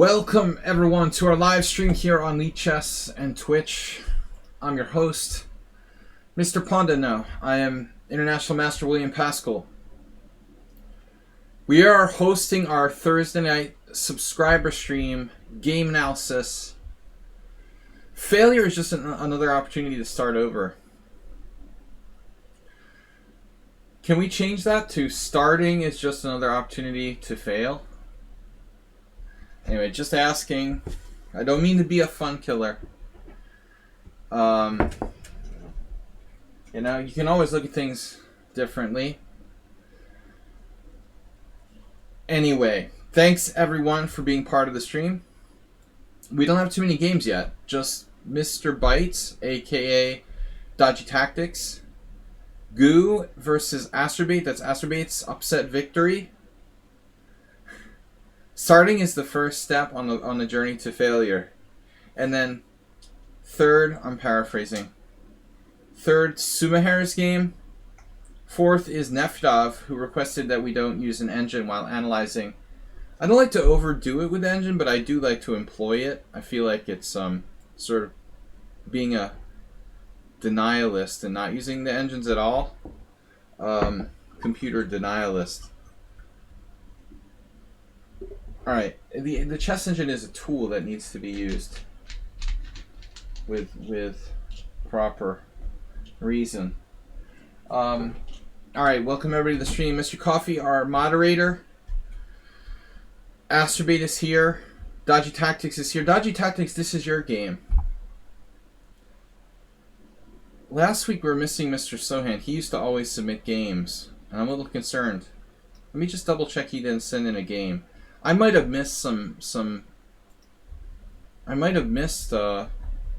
Welcome everyone to our live stream here on lichess and Twitch. I'm your host, Mr. Pondano. I am International Master William Pascal. We are hosting our Thursday night subscriber stream, game analysis. Failure is just another opportunity to start over. Can we change that to starting is just another opportunity to fail? Anyway, just asking. I don't mean to be a fun killer. You know, you can always look at things differently. Anyway, thanks everyone for being part of the stream. We don't have too many games yet. Just Mr. Bites, aka Dodgy Tactics. Goo versus Astrobait. That's Astrobait's upset victory. Starting is the first step on the journey to failure. And then third, I'm paraphrasing. Third, Sumaher's game. Fourth is Nefdov, who requested that we don't use an engine while analyzing. I don't like to overdo it with the engine, but I do like to employ it. I feel like it's sort of being a denialist and not using the engines at all. Computer denialist. Alright, the chess engine is a tool that needs to be used with proper reason. Alright, welcome everybody to the stream. Mr. Coffee, our moderator. Astrobait is here. Dodgy Tactics is here. Dodgy Tactics, this is your game. Last week we were missing Mr. Sohan. He used to always submit games, and I'm a little concerned. Let me just double check he didn't send in a game. I might have missed some. I might have missed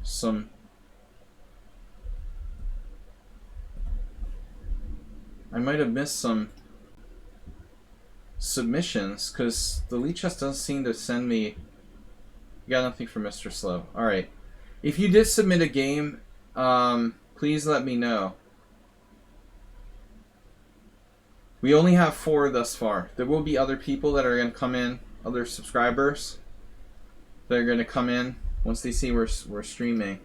some. I might have missed some submissions because the lichess doesn't seem to send me. You got nothing from Mr. Slow. All right, if you did submit a game, please let me know. We only have 4 thus far. There will be other people that are going to come in, other subscribers that are going to come in once they see we're streaming.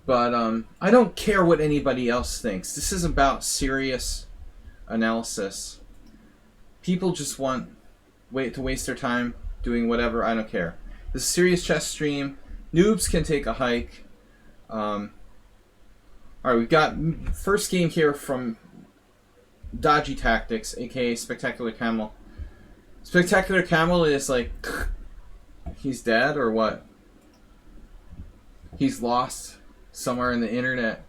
But I don't care what anybody else thinks. This is about serious analysis. People just want to waste their time doing whatever. I don't care. This is a serious chess stream. Noobs can take a hike. Alright, we've got first game here from Dodgy Tactics, aka Spectacular Camel. Spectacular Camel is like, he's dead or what? He's lost somewhere in the internet,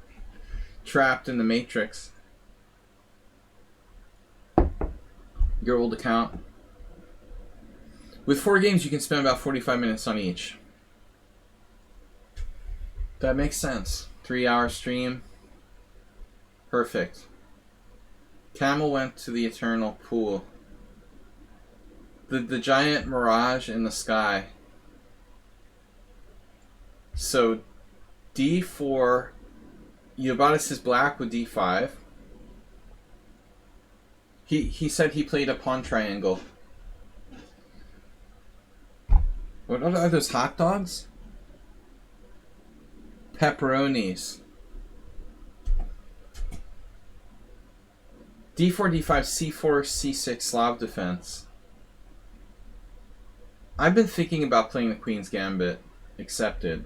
trapped in the Matrix. Your old account. With 4 games, you can spend about 45 minutes on each. That makes sense. 3-hour stream. Perfect. Camel went to the eternal pool. The giant mirage in the sky. So d4, Iobatis is black with d5. He said he played a pawn triangle. What are those hot dogs? Pepperonis. d4, d5, c4, c6, Slav defense. I've been thinking about playing the Queen's Gambit. Accepted.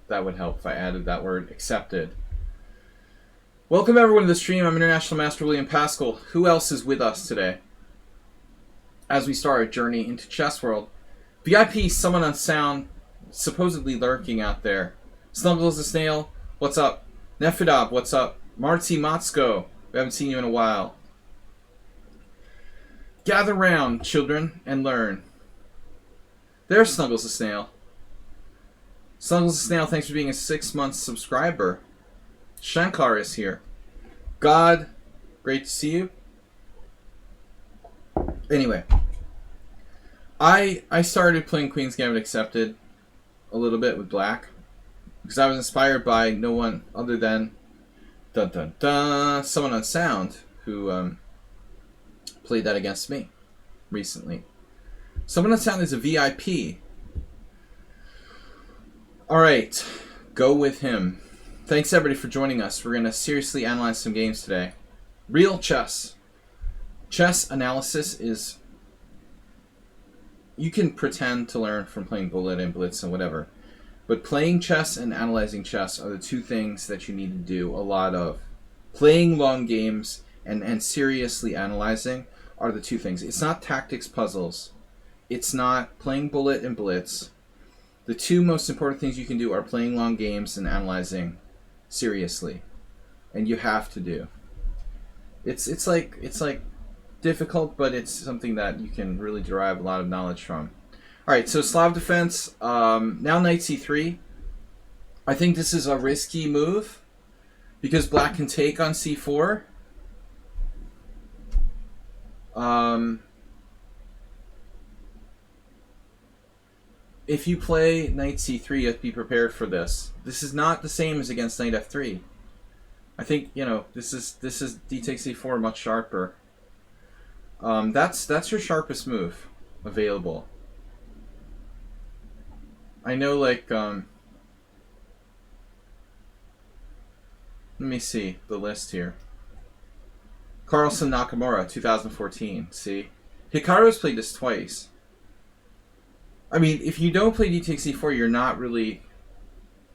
That would help if I added that word. Accepted. Welcome everyone to the stream. I'm International Master William Pascal. Who else is with us today? As we start our journey into chess world. VIP, someone on sound, supposedly lurking out there. Snuggles the Snail, what's up? Nefidab, what's up? Marzi Matsko, we haven't seen you in a while. Gather round, children, and learn. There's Snuggles the Snail. Snuggles the Snail, thanks for being a 6-month subscriber. Shankar is here. God, great to see you. Anyway, I started playing Queen's Gambit Accepted a little bit with black because I was inspired by no one other than someone on sound who played that against me recently. Someone on sound is a VIP. Alright, go with him. Thanks everybody for joining us. We're going to seriously analyze some games today. Real chess. Chess analysis is... You can pretend to learn from playing Bullet and Blitz and whatever. But playing chess and analyzing chess are the two things that you need to do a lot of. Playing long games and seriously analyzing are the two things. It's not tactics puzzles. It's not playing Bullet and Blitz. The two most important things you can do are playing long games and analyzing seriously. And you have to do. It's like difficult, but it's something that you can really derive a lot of knowledge from. Alright, so Slav defense, now knight c3. I think this is a risky move because black can take on c4. If you play knight c3, you have to be prepared for this. This is not the same as against knight f3. I think, you know, this is d takes c4 much sharper. That's your sharpest move available. I know, like, let me see the list here. Carlsen Nakamura, 2014. See? Hikaru's played this twice. I mean, if you don't play d takes c4, you're not really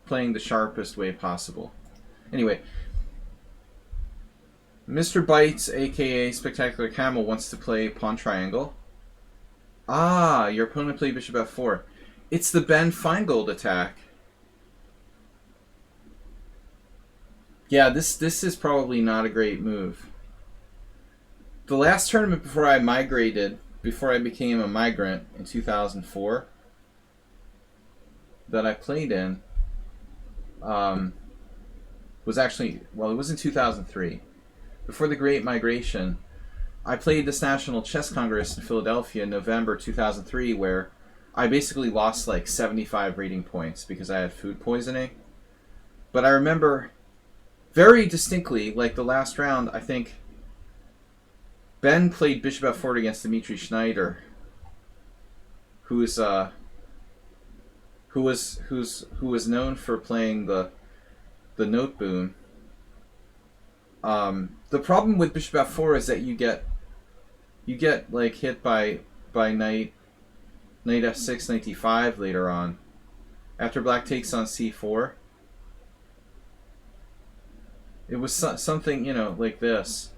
playing the sharpest way possible. Anyway, Mr. Bites, aka Spectacular Camel, wants to play pawn triangle. Ah, your opponent played bishop f4. It's the Ben Feingold attack. Yeah, this is probably not a great move. The last tournament before I migrated, before I became a migrant in 2004, that I played in, was actually, well, it was in 2003. Before the Great Migration, I played this National Chess Congress in Philadelphia in November 2003, where I basically lost like 75 rating points because I had food poisoning. But I remember very distinctly, like the last round, I think Ben played bishop f4 against Dmitry Schneider, who was known for playing the note boom. The problem with bishop f4 is that you get like hit by knight f6, knight d5 later on. After black takes on c4. It was something, you know, like this.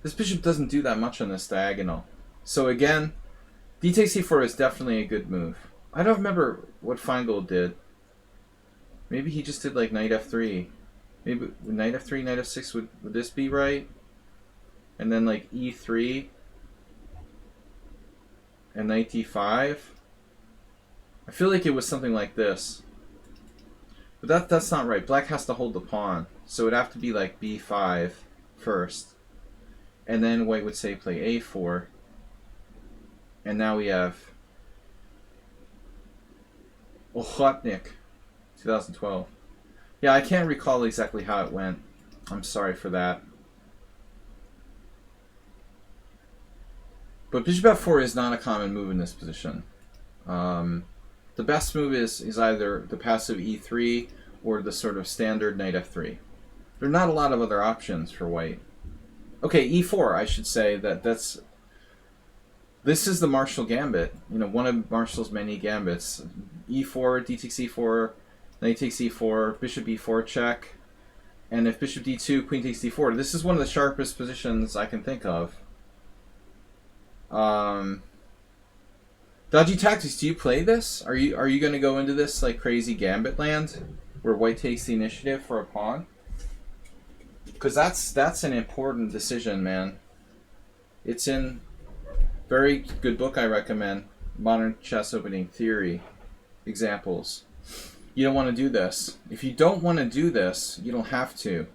This bishop doesn't do that much on this diagonal. So again, d takes c4 is definitely a good move. I don't remember what Feingold did. Maybe he just did like knight f3. Maybe knight f3, knight f6, would this be right? And then like e3 and knight d5. I feel like it was something like this. But that's not right. Black has to hold the pawn. So it'd have to be like b5 first. And then white would say play a4. And now we have Ochotnik, 2012. Yeah, I can't recall exactly how it went. I'm sorry for that. But bishop f4 is not a common move in this position. The best move is either the passive e3 or the sort of standard knight f3. There are not a lot of other options for white. Okay, e4, I should say this is the Marshall Gambit. You know, one of Marshall's many gambits. e4, d takes e4, knight takes e4, bishop e4 check, and if bishop d2, queen takes d4. This is one of the sharpest positions I can think of. Dodgy Tactics, do you play this? Are you going to go into this like crazy gambit land where white takes the initiative for a pawn? Because that's an important decision, man. It's in very good book I recommend, Modern Chess Opening Theory Examples. You don't want to do this. If you don't want to do this, you don't have to.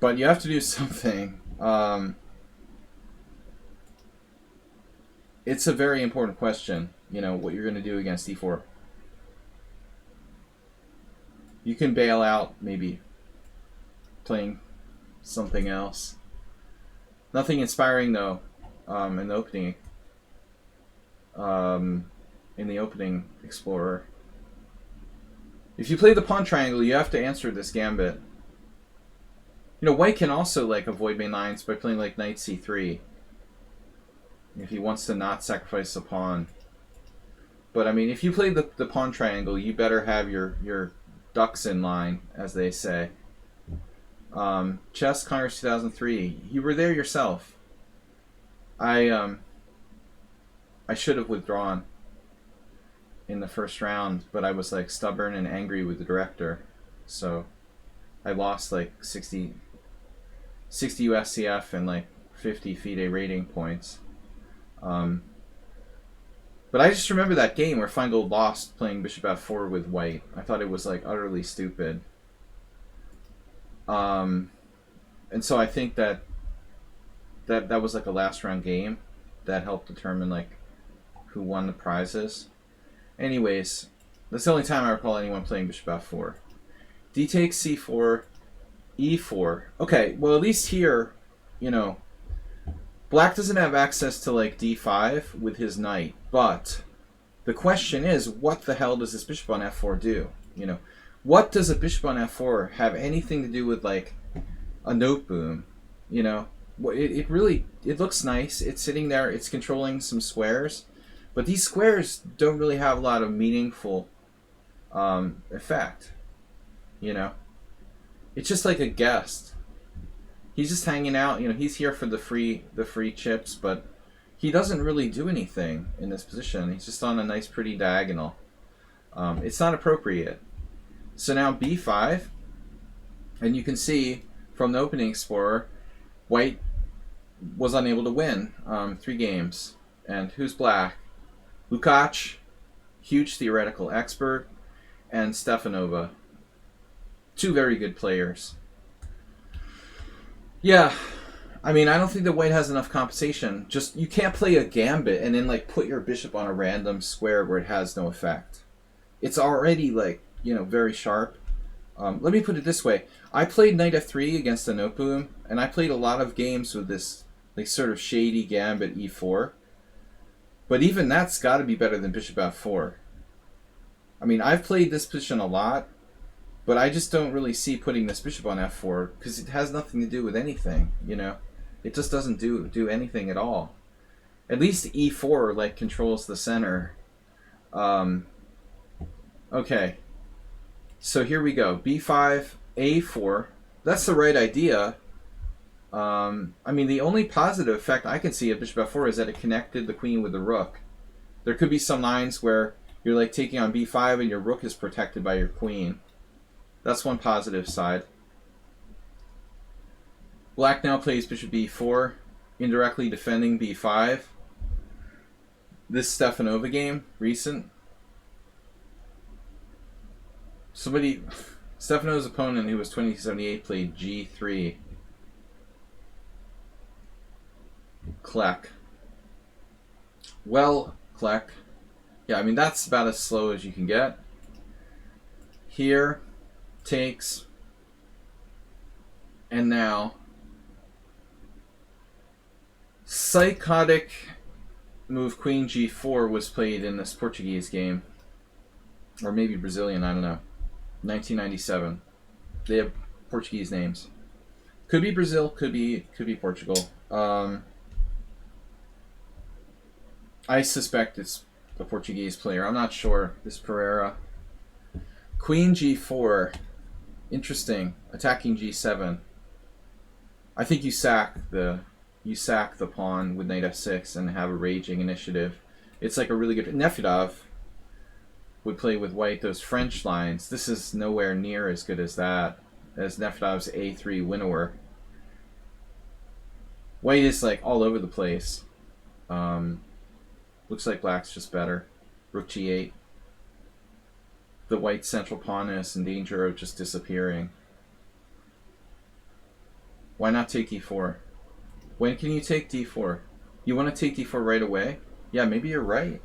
But you have to do something. It's a very important question, you know, what you're going to do against e4. You can bail out, maybe, playing something else. Nothing inspiring, though, in the opening. in the opening Explorer. If you play the pawn triangle, you have to answer this gambit. You know, white can also like avoid main lines by playing like knight c3 if he wants to not sacrifice a pawn. But I mean, if you play the pawn triangle, you better have your ducks in line, as they say. Chess Congress 2003. You were there yourself. I should have withdrawn in the first round, but I was like stubborn and angry with the director, so I lost like 60 USCF and like 50 FIDE rating points. But I just remember that game where Feingold lost playing bishop f4 with white. I thought it was like utterly stupid. And so I think that was like a last round game that helped determine like who won the prizes. Anyways, that's the only time I recall anyone playing bishop f4. D takes c4, e4. Okay, well at least here, you know, black doesn't have access to like d5 with his knight, but the question is, what the hell does this bishop on f4 do? You know, what does a bishop on f4 have anything to do with like a note boom? You know, it really looks nice. It's sitting there. It's controlling some squares, but these squares don't really have a lot of meaningful effect. You know, it's just like a guest. He's just hanging out. You know, he's here for the free chips, but he doesn't really do anything in this position. He's just on a nice, pretty diagonal. It's not appropriate. So now b5, and you can see from the opening Explorer, white was unable to win 3 games. And who's black? Lukács, huge theoretical expert, and Stefanova. 2 very good players. Yeah, I mean, I don't think that white has enough compensation. Just, you can't play a gambit and then like put your bishop on a random square where it has no effect. It's already like, you know, very sharp. Let me put it this way. I played knight f3 against the note boom, and I played a lot of games with this like sort of shady gambit e4. But even that's got to be better than bishop f4. I mean, I've played this position a lot, but I just don't really see putting this bishop on f4 because it has nothing to do with anything, you know? It just doesn't do anything at all. At least e4 like controls the center. Okay. So here we go. b5, a4. That's the right idea. I mean, the only positive effect I can see of bishop f4 is that it connected the queen with the rook. There could be some lines where you're like taking on b5 and your rook is protected by your queen. That's one positive side. Black now plays bishop b4, indirectly defending b5. This Stefanova game, recent. Stefanova's opponent, who was 2078, played g3. Kleck. Well, Kleck. Yeah, I mean, that's about as slow as you can get. Here, takes, and now psychotic move queen g4 was played in this Portuguese game, or maybe Brazilian, I don't know. 1997. They have Portuguese names. Could be Brazil, could be Portugal. I suspect it's a Portuguese player. I'm not sure. This Pereira. Queen g4. Interesting. Attacking g7. I think you sack the pawn with knight f6 and have a raging initiative. It's like a really good... Nefedov would play with white those French lines. This is nowhere near as good as that, as Nefedov's a3 winnower. White is like all over the place. Looks like black's just better. Rook g8. The white central pawn is in danger of just disappearing. Why not take e4? When can you take d4? You want to take d4 right away? Yeah, maybe you're right.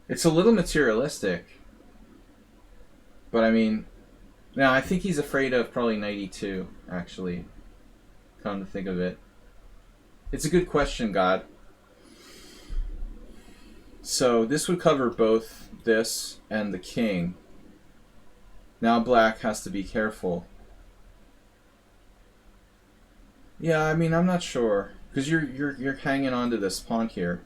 It's a little materialistic. But I mean, now I think he's afraid of probably knight e2, actually. Come to think of it. It's a good question, God. So this would cover both this and the king. Now black has to be careful. Yeah, I mean, I'm not sure because you're hanging on to this pawn here.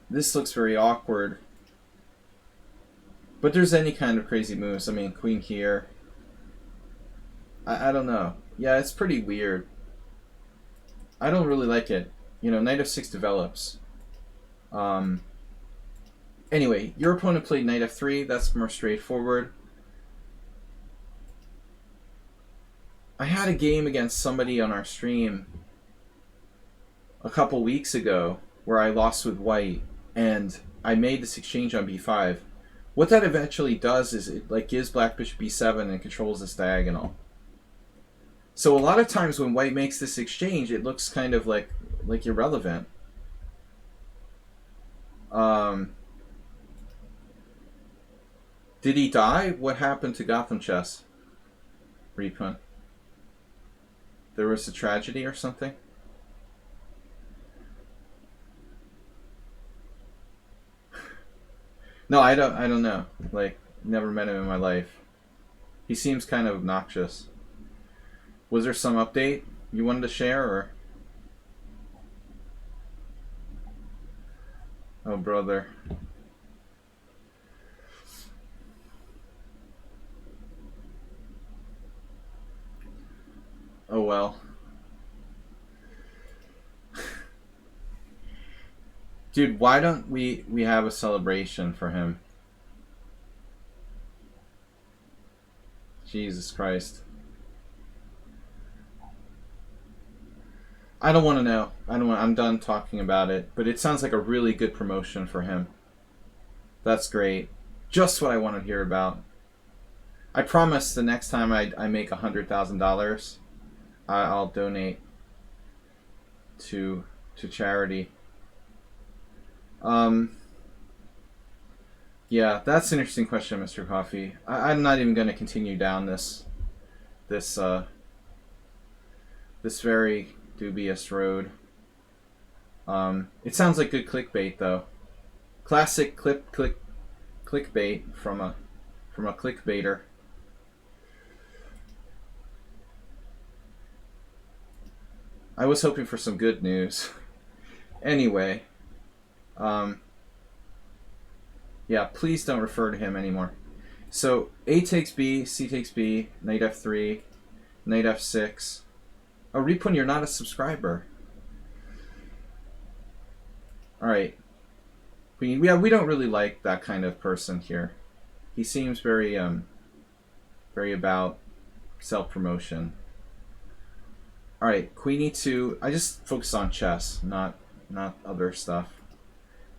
This looks very awkward. But there's any kind of crazy moves. I mean, queen here. I don't know. Yeah, it's pretty weird. I don't really like it. You know, knight f6 develops. Anyway, your opponent played knight f3. That's more straightforward. I had a game against somebody on our stream a couple weeks ago where I lost with white, and I made this exchange on b5. What that eventually does is it like gives black bishop b7 and controls this diagonal. So a lot of times when white makes this exchange, it looks kind of like irrelevant. Did he die? What happened to Gotham Chess? Repun. There was a tragedy or something? No, I don't know. Like, never met him in my life. He seems kind of obnoxious. Was there some update you wanted to share, or? Oh, brother. Oh, well. Dude, why don't we have a celebration for him? Jesus Christ. I don't want to know. I'm done talking about it. But it sounds like a really good promotion for him. That's great. Just what I want to hear about. I promise the next time I make $100,000, I'll donate to charity. Yeah, that's an interesting question, Mr. Coffee. I'm not even going to continue down this very dubious road. It sounds like good clickbait, though. Classic clickbait from a clickbaiter. I was hoping for some good news. Anyway, yeah, please don't refer to him anymore. So A takes B, C takes B, knight f3, knight f6. Oh, Repun, you're not a subscriber. Alright. We don't really like that kind of person here. He seems very about self-promotion. Alright, queen e2. I just focus on chess, not other stuff.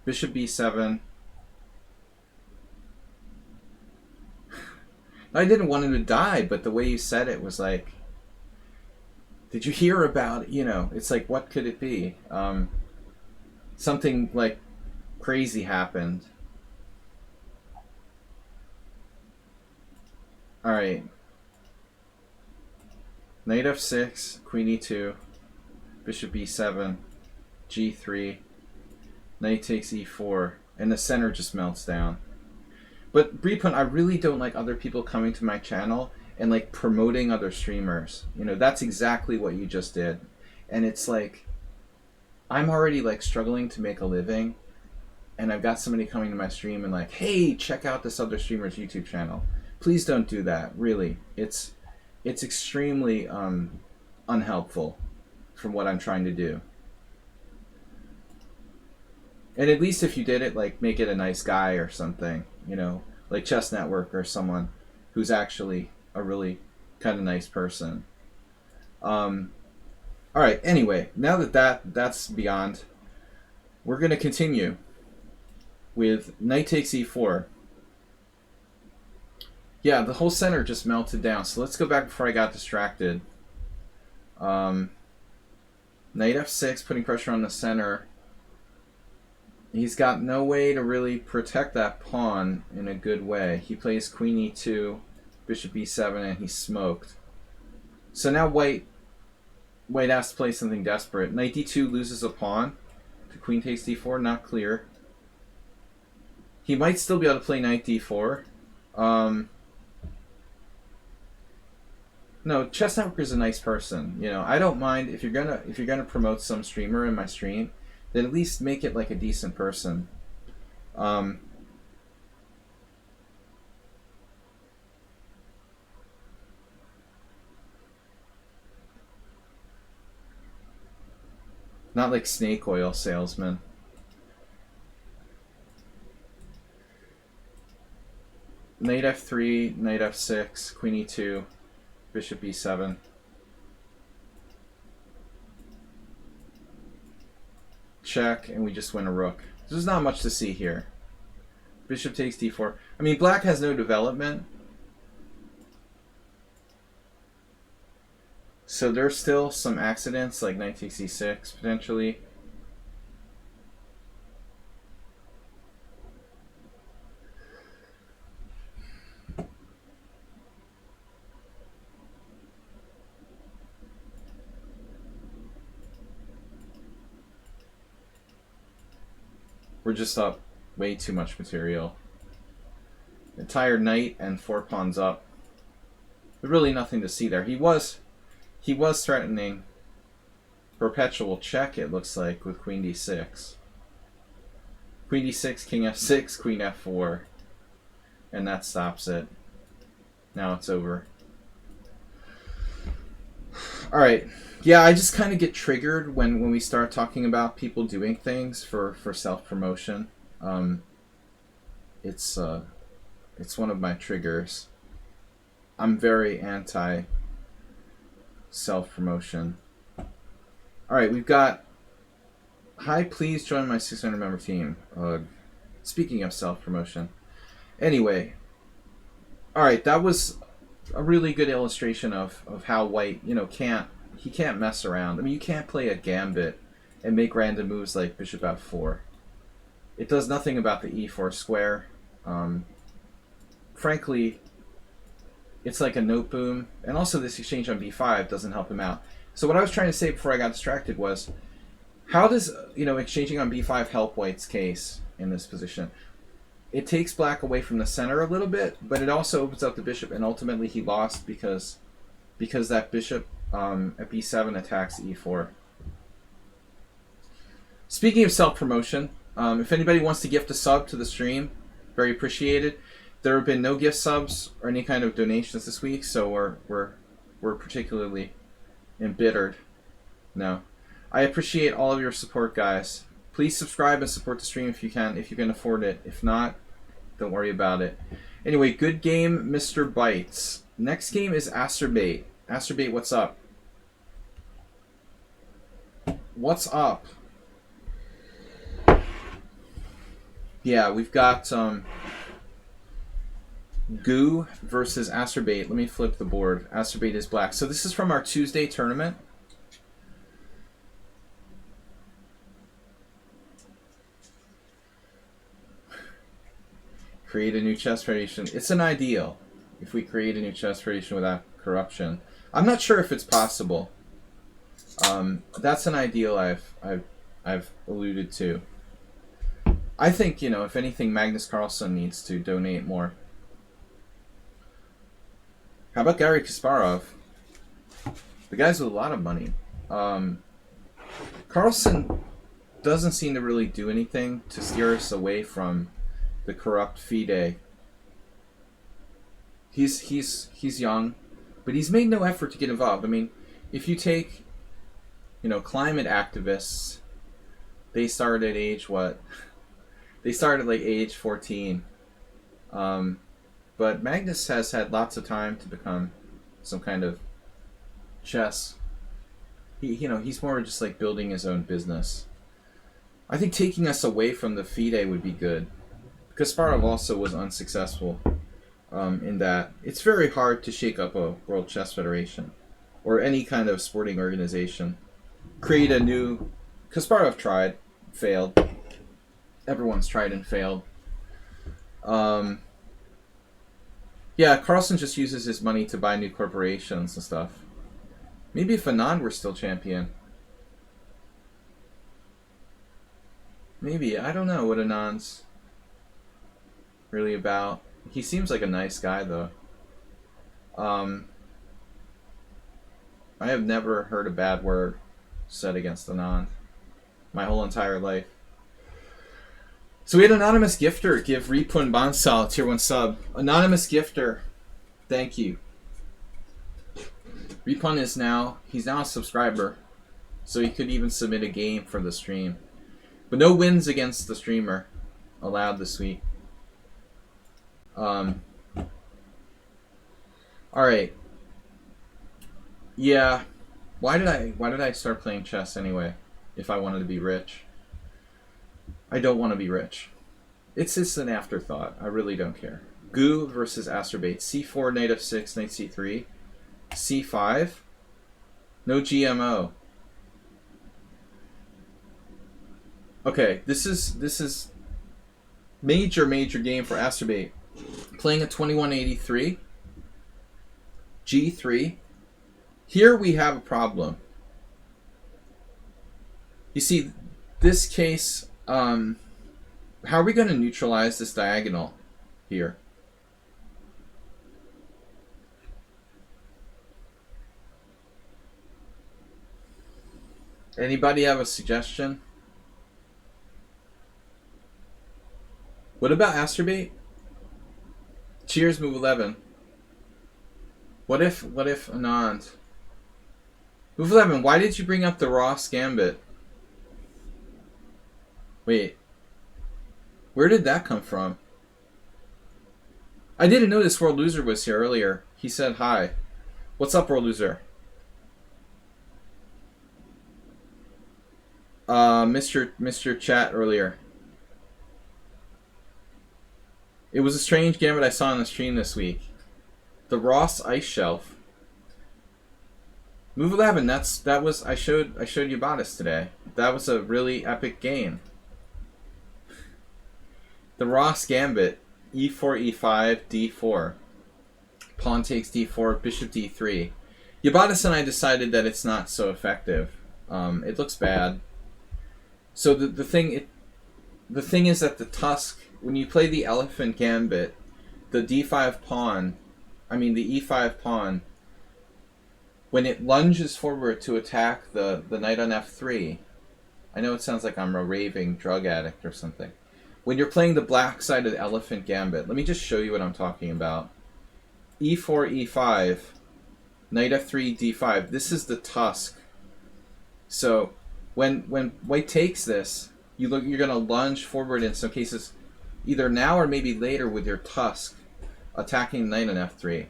Bishop b7. I didn't want him to die, but the way you said it was like, did you hear about, it's like, what could it be? Something like crazy happened. Alright. Knight f6, queen e2, bishop b7, g3, knight takes e4, and the center just melts down. But Repun, I really don't like other people coming to my channel and like promoting other streamers. That's exactly what you just did. And it's like, I'm already like struggling to make a living, and I've got somebody coming to my stream and like, hey, check out this other streamer's YouTube channel. Please don't do that, really. It's extremely unhelpful from what I'm trying to do. And at least if you did it, like, make it a nice guy or something, like Chess Network or someone who's actually a really kind of nice person. Alright, anyway, now that's beyond, we're going to continue with knight takes e4. Yeah, the whole center just melted down. So let's go back before I got distracted. Knight f6, putting pressure on the center. He's got no way to really protect that pawn in a good way. He plays queen e2, bishop e7, and he's smoked. So now white White has to play something desperate. Knight d2 loses a pawn. To queen takes d4, not clear. He might still be able to play knight d4. No, Chess Network is a nice person. You know, I don't mind if you're gonna promote some streamer in my stream, then at least make it like a decent person. Not like snake oil salesman. Knight f3, knight f6, queen e2, bishop e7. Check, and we just win a rook. There's not much to see here. Bishop takes d4. I mean, black has no development. So there's still some accidents, like knight takes e6, potentially. We're just up way too much material. Entire knight and 4 pawns up. There's really nothing to see there. He was threatening perpetual check, it looks like, with queen d6. Queen d6, king f6, queen f4. And that stops it. Now it's over. Alright. Yeah, I just kind of get triggered when we start talking about people doing things for self-promotion. It's one of my triggers. I'm very anti self-promotion. Alright, we've got... Hi, please join my 600-member team. Speaking of self-promotion. Anyway. Alright, that was a really good illustration of how white, you know, can't mess around. I mean, you can't play a gambit and make random moves like bishop f4. It does nothing about the e4 square. Frankly, it's like a note boom. And also this exchange on b5 doesn't help him out. So what I was trying to say before I got distracted was, how does, you know, exchanging on b5 help white's case in this position? It takes black away from the center a little bit, but it also opens up the bishop, and ultimately he lost because that bishop at b7 attacks e4. Speaking of self-promotion, if anybody wants to gift a sub to the stream, very appreciated. There have been no gift subs or any kind of donations this week, so we're particularly embittered. No, I appreciate all of your support, guys. Please subscribe and support the stream if you can afford it. If not, don't worry about it. Anyway, good game, Mr. Bites. Next game is Asterbait. Asterbait, what's up? What's up? Yeah, we've got Goo versus Asterbait. Let me flip the board. Asterbait is black. So this is from our Tuesday tournament. Create a new chess federation. It's an ideal if we create a new chess federation without corruption. I'm not sure if it's possible. That's an ideal I've alluded to. I think, you know, if anything, Magnus Carlsen needs to donate more. How about Garry Kasparov? The guy's with a lot of money. Carlsen doesn't seem to really do anything to steer us away from the corrupt FIDE. He's young, but he's made no effort to get involved. I mean, if you take, you know, climate activists, they start at age what? They start at like age 14. But Magnus has had lots of time to become some kind of chess. He's more just like building his own business. I think taking us away from the FIDE would be good. Kasparov also was unsuccessful in that it's very hard to shake up a World Chess Federation or any kind of sporting organization. Create a new... Kasparov tried, failed. Everyone's tried and failed. Yeah, Carlsen just uses his money to buy new corporations and stuff. Maybe if Anand were still champion. Maybe. I don't know what Anand's really about. He seems like a nice guy, though. I have never heard a bad word said against Anand my whole entire life. So we had Anonymous Gifter give Ripun Bansal tier 1 sub. Anonymous Gifter, thank you. Ripun is now, he's now a subscriber, so he could even submit a game for the stream. But no wins against the streamer allowed this week. Alright. Yeah. Why did I start playing chess anyway? If I wanted to be rich. I don't want to be rich. It's just an afterthought. I really don't care. Goo versus Astrobate. C4, knight f6, knight c3. C5. No GMO. Okay, this is major game for Astrobate. Playing a 2183. G3. Here we have a problem. You see, this case, how are we going to neutralize this diagonal here? Anybody have a suggestion? What about Astrobate? Cheers, move 11. What if Anand? Move 11, why did you bring up the Ross Gambit? Wait. Where did that come from? I didn't notice World Loser was here earlier. He said hi. What's up, World Loser? Mr. Chat earlier. It was a strange gambit I saw on the stream this week. The Ross Ice Shelf. Move 11. That was I showed you Bodice today. That was a really epic game. The Ross Gambit. E4, E5, D4. Pawn takes D4, Bishop D3. Yabatis and I decided that it's not so effective. It looks bad. So the thing is that the tusk, when you play the Elephant Gambit, the D5 pawn, the E5 pawn, when it lunges forward to attack the knight on F3, I know it sounds like I'm a raving drug addict or something. When you're playing the black side of the Elephant Gambit, let me just show you what I'm talking about. E4, E5, knight F3, D5. This is the tusk. So when white takes this, you're going to lunge forward in some cases, either now or maybe later with your tusk, attacking knight on F3.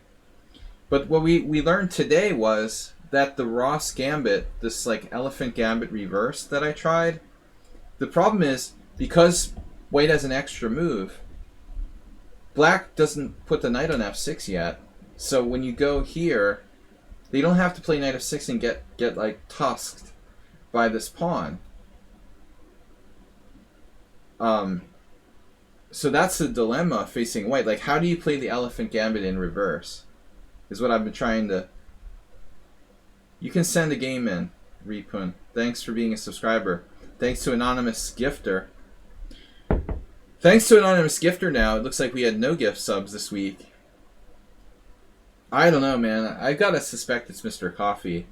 But what we learned today was that the Ross Gambit, this like Elephant Gambit reverse that I tried, the problem is because white has an extra move, black doesn't put the knight on F6 yet. So when you go here, they don't have to play knight F6 and get like tusked by this pawn. So that's the dilemma facing white. Like, how do you play the Elephant Gambit in reverse? Is what I've been trying to... You can send a game in, Ripun. Thanks for being a subscriber. Thanks to Anonymous Gifter. Thanks to Anonymous Gifter now, it looks like we had no gift subs this week. I don't know, man. I gotta suspect it's Mr. Coffee.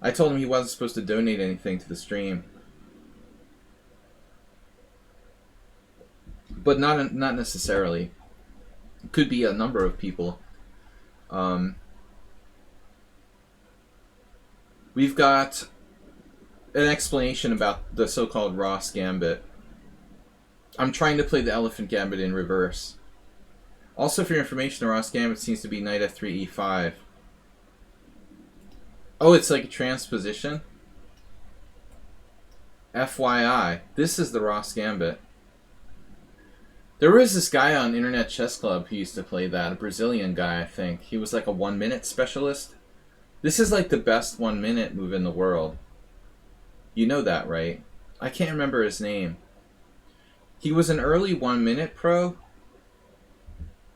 I told him he wasn't supposed to donate anything to the stream. But not necessarily. It could be a number of people. We've got an explanation about the so-called Ross Gambit. I'm trying to play the Elephant Gambit in reverse. Also, for your information, the Ross Gambit seems to be knight f3, e5. Oh, it's like a transposition? FYI, this is the Ross Gambit. There was this guy on Internet Chess Club who used to play that, a Brazilian guy, I think. He was like a 1-minute specialist. This is like the best 1-minute move in the world. You know that, right? I can't remember his name. He was an early 1-minute pro.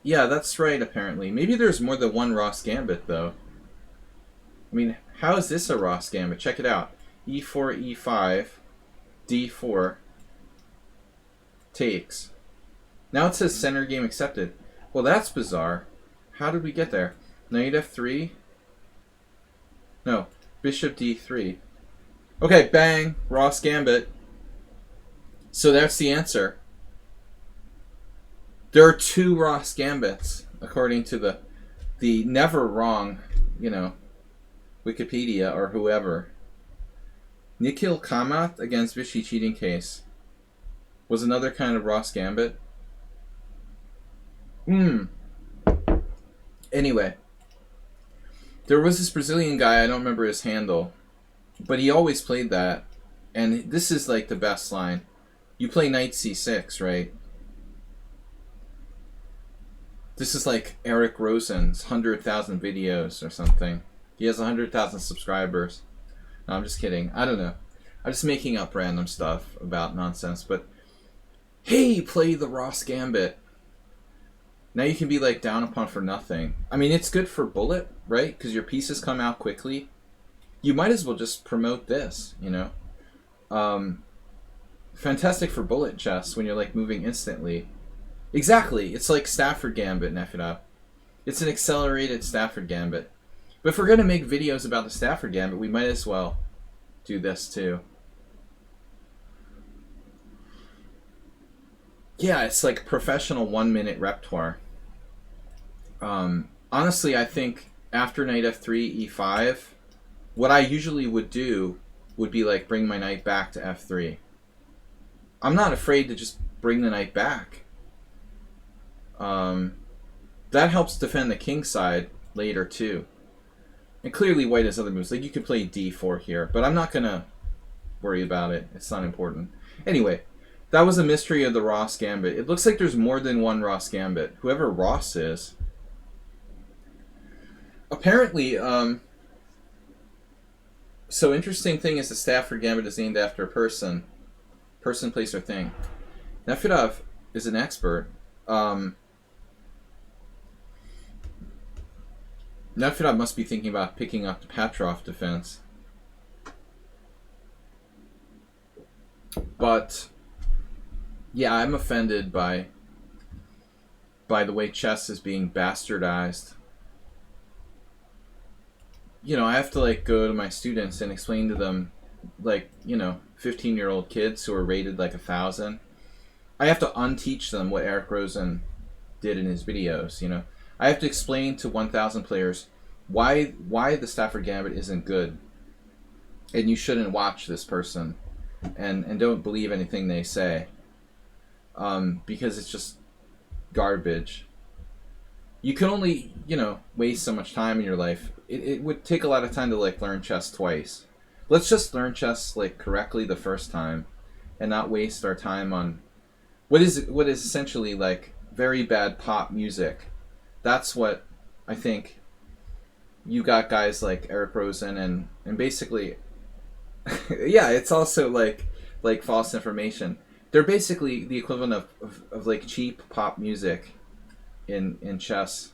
Yeah, that's right, apparently. Maybe there's more than one Ross Gambit, though. I mean, how is this a Ross gambit? Check it out. E4, E5, D4, takes. Now it says center game accepted. Well, that's bizarre. How did we get there? Knight F3? No, Bishop D3. Okay, bang, Ross gambit. So that's the answer. There are 2 Ross gambits, according to the never wrong, you know, Wikipedia or whoever. Nikhil Kamath against Vichy cheating case was another kind of Ross gambit. Anyway, there was this Brazilian guy, I don't remember his handle, but he always played that, and this is like the best line. You play knight c6, right? This is like Eric Rosen's 100,000 videos or something. He has 100,000 subscribers. No, I'm just kidding. I don't know. I'm just making up random stuff about nonsense, but hey, play the Ross gambit. Now you can be like down upon for nothing. I mean, it's good for bullet, right? Because your pieces come out quickly. You might as well just promote this, you know? Fantastic for bullet chess when you're like moving instantly. Exactly. It's like Stafford Gambit, Nefida. It's an accelerated Stafford Gambit. But if we're going to make videos about the Stafford Gambit, we might as well do this too. Yeah, it's like professional 1-minute repertoire. Honestly, I think after knight f3, e5, what I usually would do would be like bring my knight back to f3. I'm not afraid to just bring the knight back. That helps defend the king side later too. And clearly white has other moves. Like you could play d4 here, but I'm not going to worry about it. It's not important. Anyway, that was a mystery of the Ross Gambit. It looks like there's more than one Ross Gambit. Whoever Ross is. Apparently, so interesting thing is the Stafford Gambit is named after a person. Person, place, or thing. Nefedov is an expert. Nefedov must be thinking about picking up the Petrov defense. But yeah, I'm offended by the way chess is being bastardized. You know, I have to like go to my students and explain to them, like, you know, 15-year-old kids who are rated like 1,000. I have to unteach them what Eric Rosen did in his videos, you know. I have to explain to 1,000 players why the Stafford Gambit isn't good. And you shouldn't watch this person. And don't believe anything they say. Because it's just garbage. You can only, you know, waste so much time in your life. It would take a lot of time to like learn chess twice. Let's just learn chess like correctly the first time and not waste our time on what is essentially like very bad pop music. That's what I think you got guys like Eric Rosen and basically yeah, it's also like false information. They're basically the equivalent of like cheap pop music in chess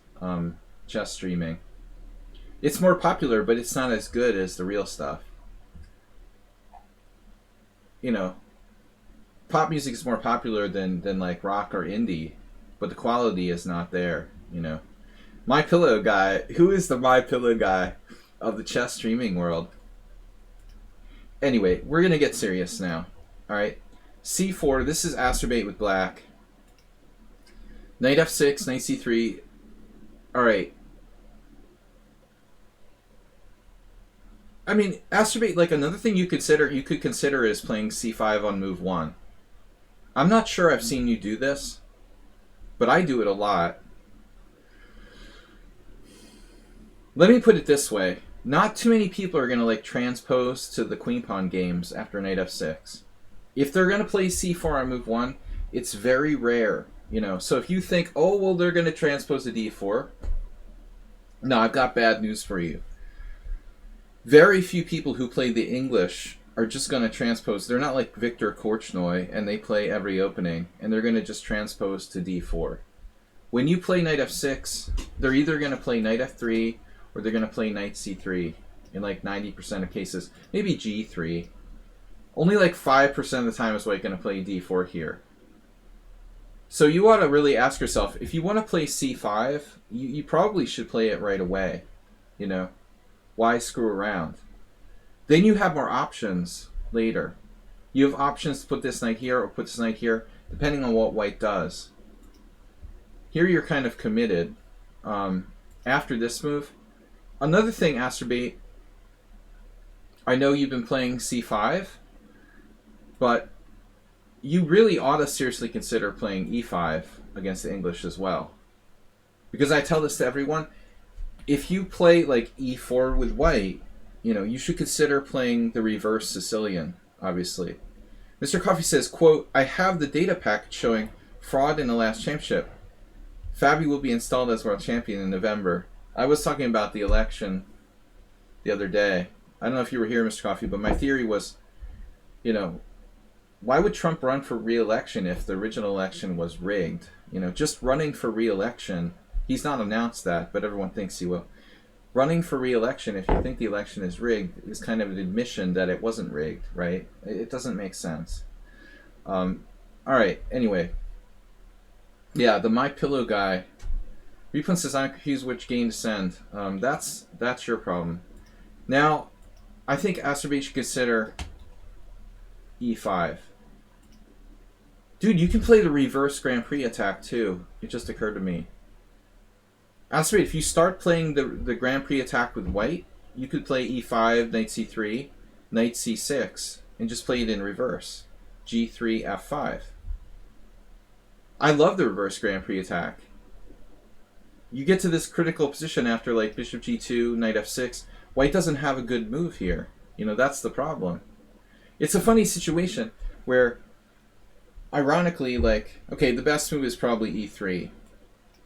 chess streaming. It's more popular, but it's not as good as the real stuff. You know, pop music is more popular than like rock or indie, but the quality is not there, you know. My Pillow guy, who is the My Pillow guy of the chess streaming world? Anyway, we're going to get serious now. All right. C4, this is Astrobate with black. Knight f6, knight c3. All right. I mean, Astrobate, like another thing you could consider is playing c5 on move 1. I'm not sure I've seen you do this, but I do it a lot. Let me put it this way. Not too many people are going to like transpose to the queen pawn games after knight f6. If they're going to play c4 on move 1, it's very rare, you know. So if you think, oh, well, they're going to transpose to d4, no, I've got bad news for you. Very few people who play the English are just going to transpose. They're not like Viktor Korchnoi, and they play every opening, and they're going to just transpose to d4. When you play knight f6, they're either going to play knight f3, or they're going to play knight c3 in like 90% of cases. Maybe g3. Only like 5% of the time is white going to play d4 here. So you ought to really ask yourself, if you want to play c5, you probably should play it right away. You know, why screw around? Then you have more options later. You have options to put this knight here or put this knight here, depending on what white does. Here you're kind of committed after this move. Another thing, Asterbait, I know you've been playing c5, but you really ought to seriously consider playing e5 against the English as well. Because I tell this to everyone, if you play like e4 with white, you know, you should consider playing the reverse Sicilian, obviously. Mr. Coffee says, quote, I have the data package showing fraud in the last championship. Fabi will be installed as world champion in November. I was talking about the election the other day. I don't know if you were here, Mr. Coffee, but my theory was, you know, why would Trump run for re-election if the original election was rigged? You know, just running for re-election, he's not announced that, but everyone thinks he will. Running for re-election, if you think the election is rigged, is kind of an admission that it wasn't rigged, right? It doesn't make sense. All right, anyway. Yeah, the My Pillow guy. Replin says, I'm confused which game to send. That's your problem. Now, I think Asterbait should consider e5. Dude, you can play the reverse Grand Prix attack too. It just occurred to me. Asterbait, if you start playing the Grand Prix attack with white, you could play e5, knight c3, knight c6, and just play it in reverse. g3, f5. I love the reverse Grand Prix attack. You get to this critical position after like bishop g2, knight f6. White doesn't have a good move here. You know, that's the problem. It's a funny situation where, ironically, like, okay, the best move is probably e3.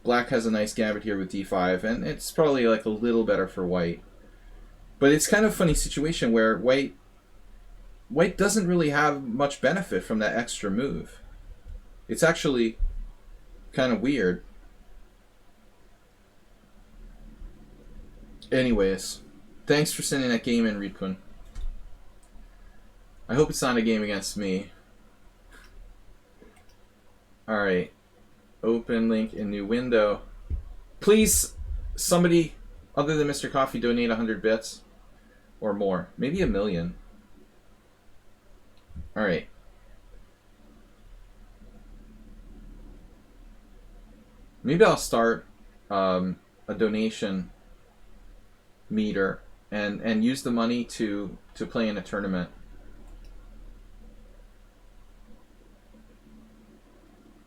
Black has a nice gambit here with d5, and it's probably like a little better for white. But it's kind of a funny situation where white doesn't really have much benefit from that extra move. It's actually kind of weird. Anyways, thanks for sending that game in, Ripun. I hope it's not a game against me. Alright. Open link in new window. Please, somebody other than Mr. Coffee donate 100 bits. Or more. Maybe 1,000,000. Alright. Maybe I'll start a donation meter and use the money to play in a tournament.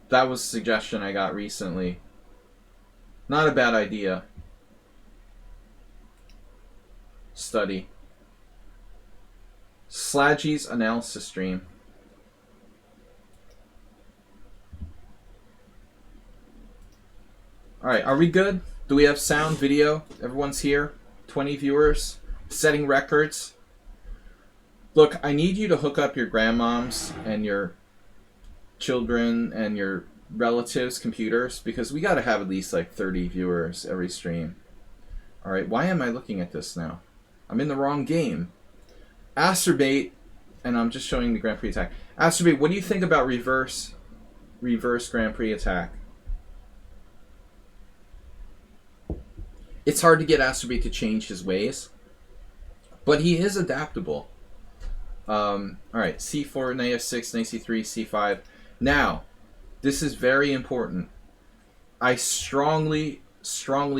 That was a suggestion I got recently. Not a bad idea. Study. SLADGI'S analysis stream. Alright, are we good? Do we have sound, video? Everyone's here? 20 viewers? Setting records? Look, I need you to hook up your grandmoms and your children and your relatives' computers because we got to have at least like 30 viewers every stream. Alright, why am I looking at this now? I'm in the wrong game. Asterbait, and I'm just showing the Grand Prix attack. Asterbait, what do you think about reverse Grand Prix attack? It's hard to get Asterbait to change his ways, but he is adaptable. Alright, c4, knight f6, knight c3, c5. Now, this is very important. I strongly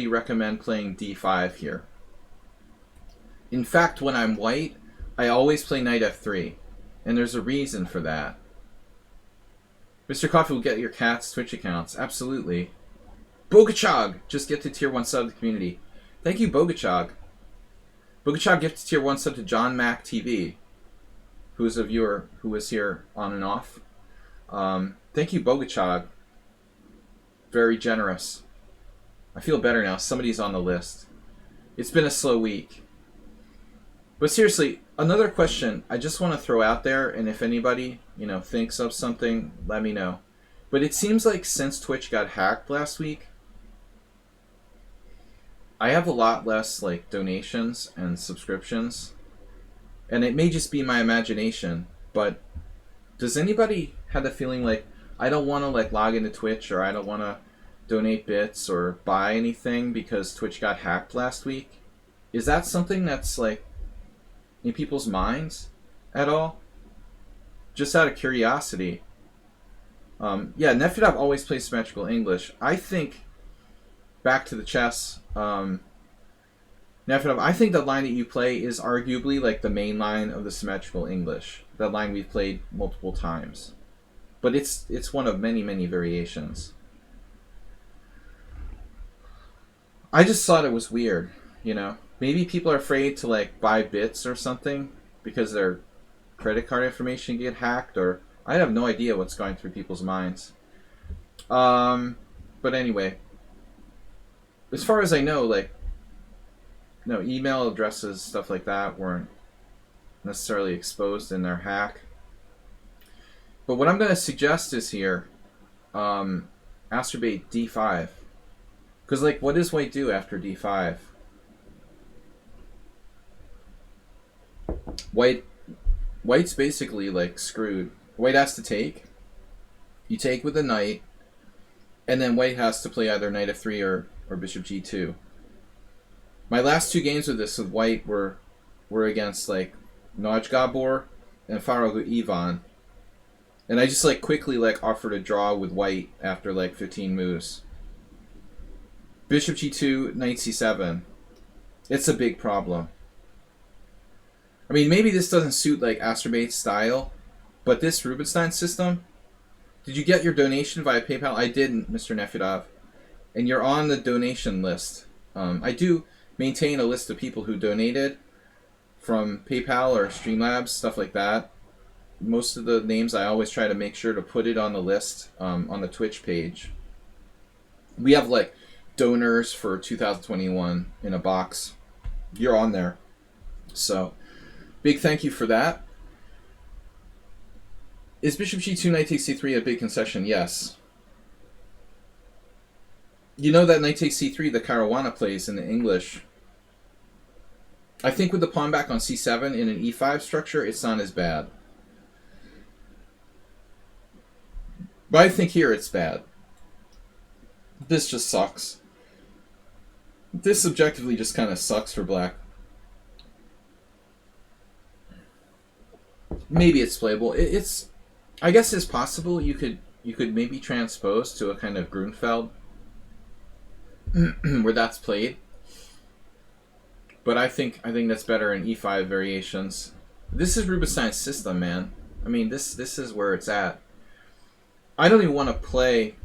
recommend playing d5 here. In fact, when I'm white, I always play knight f3, and there's a reason for that. Mr. Coffee will get your cat's Twitch accounts. Absolutely. Bogachog! Just get to tier 1 sub to the community. Thank you, Bogachog. Bogachog gifted tier 1 sub to John Mac TV, who is a viewer who was here on and off. Thank you, Bogachog. Very generous. I feel better now. Somebody's on the list. It's been a slow week. But seriously, another question I just want to throw out there, and if anybody, you know, thinks of something, let me know. But it seems like since Twitch got hacked last week, I have a lot less like donations and subscriptions, and it may just be my imagination, but does anybody have the feeling like I don't want to like log into Twitch, or I don't want to donate bits or buy anything because Twitch got hacked last week? Is that something that's like in people's minds at all? Just out of curiosity. Yeah, Nefedov always plays symmetrical English. I think, back to the chess, Nefedov, I think the line that you play is arguably like the main line of the symmetrical English. That line we've played multiple times. But it's one of many, many variations. I just thought it was weird, you know? Maybe people are afraid to like buy bits or something because their credit card information get hacked, or I have no idea what's going through people's minds. But anyway, as far as I know, like, no, email addresses, stuff like that weren't necessarily exposed in their hack. But what I'm going to suggest is here, masturbate d5. Because, like, what does white do after d5? White's basically, like, screwed. White has to take. You take with the knight, and then white has to play either knight f3 or bishop g2. My last two games with this with white were against, like, Naj Gabor and Farouk Ivan. And I just, like, quickly, like, offered a draw with white after, like, 15 moves. Bishop g2, knight c7. It's a big problem. I mean, maybe this doesn't suit, like, Astrobate's style, but this Rubinstein system... Did you get your donation via PayPal? I didn't, Mr. Nefedov. And you're on the donation list. I do maintain a list of people who donated from PayPal or Streamlabs, stuff like that. Most of the names I always try to make sure to put it on the list on the Twitch page. We have, like, donors for 2021 in a box. You're on there. So, big thank you for that. Is bishop g2, knight takes c3 a big concession? Yes. You know that knight takes c3 the Caruana plays in the English. I think with the pawn back on c7 in an e5 structure, it's not as bad. But I think here it's bad. This just sucks. This objectively just kind of sucks for black. Maybe it's playable. It's... I guess it's possible you could maybe transpose to a kind of Grunfeld where that's played. But I think that's better in e5 variations. This is Rubinstein's system, man. I mean, this is where it's at. I don't even want to play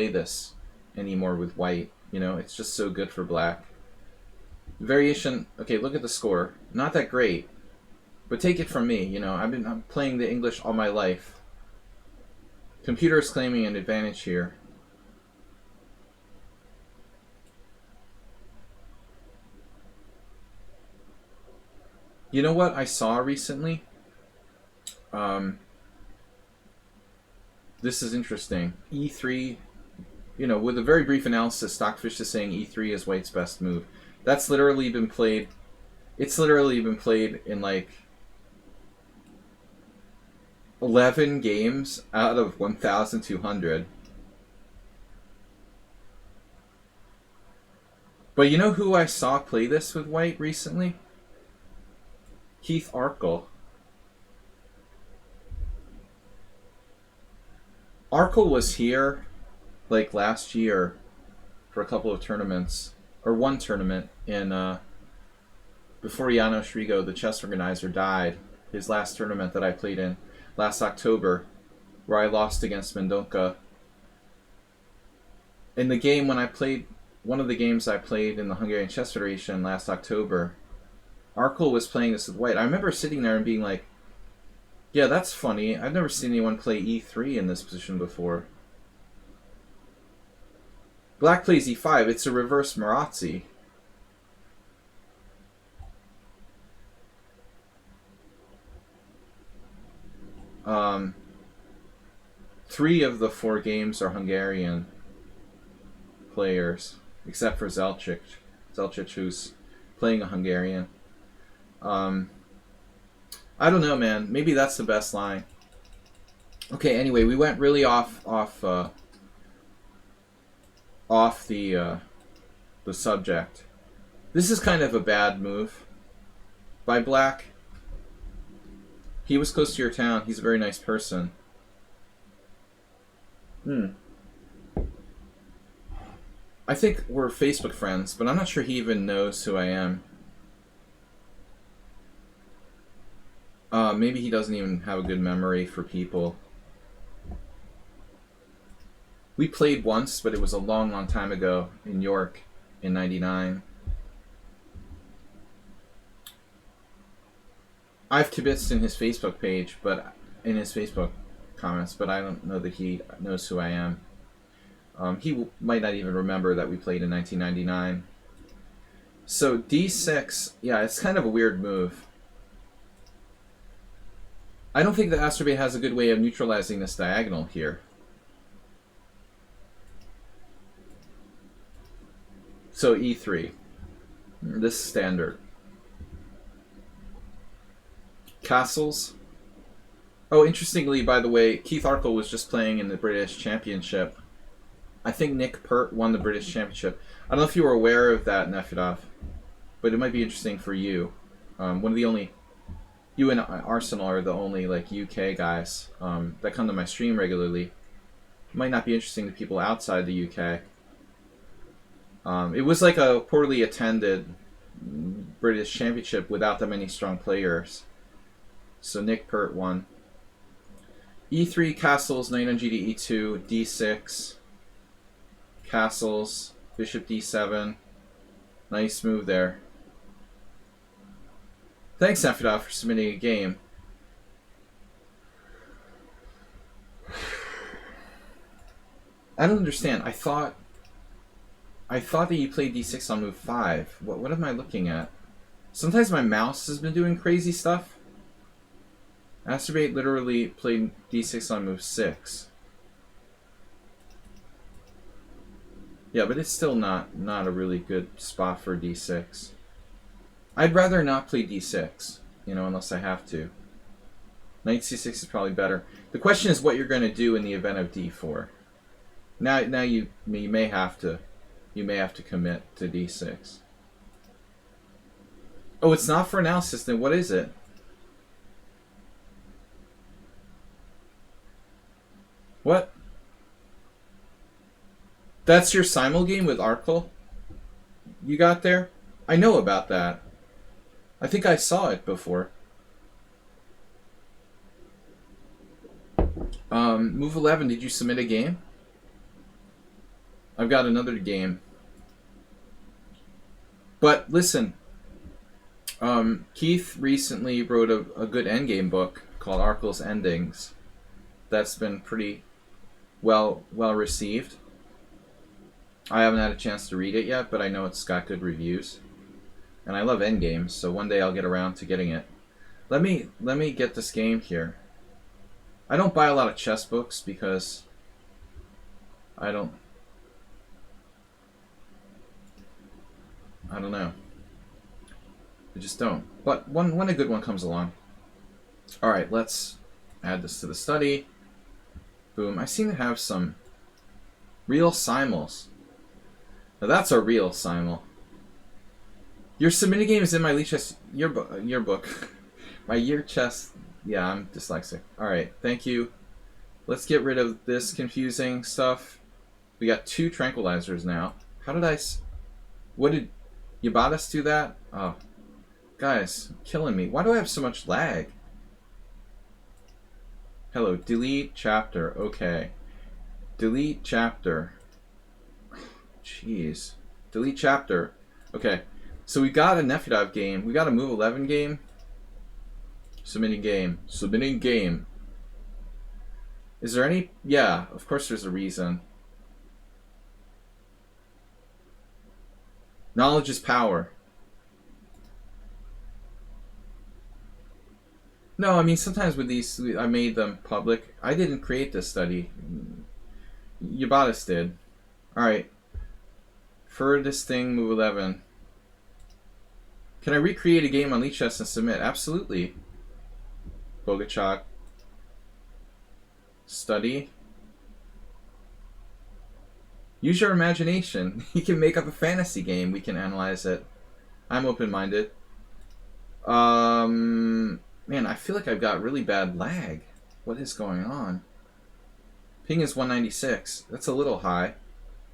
this anymore with white. You know, it's just so good for black. Variation, okay, look at the score. Not that great. But take it from me, you know, I'm playing the English all my life. Computer is claiming an advantage here. You know what I saw recently? This is interesting. E3, you know, with a very brief analysis, Stockfish is saying E3 is white's best move. That's literally been played. It's literally been played in like 11 games out of 1,200. But you know who I saw play this with white recently? Keith Arkle. Arkle was here like last year for a couple of tournaments, or one tournament in before Janos Rigo, the chess organizer, died. His last tournament that I played in last October, where I lost against Mendonca. In the game when I played, one of the games I played in the Hungarian Chess Federation last October, Arkle was playing this with white. I remember sitting there and being like, yeah, that's funny. I've never seen anyone play e3 in this position before. Black plays e5. It's a reverse Marazzi. Three of the 4 games are Hungarian players. except for Zelcic, who's playing a Hungarian. I don't know, man. Maybe that's the best line. Okay. Anyway, we went really off the subject. This is kind of a bad move by Black. He was close to your town. He's a very nice person. I think we're Facebook friends, but I'm not sure he even knows who I am. Maybe he doesn't even have a good memory for people. We played once, but it was a long, long time ago in York in '99. I've kibitzed in his Facebook page, but in his Facebook comments, but I don't know that he knows who I am. He might not even remember that we played in 1999. So d6, yeah, it's kind of a weird move. I don't think the Astrobate has a good way of neutralizing this diagonal here. So e3. This is standard. Castles. Oh, interestingly, by the way, Keith Arkle was just playing in the British Championship. I think Nick Pert won the British Championship. I don't know if you were aware of that, Nefedov, but it might be interesting for you. One of the only... You and Arsenal are the only like UK guys that come to my stream regularly. It might not be interesting to people outside the UK. It was like a poorly attended British Championship without that many strong players. So Nick Pert won. E3 castles, knight on g to e2, d6, castles, bishop d7. Nice move there. Thanks, Nefedov, for submitting a game. I don't understand. I thought that you played d6 on move 5. What am I looking at? Sometimes my mouse has been doing crazy stuff. Astrobate literally played d6 on move 6. Yeah, but it's still not a really good spot for d6. I'd rather not play d6, you know, unless I have to. Knight c6 is probably better. The question is what you're going to do in the event of d4. Now you may have to commit to d6. Oh, it's not for analysis. Then what is it? What? That's your simul game with Arkle? You got there? I know about that. I think I saw it before. Move 11, did you submit a game? I've got another game. But listen, Keith recently wrote a good endgame book called Arkle's Endings. That's been pretty well received. I haven't had a chance to read it yet, but I know it's got good reviews. And I love endgames, so one day I'll get around to getting it. Let me get this game here. I don't buy a lot of chess books because I don't know. I just don't. But when a good one comes along. Alright, let's add this to the study. Boom. I seem to have some real simuls. Now that's a real simul. Your submitted game is in my lichess yearbook. My year chess. Yeah, I'm dyslexic. Alright, thank you. Let's get rid of this confusing stuff. We got 2 tranquilizers now. How did I... What did... Yabatis do that? Oh. Guys, killing me. Why do I have so much lag? Hello, delete chapter. Okay. Delete chapter. Jeez. Delete chapter. Okay. So we got a Nefedov game. We got a move 11 game. Submitting game. Submitting game. Is there any... Yeah, of course there's a reason. Knowledge is power. No, I mean, sometimes with these, I made them public. I didn't create this study. Yabatis did. Alright. Furthest thing, move 11. Can I recreate a game on lichess and submit? Absolutely. Bogachuk. Study. Use your imagination. You can make up a fantasy game. We can analyze it. I'm open-minded. Man, I feel like I've got really bad lag. What is going on? Ping is 196. That's a little high,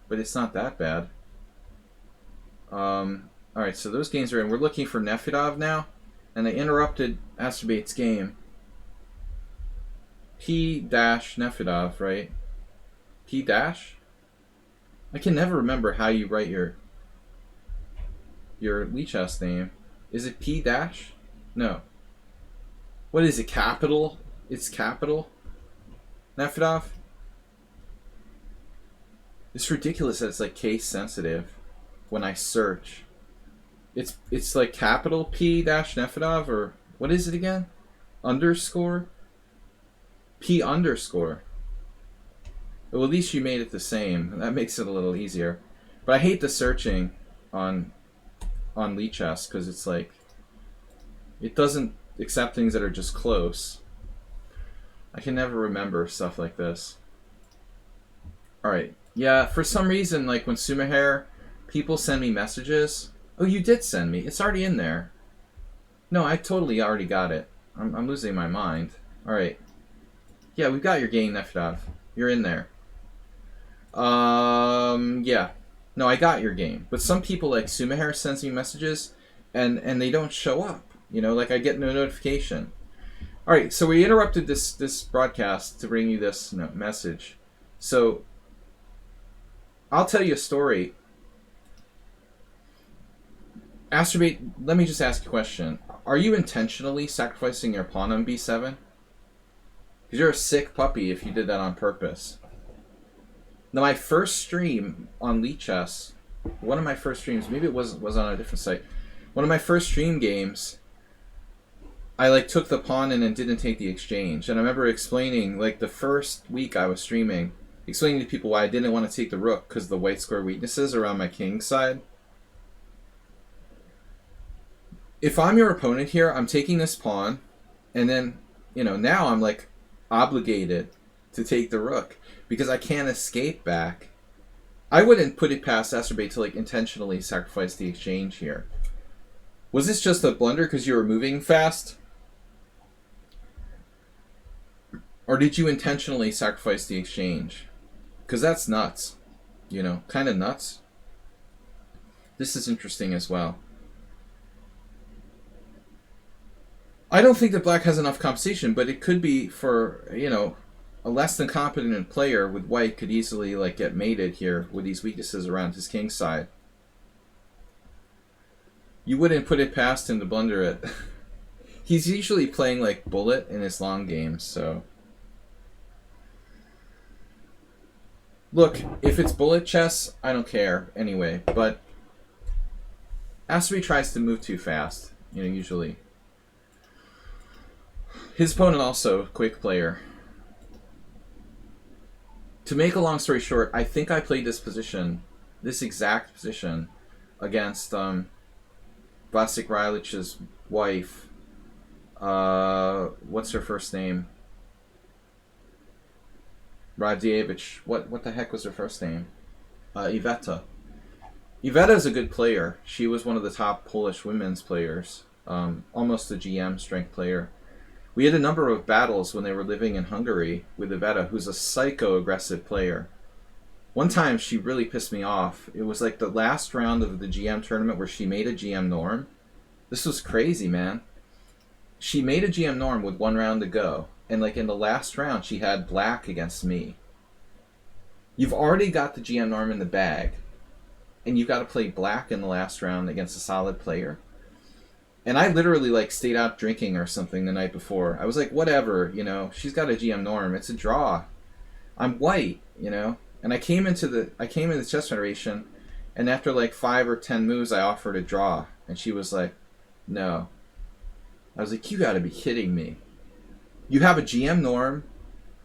but it's not that bad. Alright, so those games are in. We're looking for Nefedov now, and I interrupted Astrobate's game. P-Nefedov, right? P-? I can never remember how you write your lichess name. Is it P-? No. What is it, capital? It's capital? Nefedov? It's ridiculous that it's like case sensitive when I search. It's like capital P dash Nefedov, or what is it again? Underscore? P underscore. Well, at least you made it the same. That makes it a little easier. But I hate the searching on lichess because it's like it doesn't accept things that are just close. I can never remember stuff like this. Alright. Yeah, for some reason, like when Sumahair, people send me messages. Oh, you did send me. It's already in there. No, I totally already got it. I'm losing my mind. Alright. Yeah, we've got your game, Nefedov. You're in there. Yeah. No, I got your game. But some people, like Sumahair, sends me messages, and they don't show up. You know, like I get no notification. Alright, so we interrupted this broadcast to bring you this message. So, I'll tell you a story. Astrobate, let me just ask you a question. Are you intentionally sacrificing your pawn on b7? Because you're a sick puppy if you did that on purpose. Now, my first stream on lichess, one of my first streams, maybe it was on a different site. One of my first stream games, I like took the pawn in and didn't take the exchange. And I remember explaining, like the first week I was streaming, explaining to people why I didn't want to take the rook because the white square weaknesses around my king side. If I'm your opponent here, I'm taking this pawn, and then, now I'm like obligated to take the rook because I can't escape back. I wouldn't put it past Astrobate to like intentionally sacrifice the exchange here. Was this just a blunder because you were moving fast? Or did you intentionally sacrifice the exchange? Because that's nuts. Kind of nuts. This is interesting as well. I don't think that black has enough compensation, but it could be for, a less than competent player with white could easily like get mated here with these weaknesses around his king side. You wouldn't put it past him to blunder it. He's usually playing like bullet in his long games, so. Look, if it's bullet chess, I don't care anyway, but Astrobate tries to move too fast, usually. His opponent also, quick player. To make a long story short, I think I played this exact position, against Vasek Rylich's wife. What's her first name? Radzievich. What the heck was her first name? Iveta. Iveta is a good player. She was one of the top Polish women's players. Almost a GM strength player. We had a number of battles when they were living in Hungary with Iveta, who's a psycho-aggressive player. One time she really pissed me off. It was like the last round of the GM tournament where she made a GM norm. This was crazy, man. She made a GM norm with 1 round to go. And like in the last round, she had black against me. You've already got the GM norm in the bag. And you've got to play black in the last round against a solid player. And I literally like stayed out drinking or something the night before. I was like, whatever, she's got a GM norm. It's a draw. I'm white, And I came into the chess federation, and after like 5 or 10 moves, I offered a draw, and she was like, no. I was like, you got to be kidding me. You have a GM norm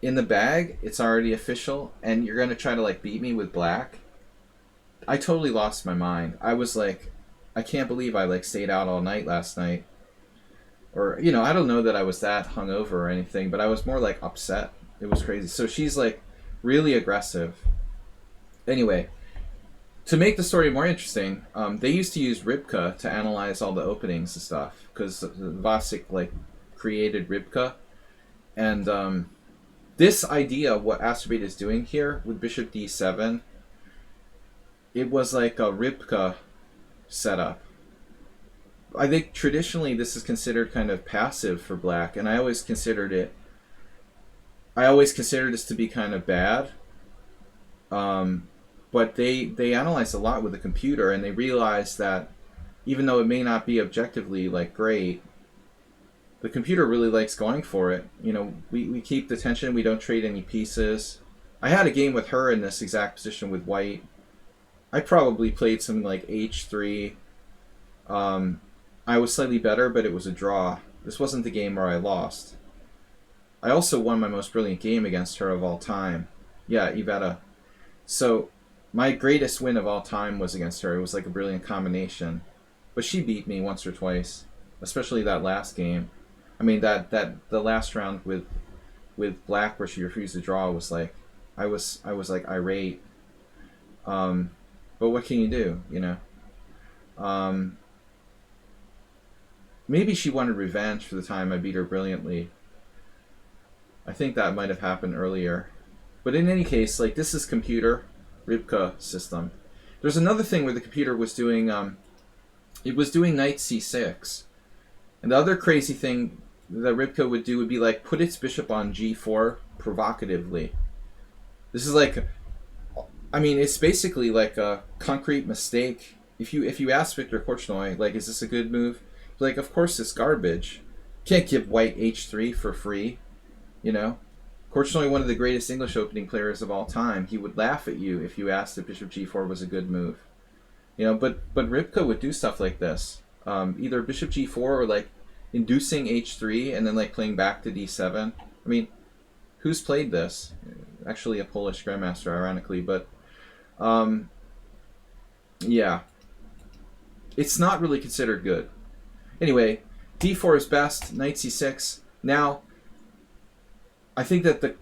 in the bag. It's already official, and you're gonna try to like beat me with black. I totally lost my mind. I was like, I can't believe I like stayed out all night last night. Or, you know, I don't know that I was that hungover or anything, but I was more like upset. It was crazy. So she's like really aggressive. Anyway, to make the story more interesting, they used to use Ribka to analyze all the openings and stuff because Vasek like created Ribka, and this idea of what Astrobate is doing here with Bishop D7, it was like a Ribka setup. I think traditionally this is considered kind of passive for black, and I always considered this to be kind of bad. But they analyzed a lot with the computer, and they realized that even though it may not be objectively like great, the computer really likes going for it. You know, we keep the tension, we don't trade any pieces. I had a game with her in this exact position with white. I probably played something like H3. I was slightly better, but it was a draw. This wasn't the game where I lost. I also won my most brilliant game against her of all time. Yeah, Iveta. So my greatest win of all time was against her. It was like a brilliant combination. But she beat me once or twice, especially that last game. I mean, the last round with black where she refused to draw was like, I was like irate. But what can you do, you know? Maybe she wanted revenge for the time I beat her brilliantly. I think that might have happened earlier. But in any case, like, this is computer, Ribka system. There's another thing where the computer was doing, it was doing knight c6. And the other crazy thing that Ribka would do would be like put its bishop on g4 provocatively. This is like, I mean, it's basically like a concrete mistake. If you ask Victor Korchnoi, like, is this a good move? Like, of course it's garbage. Can't give white h3 for free, you know? Korchnoi, one of the greatest English opening players of all time, he would laugh at you if you asked if bishop g4 was a good move. You know, but Ribka would do stuff like this. Either bishop g4 or like inducing h3 and then like playing back to d7. I mean, who's played this? Actually a Polish grandmaster, ironically, but yeah. It's not really considered good. Anyway, d4 is best, knight c6. Now, I think that the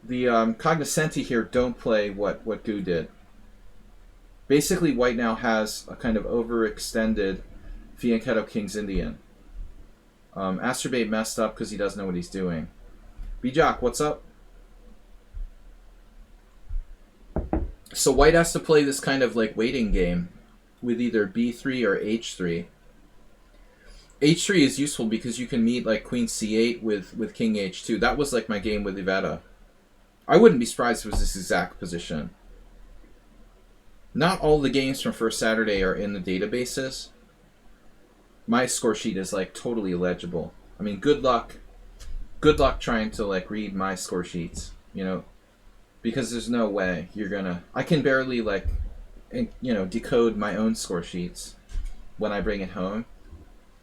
cognoscenti here don't play what Gu did. Basically, white now has a kind of overextended Fianchetto King's Indian. Astrobate messed up because he doesn't know what he's doing. Bijak, what's up? So white has to play this kind of like waiting game with either b3 or h3. h3 is useful because you can meet like queen c8 with king h2. That was like my game with Iveta. I wouldn't be surprised if it was this exact position. Not all the games from First Saturday are in the databases. My score sheet is like totally illegible. I mean, good luck trying to like read my score sheets, you know, because there's no way you're gonna. I can barely like, you know, decode my own score sheets when I bring it home.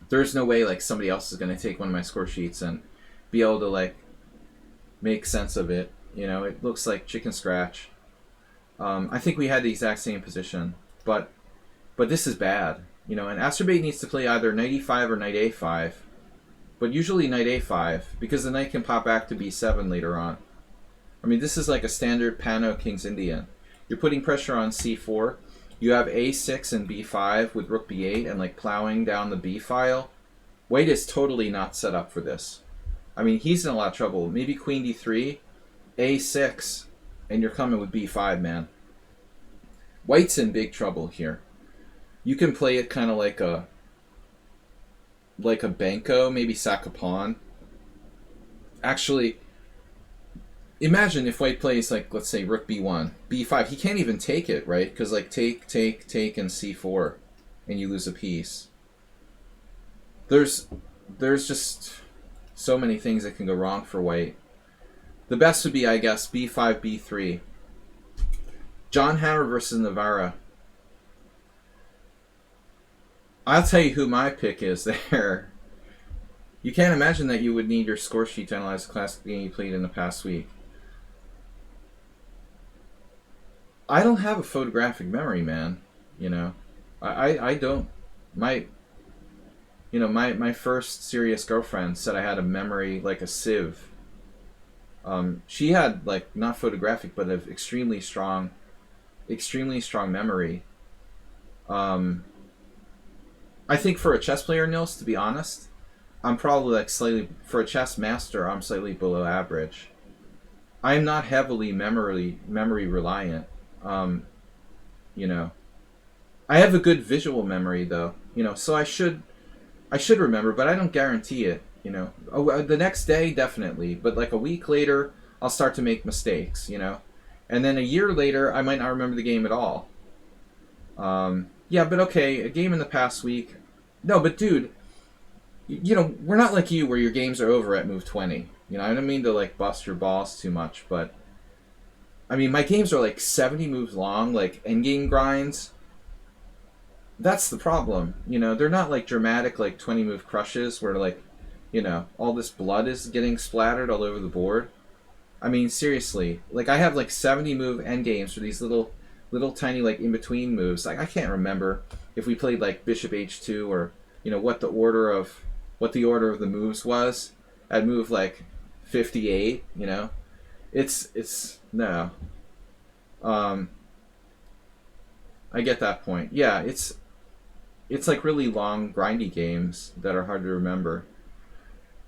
There's no way like somebody else is gonna take one of my score sheets and be able to like make sense of it. You know, it looks like chicken scratch. I think we had the exact same position, but this is bad. You know, and Astrobate needs to play either knight e5 or knight a5, but usually knight a5 because the knight can pop back to b7 later on. I mean, this is like a standard Pano King's Indian. You're putting pressure on c4. You have a6 and b5 with rook b8 and like plowing down the b file. White is totally not set up for this. I mean, he's in a lot of trouble. Maybe queen d3, a6, and you're coming with b5, man. White's in big trouble here. You can play it kind of like a banco, maybe sack a pawn. Actually, imagine if white plays like, let's say, rook b1, b5. He can't even take it, right? Because like take, and c4, and you lose a piece. There's just so many things that can go wrong for white. The best would be, I guess, b5, b3. John Hammer versus Navarra. I'll tell you who my pick is there. You can't imagine that you would need your score sheet to analyze the classic game you played in the past week. I don't have a photographic memory, man. You know, I don't. My my first serious girlfriend said I had a memory like a sieve. She had like not photographic, but of extremely strong memory. Um, I think for a chess player, Nils, to be honest, I'm probably like slightly for a chess master. I'm slightly below average. I'm not heavily memory reliant. Um, you know, I have a good visual memory though. So I should remember, but I don't guarantee it. The next day definitely, but like a week later, I'll start to make mistakes. And then a year later, I might not remember the game at all. Yeah, but okay, a game in the past week. No, but dude, we're not like you where your games are over at move 20. I don't mean to like bust your balls too much, but I mean my games are like 70 moves long, like endgame grinds. That's the problem. They're not like dramatic like 20 move crushes where like, all this blood is getting splattered all over the board. I mean, seriously, like I have like 70 move endgames for these little tiny like in between moves. Like I can't remember if we played like Bishop H2 or what the order of the moves was at move like 58. It's no. Um, I get that point. Yeah, it's like really long grindy games that are hard to remember.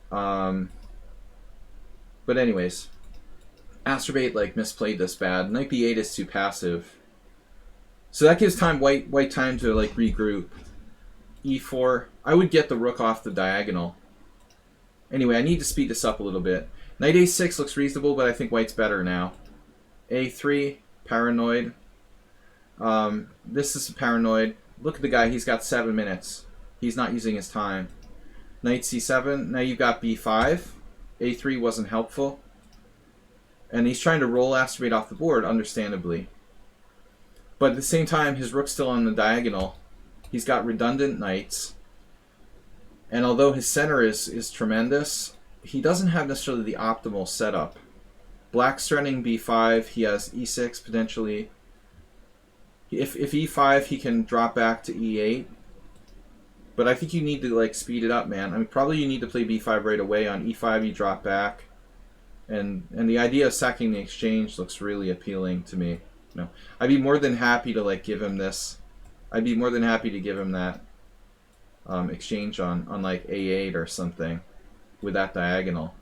But anyways, Astrobate like misplayed this bad. Knight B8 is too passive. So that gives white time to like regroup. E4. I would get the rook off the diagonal. Anyway, I need to speed this up a little bit. Knight A6 looks reasonable, but I think white's better now. A3, paranoid. This is paranoid. Look at the guy, he's got 7 minutes. He's not using his time. Knight C7, now you've got B5. A3 wasn't helpful. And he's trying to roll Astrobate off the board, understandably. But at the same time, his rook's still on the diagonal. He's got redundant knights. And although his center is tremendous, he doesn't have necessarily the optimal setup. Black's threatening B5, he has E6 potentially. If E5, he can drop back to E8. But I think you need to like speed it up, man. I mean, probably you need to play B5 right away. On E5, you drop back. And the idea of sacking the exchange looks really appealing to me. I'd be more than happy to like give him this. I'd be more than happy to give him that exchange on like A8 or something with that diagonal.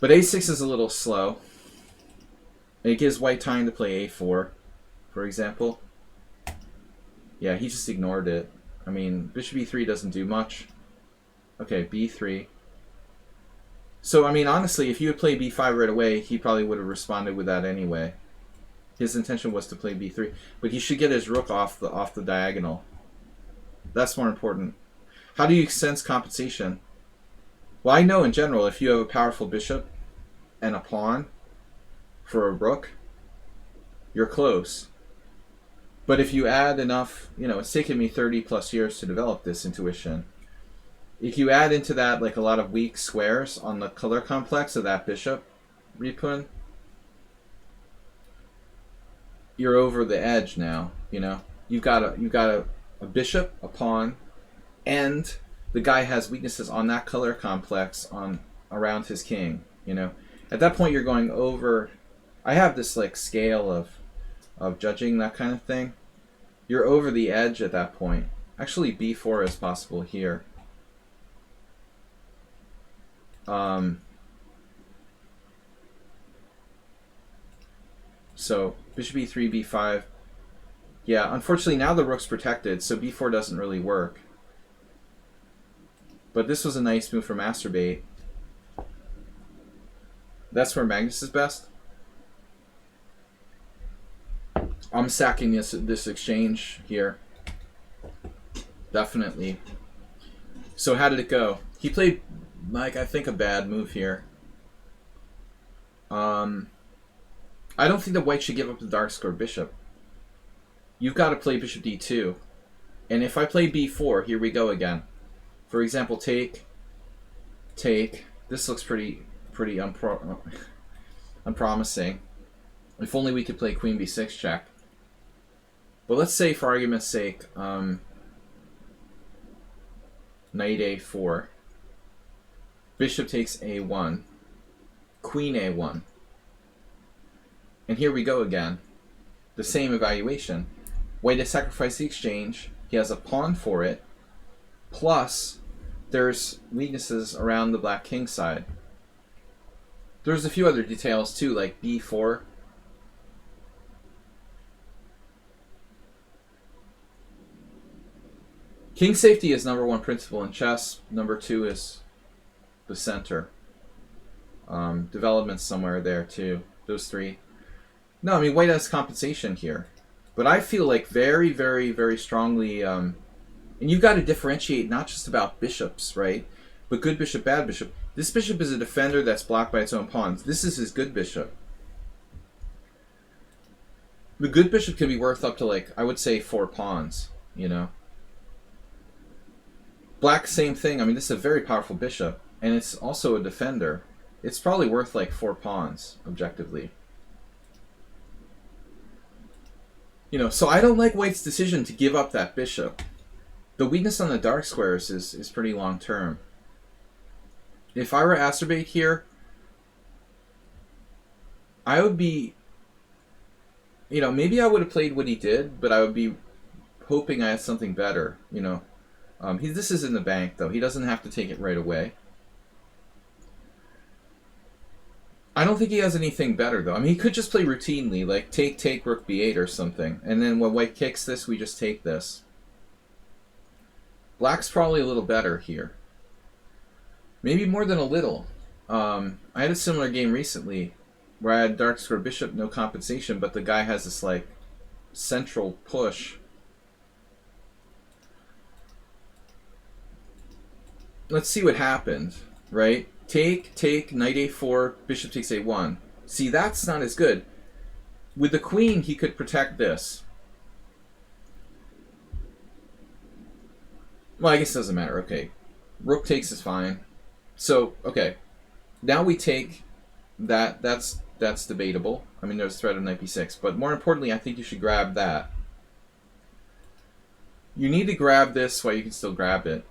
But A6 is a little slow. It gives white time to play A4, for example. Yeah, he just ignored it. I mean, Bishop E3 doesn't do much. Okay, B3. So, I mean, honestly, if you had played B5 right away, he probably would have responded with that anyway. His intention was to play B3. But he should get his rook off the diagonal. That's more important. How do you sense compensation? Well, I know in general, if you have a powerful bishop and a pawn for a rook, you're close. But if you add enough, it's taken me 30 plus years to develop this intuition. If you add into that like a lot of weak squares on the color complex of that bishop, Ripun, you're over the edge now. You've got a bishop, a pawn, and the guy has weaknesses on that color complex around his king. At that point you're going over. I have this like scale of judging that kind of thing. You're over the edge at that point. Actually, B4 is possible here. So bishop E3, B5. Yeah, unfortunately now the rook's protected, so B4 doesn't really work. But this was a nice move from Masturbate. That's where Magnus is best. I'm sacking this exchange here. Definitely. So how did it go? He played, like, I think a bad move here. I don't think that white should give up the dark square bishop. You've got to play bishop d2. And if I play b4, here we go again. For example, take. This looks pretty unpromising. If only we could play queen b6 check. But let's say, for argument's sake, knight a4. Bishop takes a1. Queen a1. And here we go again. The same evaluation. Way to sacrifice the exchange. He has a pawn for it. Plus, there's weaknesses around the black king side. There's a few other details too, like b4. King safety is #1 principle in chess. #2 is the center. Development's somewhere there too. Those three. No, I mean, white has compensation here. But I feel like very, very, very strongly, and you've got to differentiate not just about bishops, right? But good bishop, bad bishop. This bishop is a defender that's blocked by its own pawns. This is his good bishop. The good bishop can be worth up to, like, I would say 4 pawns, you know? Black, same thing. I mean, this is a very powerful bishop, and it's also a defender. It's probably worth like 4 pawns, objectively. You know, so I don't like white's decision to give up that bishop. The weakness on the dark squares is pretty long term. If I were acerbate here, I would be, you know, maybe I would have played what he did, but I would be hoping I had something better, you know. This is in the bank, though. He doesn't have to take it right away. I don't think he has anything better, though. I mean, he could just play routinely, like take, rook b8 or something. And then when white kicks this, we just take this. Black's probably a little better here. Maybe more than a little. I had a similar game recently where I had dark square bishop, no compensation, but the guy has this, like, central push. Let's see what happened, right? Take, knight a4, bishop takes a1. See, that's not as good. With the queen, he could protect this. Well, I guess it doesn't matter. Okay. Rook takes is fine. So, okay. Now we take that. That's debatable. I mean, there's threat of knight b6. But more importantly, I think you should grab that. You need to grab this while you can still grab it.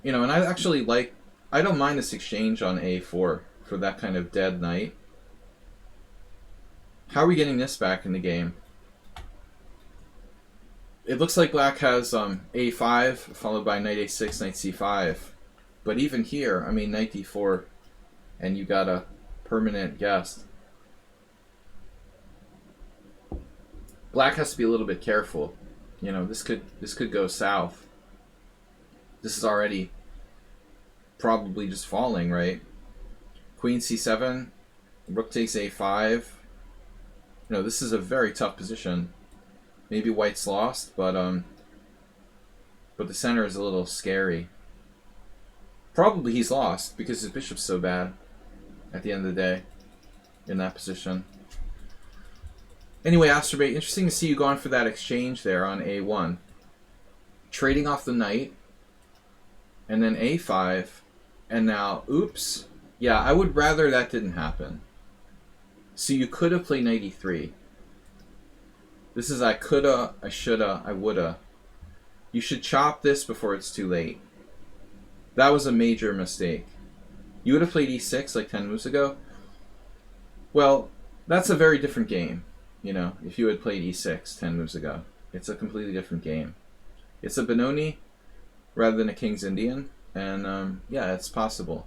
You know, and I actually like... I don't mind this exchange on a4 for that kind of dead knight. How are we getting this back in the game? It looks like black has a5 followed by knight a6, knight c5. But even here, I mean, knight d4, and you got a permanent guest. Black has to be a little bit careful. You know, this could go south. This is already probably just falling, right? Queen c7, rook takes a5. You know, this is a very tough position. Maybe white's lost, but the center is a little scary. Probably he's lost because his bishop's so bad at the end of the day in that position. Anyway, Astrobate, interesting to see you going for that exchange there on a1. Trading off the knight, and then a5, and now, oops. Yeah, I would rather that didn't happen. So you could have played knight e3. This is I coulda, I shoulda, I woulda. You should chop this before it's too late. That was a major mistake. You would have played e6 like 10 moves ago. Well, that's a very different game. You know, if you had played e6 10 moves ago. It's a completely different game. It's a Benoni rather than a King's Indian. And, yeah, it's possible.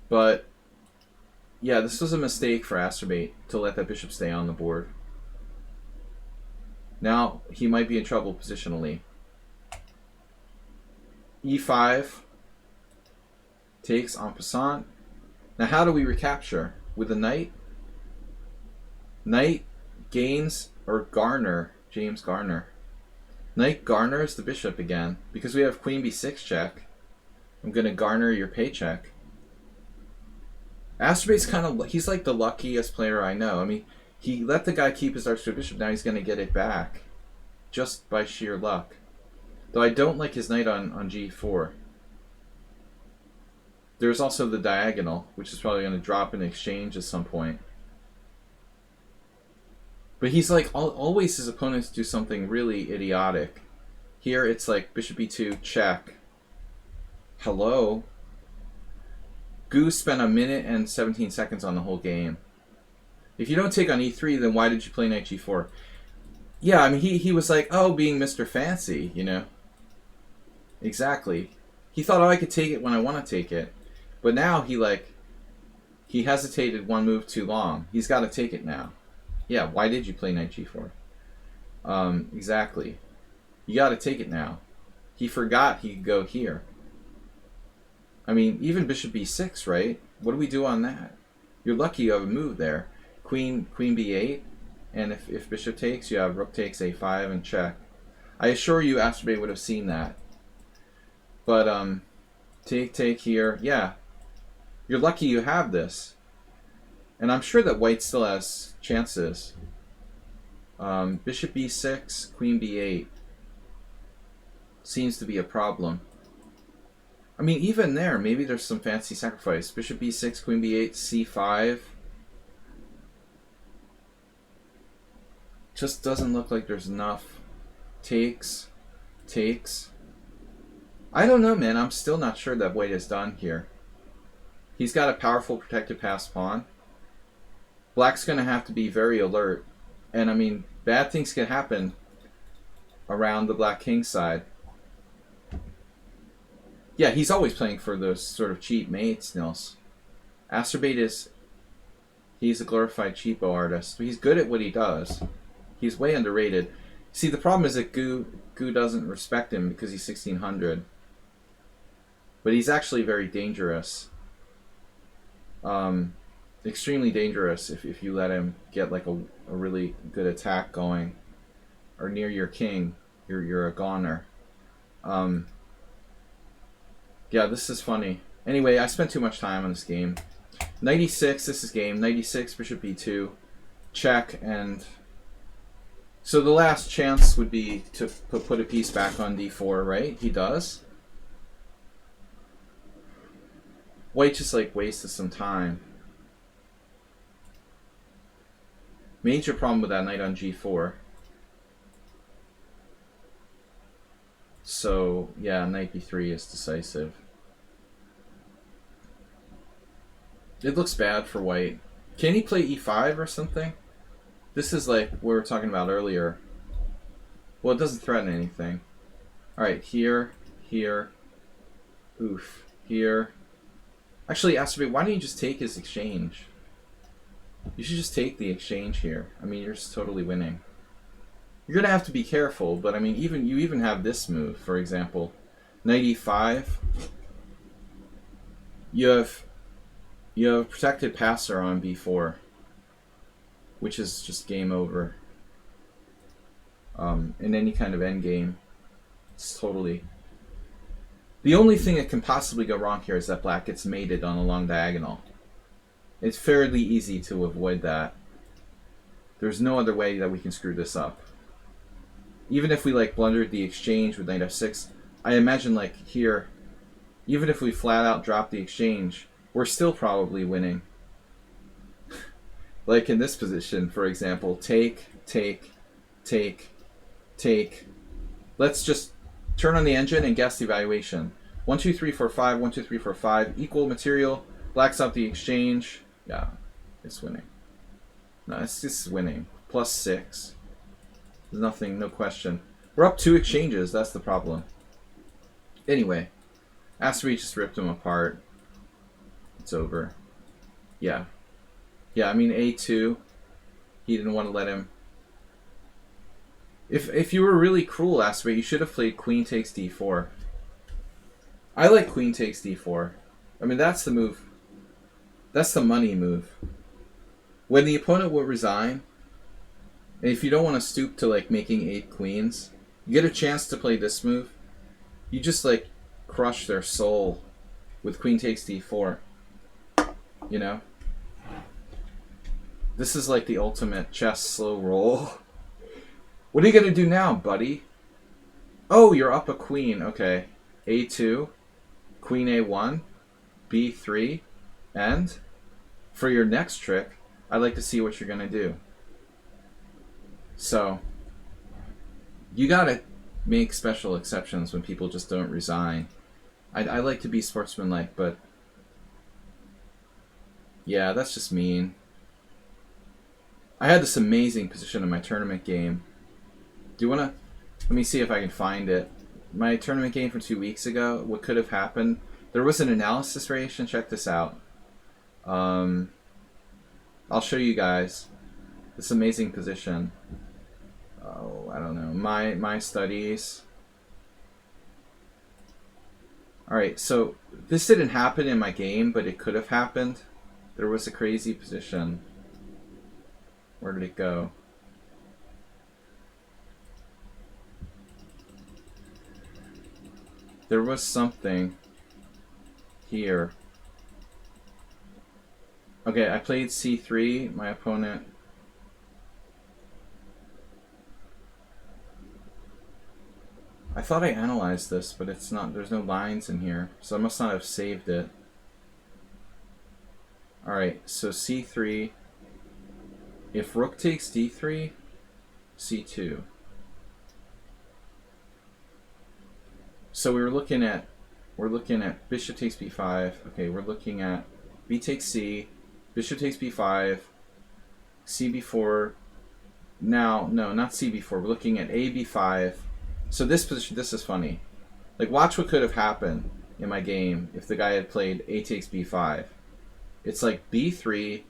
But, yeah, this was a mistake for Astrobate to let that bishop stay on the board. Now, he might be in trouble positionally. e5 takes en passant. Now, how do we recapture? With a knight? Knight gains, or Garner, James Garner. Knight garners the bishop again. Because we have queen b6 check, I'm going to garner your paycheck. Astrobate's kind of, he's like the luckiest player I know. I mean, he let the guy keep his dark square bishop, now he's going to get it back. Just by sheer luck. Though I don't like his knight on g4. There's also the diagonal, which is probably going to drop in exchange at some point. But he's like, always his opponents do something really idiotic. Here it's like bishop e2, check. Hello? Gu spent 1 minute and 17 seconds on the whole game. If you don't take on e3, then why did you play knight g4? Yeah, I mean, he was like, oh, being Mr. Fancy, you know? Exactly. He thought, oh, I could take it when I want to take it. But now he hesitated one move too long. He's got to take it now. Yeah, why did you play knight g4? Exactly. You got to take it now. He forgot he could go here. I mean, even bishop b6, right? What do we do on that? You're lucky you have a move there. Queen b8, and if bishop takes, you have rook takes a5 and check. I assure you, Astrobay would have seen that. But take here, yeah. You're lucky you have this, and I'm sure that white still has chances. Bishop b6, queen b8 seems to be a problem. I mean, even there, maybe there's some fancy sacrifice. Bishop b6, queen b8, c5. Just doesn't look like there's enough. Takes. I don't know, man. I'm still not sure that white is done here. He's got a powerful protected passed pawn. Black's going to have to be very alert. And, I mean, bad things can happen around the black king side. Yeah, he's always playing for those sort of cheap mates, Nils. Astrobate he's a glorified cheapo artist. He's good at what he does. He's way underrated. See, the problem is that Gu doesn't respect him because he's 1600. But he's actually very dangerous. Extremely dangerous if you let him get like a really good attack going. Or near your king. You're a goner. Yeah, this is funny. Anyway, I spent too much time on this game. Knight e6, this is game. Knight e6, bishop e2, check, and... So the last chance would be to put a piece back on d4, right? He does. White just like wasted some time. Major problem with that knight on g4. So, yeah, knight b3 is decisive. It looks bad for white. Can he play e5 or something? This is like what we were talking about earlier. Well, it doesn't threaten anything. Alright, here. Oof. Here. Actually, Astrobate, why don't you just take his exchange? You should just take the exchange here. I mean, you're just totally winning. You're going to have to be careful, but I mean, you even have this move, for example. Knight e5. You have protected passer on b4, which is just game over. In any kind of endgame, it's totally... The only thing that can possibly go wrong here is that black gets mated on a long diagonal. It's fairly easy to avoid that. There's no other way that we can screw this up. Even if we like blundered the exchange with knight f6, I imagine like here, even if we flat out drop the exchange, we're still probably winning. Like in this position, for example, take. Let's just turn on the engine and guess the evaluation. 1, 2, 3, 4, 5, 1, 2, 3, 4, 5, equal material, black's out the exchange. Yeah, it's winning. No, it's just winning. +6. There's nothing, no question. We're up 2 exchanges, that's the problem. Anyway, Astrobate just ripped him apart. It's over. Yeah. Yeah, I mean, a2. He didn't want to let him. If you were really cruel, Astrobate, you should have played queen takes d4. I like queen takes d4. I mean, that's the move. That's the money move. When the opponent will resign, and if you don't want to stoop to like making 8 queens, you get a chance to play this move. You just like crush their soul with queen takes d4. You know? This is like the ultimate chess slow roll. What are you going to do now, buddy? Oh, you're up a queen. Okay. a2, queen a1, b3, and for your next trick, I'd like to see what you're going to do. So you gotta make special exceptions when people just don't resign. I like to be sportsmanlike, but yeah, that's just mean. I had this amazing position in my tournament game. Do you wanna? Let me see if I can find it. My tournament game from 2 weeks ago. What could have happened? There was an analysis variation. Check this out. I'll show you guys this amazing position. Oh, I don't know. My studies. All right, so this didn't happen in my game, but it could have happened. There was a crazy position. Where did it go? There was something here. Okay, I played c3. My opponent... I thought I analyzed this, but it's not. There's no lines in here, so I must not have saved it. Alright, so c3. If rook takes d3, c2. So we're looking at bishop takes b5. Okay, we're looking at b takes c, bishop takes b5, c b4. Now, no, not c b4. We're looking at a b5. So this position, this is funny. Like, watch what could have happened in my game if the guy had played a takes b5. It's like b3.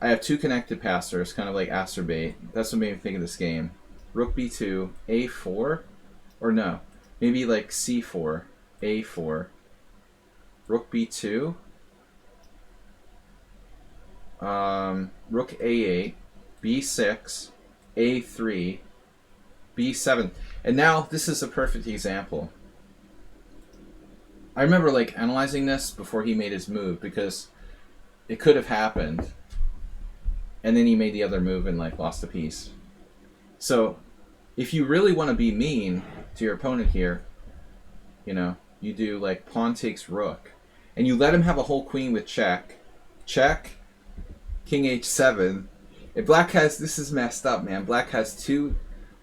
I have two connected passers, kind of like acerbate. That's what made me think of this game. Rook b2, a4, or no, maybe like c4, a4, rook b2, rook a8, b6, a3, b7. And now this is a perfect example. I remember like analyzing this before he made his move because it could have happened. And then he made the other move and like lost a piece. So if you really want to be mean to your opponent here, you know, you do like pawn takes rook. And you let him have a whole queen with check. Check, king h7. And black has, this is messed up, man. Black has two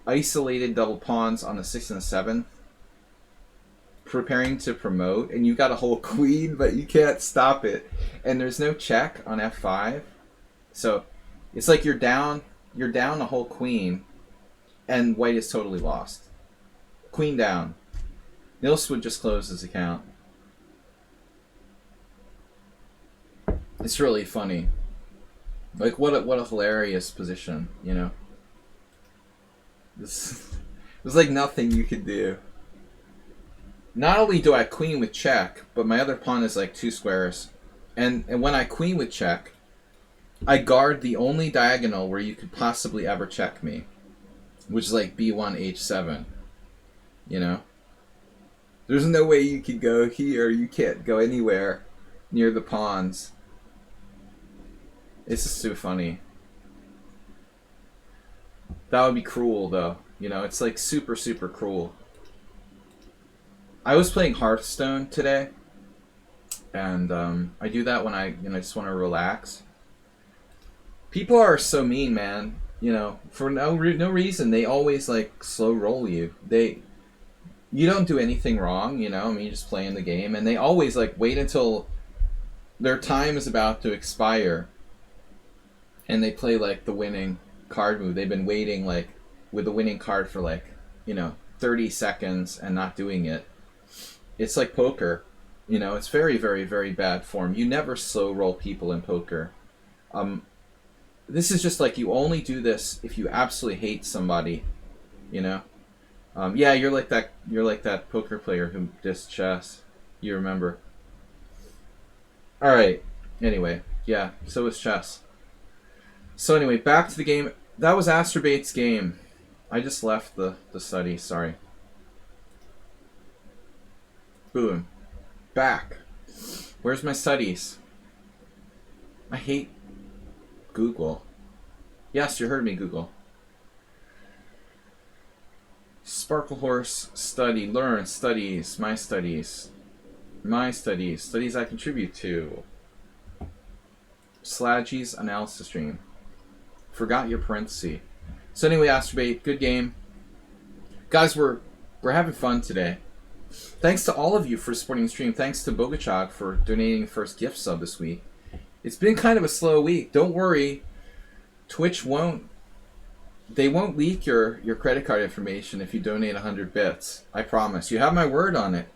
isolated double pawns on the 6 and the 7. Preparing to promote. And you got a whole queen, but you can't stop it. And there's no check on f5. So it's like you're down a whole queen, and white is totally lost. Queen down. Nils would just close his account. It's really funny. Like what a hilarious position, you know. This there's like nothing you could do. Not only do I queen with check, but my other pawn is like 2 squares, and when I queen with check, I guard the only diagonal where you could possibly ever check me, which is like b1, h7. You know? There's no way you could go here. You can't go anywhere near the pawns. It's just too funny. That would be cruel, though. You know, it's like super, super cruel. I was playing Hearthstone today, and I do that when I just want to relax. People are so mean, man. You know, for no reason. They always like slow roll you. You don't do anything wrong, you know. I mean, you just play in the game, and they always like wait until their time is about to expire, and they play like the winning card move. They've been waiting like with the winning card for like 30 seconds and not doing it. It's like poker, you know. It's very, very, very bad form. You never slow roll people in poker. This is just like you only do this if you absolutely hate somebody, you know. Yeah, you're like that poker player who dissed chess. You remember? All right. Anyway, yeah. So is chess. So anyway, back to the game. That was Asterbate's game. I just left the study. Sorry. Boom. Back. Where's my studies? I hate Google. Yes, you heard me, Google. Sparkle Horse, study, learn, studies, my studies. My studies, studies I contribute to. SLADGI'S analysis stream. Forgot your parenthesis. So anyway, Astrobate, good game. Guys, we're having fun today. Thanks to all of you for supporting the stream. Thanks to Bogachog for donating the first gift sub this week. It's been kind of a slow week. Don't worry. Twitch won't leak your credit card information if you donate 100 bits. I promise. You have my word on it.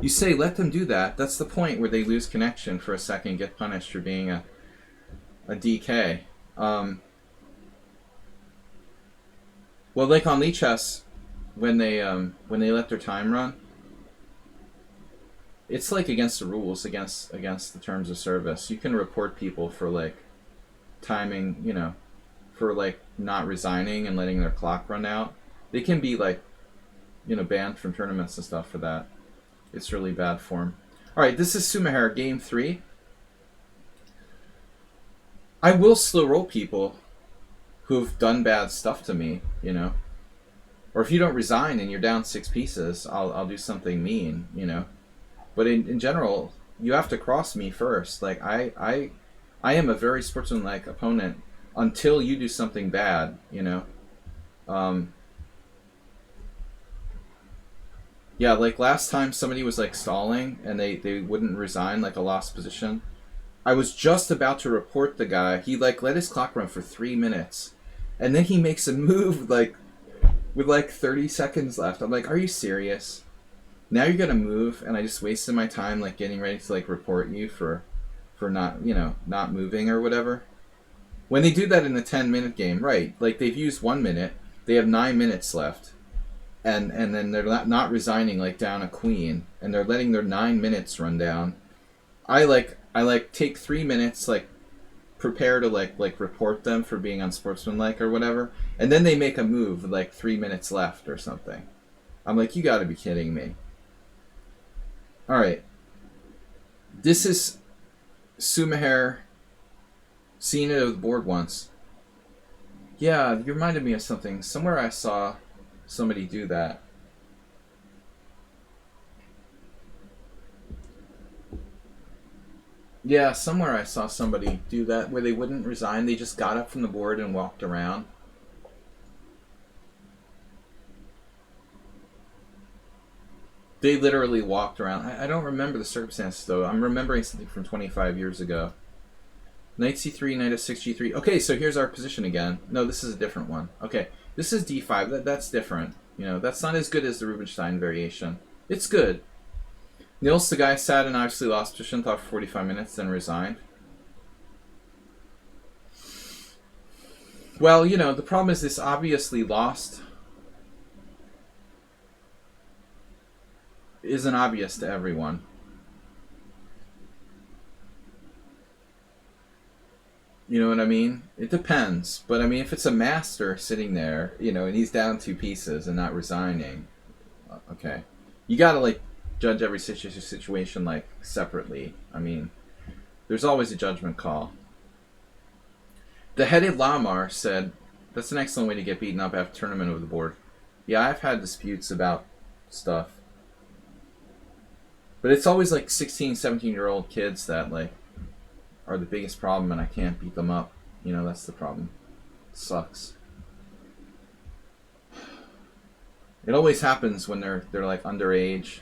You say, let them do that. That's the point where they lose connection for a second, get punished for being a DK. Well, like on lichess, when they let their time run, it's like against the rules, against the terms of service. You can report people for like timing, you know, for like not resigning and letting their clock run out. They can be like, you know, banned from tournaments and stuff for that. It's really bad form. All right, this is Sumaher, game 3. I will slow roll people who've done bad stuff to me, you know. Or if you don't resign and you're down 6 pieces, I'll do something mean, you know. But in general, you have to cross me first. Like I am a very sportsmanlike opponent until you do something bad, you know. Yeah, like last time somebody was like stalling and they wouldn't resign, like a lost position. I was just about to report the guy. He like let his clock run for 3 minutes. And then he makes a move like with like 30 seconds left. I'm like, are you serious? Now you're gonna move, and I just wasted my time like getting ready to like report you for not, you know, not moving or whatever. When they do that in the 10-minute game, right? Like they've used 1 minute, they have 9 minutes left. And then they're not resigning like down a queen, and they're letting their 9 minutes run down. I take 3 minutes, like prepare to like report them for being unsportsmanlike or whatever, and then they make a move with like 3 minutes left or something. I'm like, you gotta be kidding me. All right, this is Sumaher. Seen it on the board once. Yeah, you reminded me of something. Somewhere I saw somebody do that. Yeah, somewhere I saw somebody do that where they wouldn't resign. They just got up from the board and walked around. They literally walked around. I don't remember the circumstances, though. I'm remembering something from 25 years ago. Knight c3, knight f6, g3. Okay, so here's our position again. No, this is a different one. Okay, this is d5. That's different. You know, that's not as good as the Rubinstein variation. It's good. Nils, the guy, sat and obviously lost position, thought for 45 minutes, then resigned. Well, you know, the problem is this obviously lost isn't obvious to everyone. You know what I mean? It depends. But I mean, if it's a master sitting there, you know, and he's down 2 pieces and not resigning, okay. You gotta, like, judge every situation, like, separately. I mean, there's always a judgment call. The headed Lamar said, that's an excellent way to get beaten up after tournament over the board. Yeah, I've had disputes about stuff. But it's always, like, 16, 17-year-old kids that, like, are the biggest problem, and I can't beat them up. You know, that's the problem. It sucks. It always happens when they're like underage,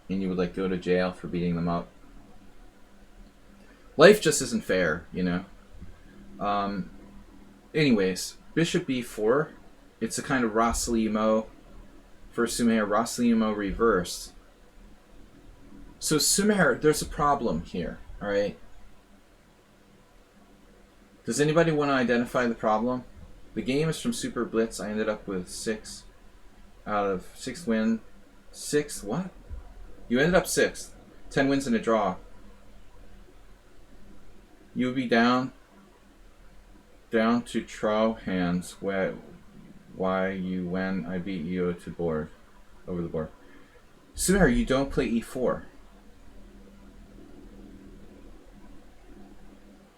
and you would like go to jail for beating them up. Life just isn't fair, you know. Anyways, bishop b4. It's a kind of Rosslimo for Sumaher. Rosslimo reversed. So Sumaher, there's a problem here. All right. Does anybody want to identify the problem? The game is from Super Blitz. I ended up with 6 out of 6 win. 6? What? You ended up 6th. 10 wins and a draw. You would be down to trow hands why you when I beat you over the board. Sumaher, you don't play e4.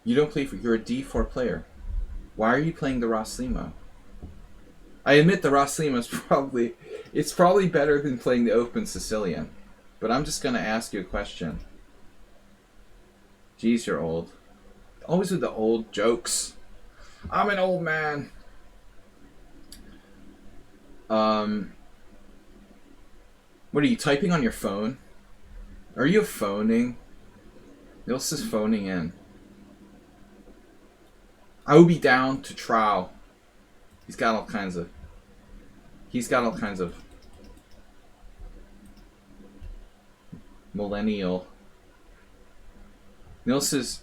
You don't play you're a d4 player. Why are you playing the Rosslimo? I admit the Rosslimo is it's probably better than playing the open Sicilian. But I'm just gonna ask you a question. Geez, you're old. Always with the old jokes. I'm an old man. What are you typing on your phone? Are you phoning? Nils is phoning in. I will be down to trial. He's got all kinds of millennial. Nils is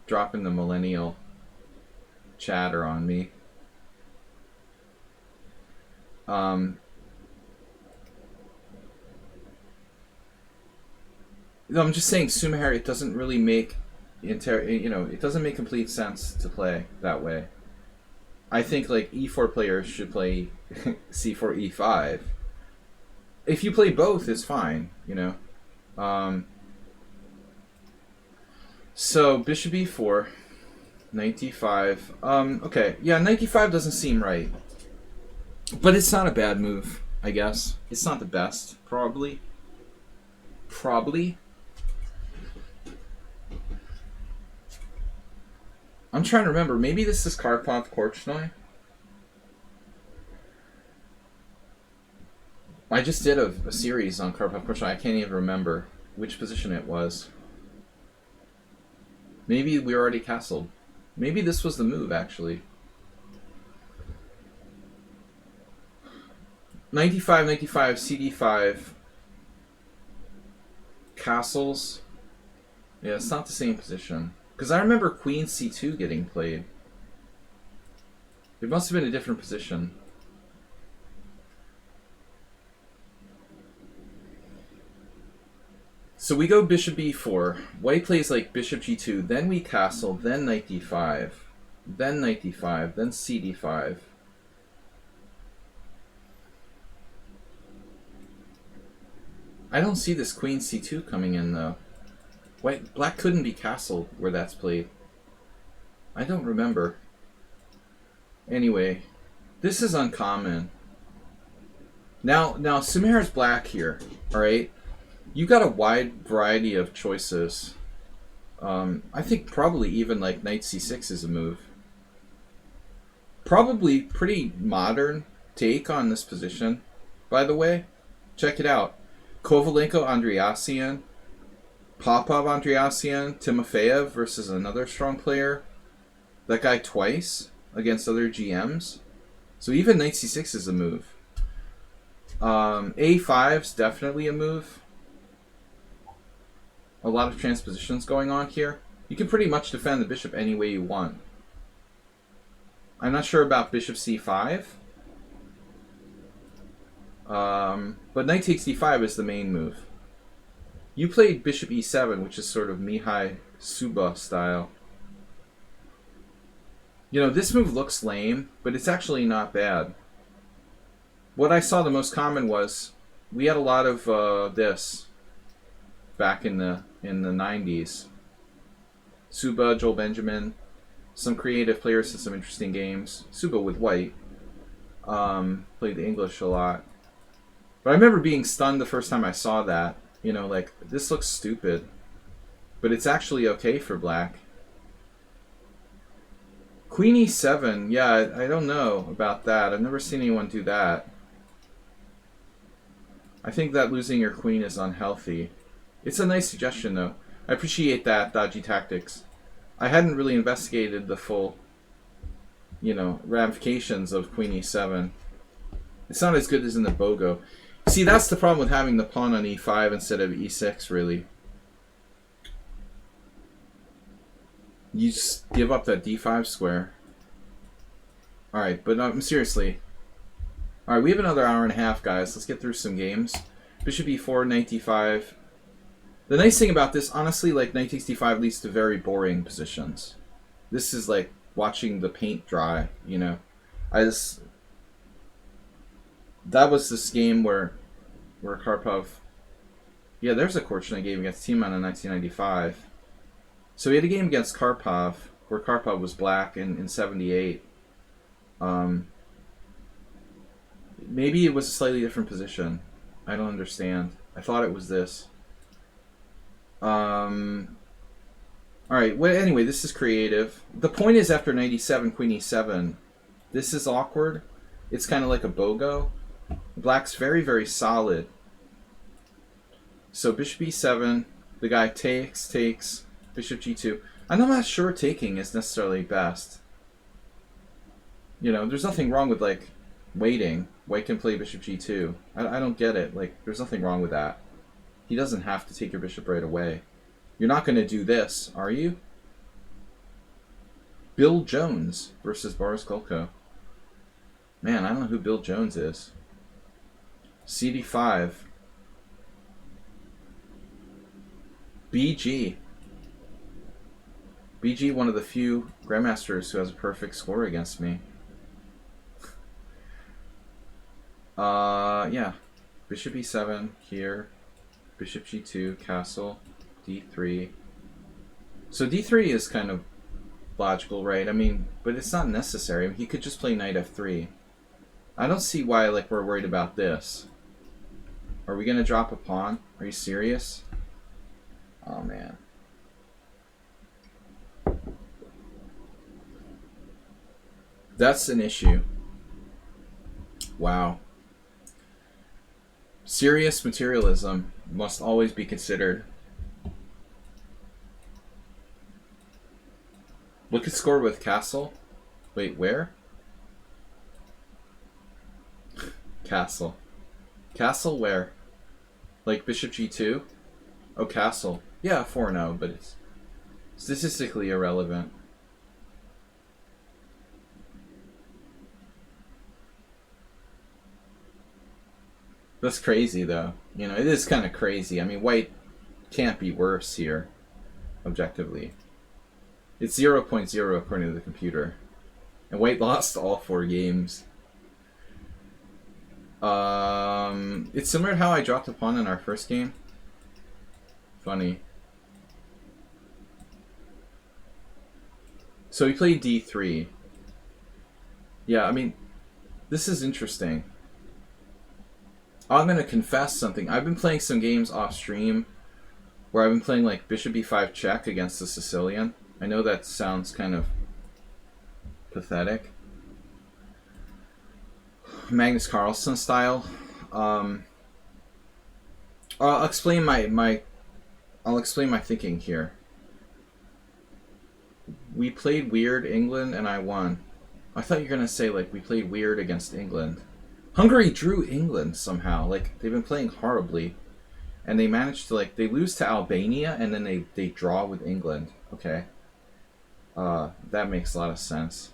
dropping the millennial chatter on me. No, I'm just saying, Sumahara, it doesn't really make it doesn't make complete sense to play that way. I think like e4 players should play c4 e5. If you play both, it's fine, you know. So bishop e4, knight d5. Okay, yeah, knight d5 doesn't seem right, but it's not a bad move, I guess. It's not the best, probably. I'm trying to remember. Maybe this is Karpov Korchnoi. I just did a series on Karpov Korchnoi. I can't even remember which position it was. Maybe we already castled. Maybe this was the move, actually. Knight d5, knight d5, cd5. Castles. Yeah, it's not the same position. Because I remember queen c2 getting played. It must have been a different position. So we go bishop b4. White plays like bishop g2, then we castle, then knight d5, then knight d5, then cd5. I don't see this queen c2 coming in though. Black couldn't be castled where that's played. I don't remember. Anyway, this is uncommon. Now Sumahara's black here, alright? You got a wide variety of choices. I think probably even like knight c6 is a move. Probably pretty modern take on this position, by the way. Check it out. Kovalenko Andreassian, Popov Andreassian, Timofeyev versus another strong player. That guy twice against other GMs. So even knight c6 is a move. A5's definitely a move. A lot of transpositions going on here. You can pretty much defend the bishop any way you want. I'm not sure about bishop c5. But knight takes d5 is the main move. You played bishop e7, which is sort of Mihai Suba style. You know, this move looks lame, but it's actually not bad. What I saw the most common was, we had a lot of this back in the 90s. Suba, Joel Benjamin, some creative players did some interesting games. Suba with white. Played the English a lot. But I remember being stunned the first time I saw that. You know, like, this looks stupid. But it's actually okay for black. Queen e7, yeah, I don't know about that. I've never seen anyone do that. I think that losing your queen is unhealthy. It's a nice suggestion, though. I appreciate that, Dodgy Tactics. I hadn't really investigated the full, you know, ramifications of queen e7. It's not as good as in the Bogo. See, that's the problem with having the pawn on e5 instead of e6, really. You just give up that d5 square. Alright, but seriously. Alright, we have another hour and a half, guys. Let's get through some games. Bishop e4, knight d5. The nice thing about this, honestly, like, knight takes d5 leads to very boring positions. This is like watching the paint dry, you know. That was this game where Karpov... Yeah, there's a Korchnoi game against Timan in 1995. So we had a game against Karpov, where Karpov was black in 78. Maybe it was a slightly different position. I don't understand. I thought it was this. Alright, well, anyway, this is creative. The point is after knight e7, queen e7, this is awkward. It's kind of like a BOGO. Black's very, very solid. So bishop e7, the guy takes, bishop g2. I'm not sure taking is necessarily best. You know, there's nothing wrong with, like, waiting. White can play bishop g2. I don't get it. Like, there's nothing wrong with that. He doesn't have to take your bishop right away. You're not going to do this, are you? Bill Jones versus Boris Golko. Man, I don't know who Bill Jones is. CD5. BG. BG, one of the few grandmasters who has a perfect score against me. Yeah. Bishop e7 here. Bishop g2, castle, d3. So d3 is kind of logical, right? I mean, but it's not necessary. I mean, he could just play knight f3. I don't see why, like, we're worried about this. Are we gonna drop a pawn? Are you serious? Oh, man. That's an issue. Wow. Serious materialism must always be considered. Look at score with castle. Wait, where? Castle. Castle where? Like bishop g2? Oh, castle. Yeah, 4-0, but it's statistically irrelevant. That's crazy, though. You know, it is kind of crazy. I mean, white can't be worse here, objectively. It's 0.0 according to the computer. And white lost all 4 games. It's similar to how I dropped a pawn in our first game. Funny. So he played d3. Yeah, I mean, this is interesting. I'm going to confess something. I've been playing some games off stream where I've been playing like bishop e5 check against the Sicilian. I know that sounds kind of pathetic. Magnus Carlsen style. I'll explain my thinking here. We played weird England and I won. I thought you were gonna say like we played weird against England. Hungary drew England somehow. Like they've been playing horribly, and they managed to they lose to Albania and then they draw with England. Okay. That makes a lot of sense.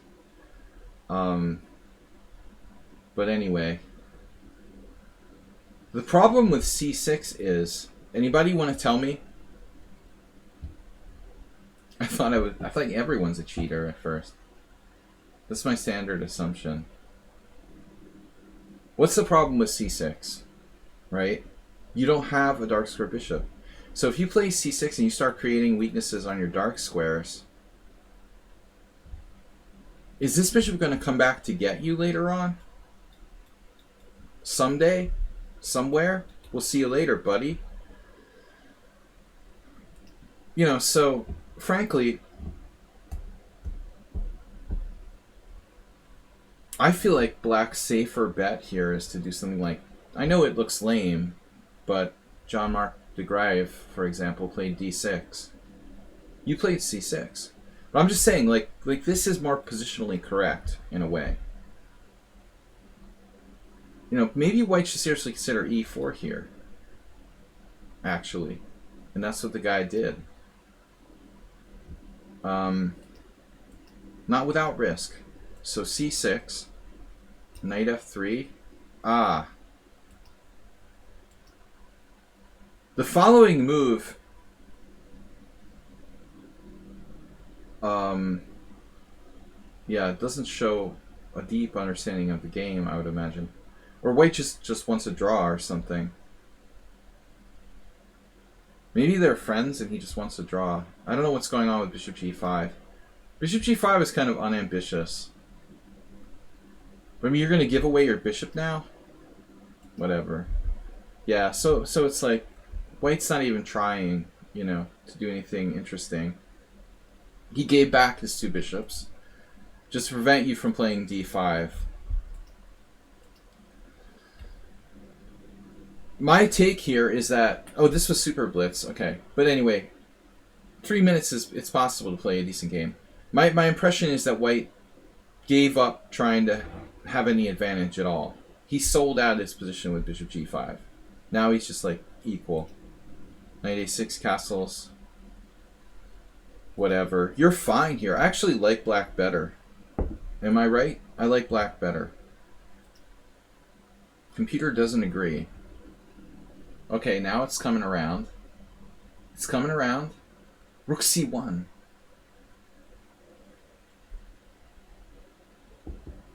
But anyway, the problem with c6 is, anybody want to tell me? I thought everyone's a cheater at first. That's my standard assumption. What's the problem with c6? Right? You don't have a dark square bishop. So if you play c6 and you start creating weaknesses on your dark squares, is this bishop going to come back to get you later on? Someday? Somewhere? We'll see you later, buddy. You know, so, frankly, I feel like black's safer bet here is to do something like, I know it looks lame, but Jean-Marc de Grave, for example, played d6. You played c6. But I'm just saying, like this is more positionally correct, in a way. You know, maybe white should seriously consider e4 here, actually. And that's what the guy did. Not without risk. So c6, knight f3. Ah. The following move yeah, it doesn't show a deep understanding of the game, I would imagine. Or white just wants a draw or something. Maybe they're friends and he just wants to draw. I don't know what's going on with bishop g5. Bishop g5 is kind of unambitious. But I mean, you're going to give away your bishop now? Whatever. Yeah, so it's like, white's not even trying, you know, to do anything interesting. He gave back his 2 bishops just to prevent you from playing d5. My take here is that, oh, this was Super Blitz, okay. But anyway, 3 minutes is, it's possible to play a decent game. My impression is that White gave up trying to have any advantage at all. He sold out his position with Bishop G5. Now he's just like equal. Knight A6 castles. Whatever. You're fine here. I actually like black better. Am I right? I like black better. Computer doesn't agree. Okay, now it's coming around. It's coming around. Rook C1.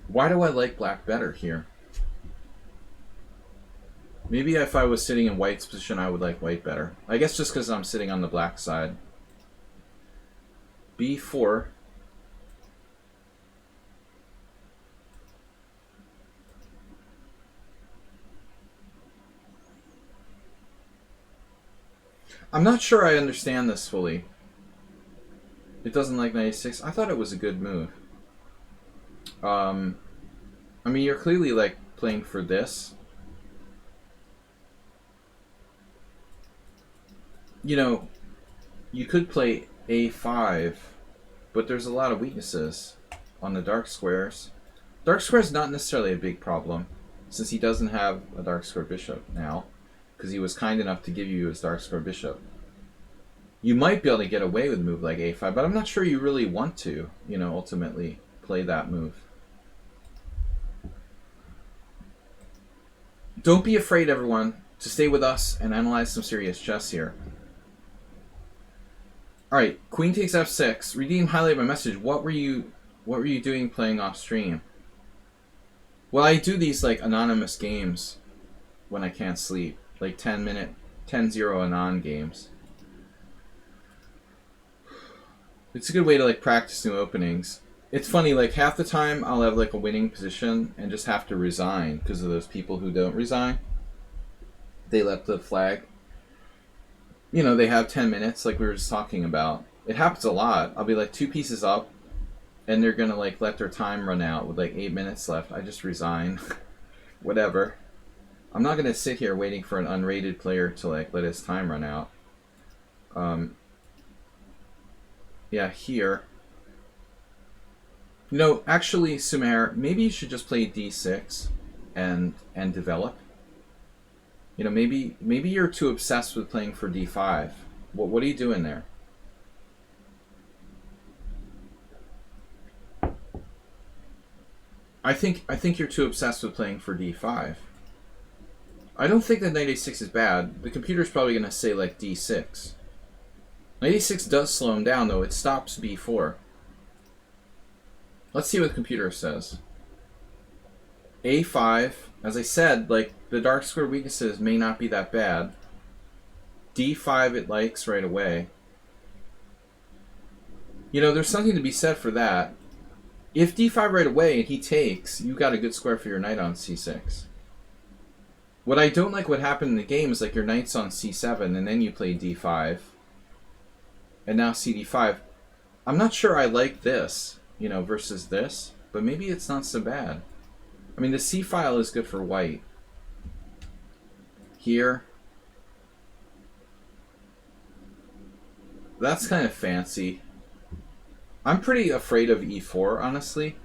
Why do I like black better here? Maybe if I was sitting in White's position, I would like White better. I guess just because I'm sitting on the black side. B4. I'm not sure I understand this fully. It doesn't like knight a6. I thought it was a good move. I mean, you're clearly like playing for this. You know, you could play a5, but there's a lot of weaknesses on the dark squares. Dark square is not necessarily a big problem, since he doesn't have a dark square bishop now, because he was kind enough to give you his dark square bishop. You might be able to get away with a move like a5, but I'm not sure you really want to, you know, ultimately play that move. Don't be afraid, everyone, to stay with us and analyze some serious chess here. Alright, queen takes f6. Redeem highlight my message. What were you doing playing off stream? Well, I do these like anonymous games when I can't sleep. Like 10-0 anon games. It's a good way to like practice new openings. It's funny, like half the time I'll have like a winning position and just have to resign because of those people who don't resign. They let the flag. You know, they have 10 minutes like we were just talking about. It happens a lot. I'll be like 2 pieces up and they're gonna like let their time run out with like 8 minutes left. I just resign. Whatever. I'm not gonna sit here waiting for an unrated player to like let his time run out. Yeah, here. You know, actually, Sumer, maybe you should just play d6 and develop. You know, maybe you're too obsessed with playing for d5. What are you doing there? I think you're too obsessed with playing for d5. I don't think that knight a6 is bad. The computer's probably going to say like d6. Knight a6 does slow him down, though. It stops b4. Let's see what the computer says. a5, as I said, like the dark square weaknesses may not be that bad. d5 it likes right away. You know, there's something to be said for that. If d5 right away and he takes, you got a good square for your knight on c6. What I don't like what happened in the game is like your knight's on c7 and then you play d5. And now cd5. I'm not sure I like this, you know, versus this, but maybe it's not so bad. I mean, the c file is good for white. Here. That's kind of fancy. I'm pretty afraid of e4, honestly.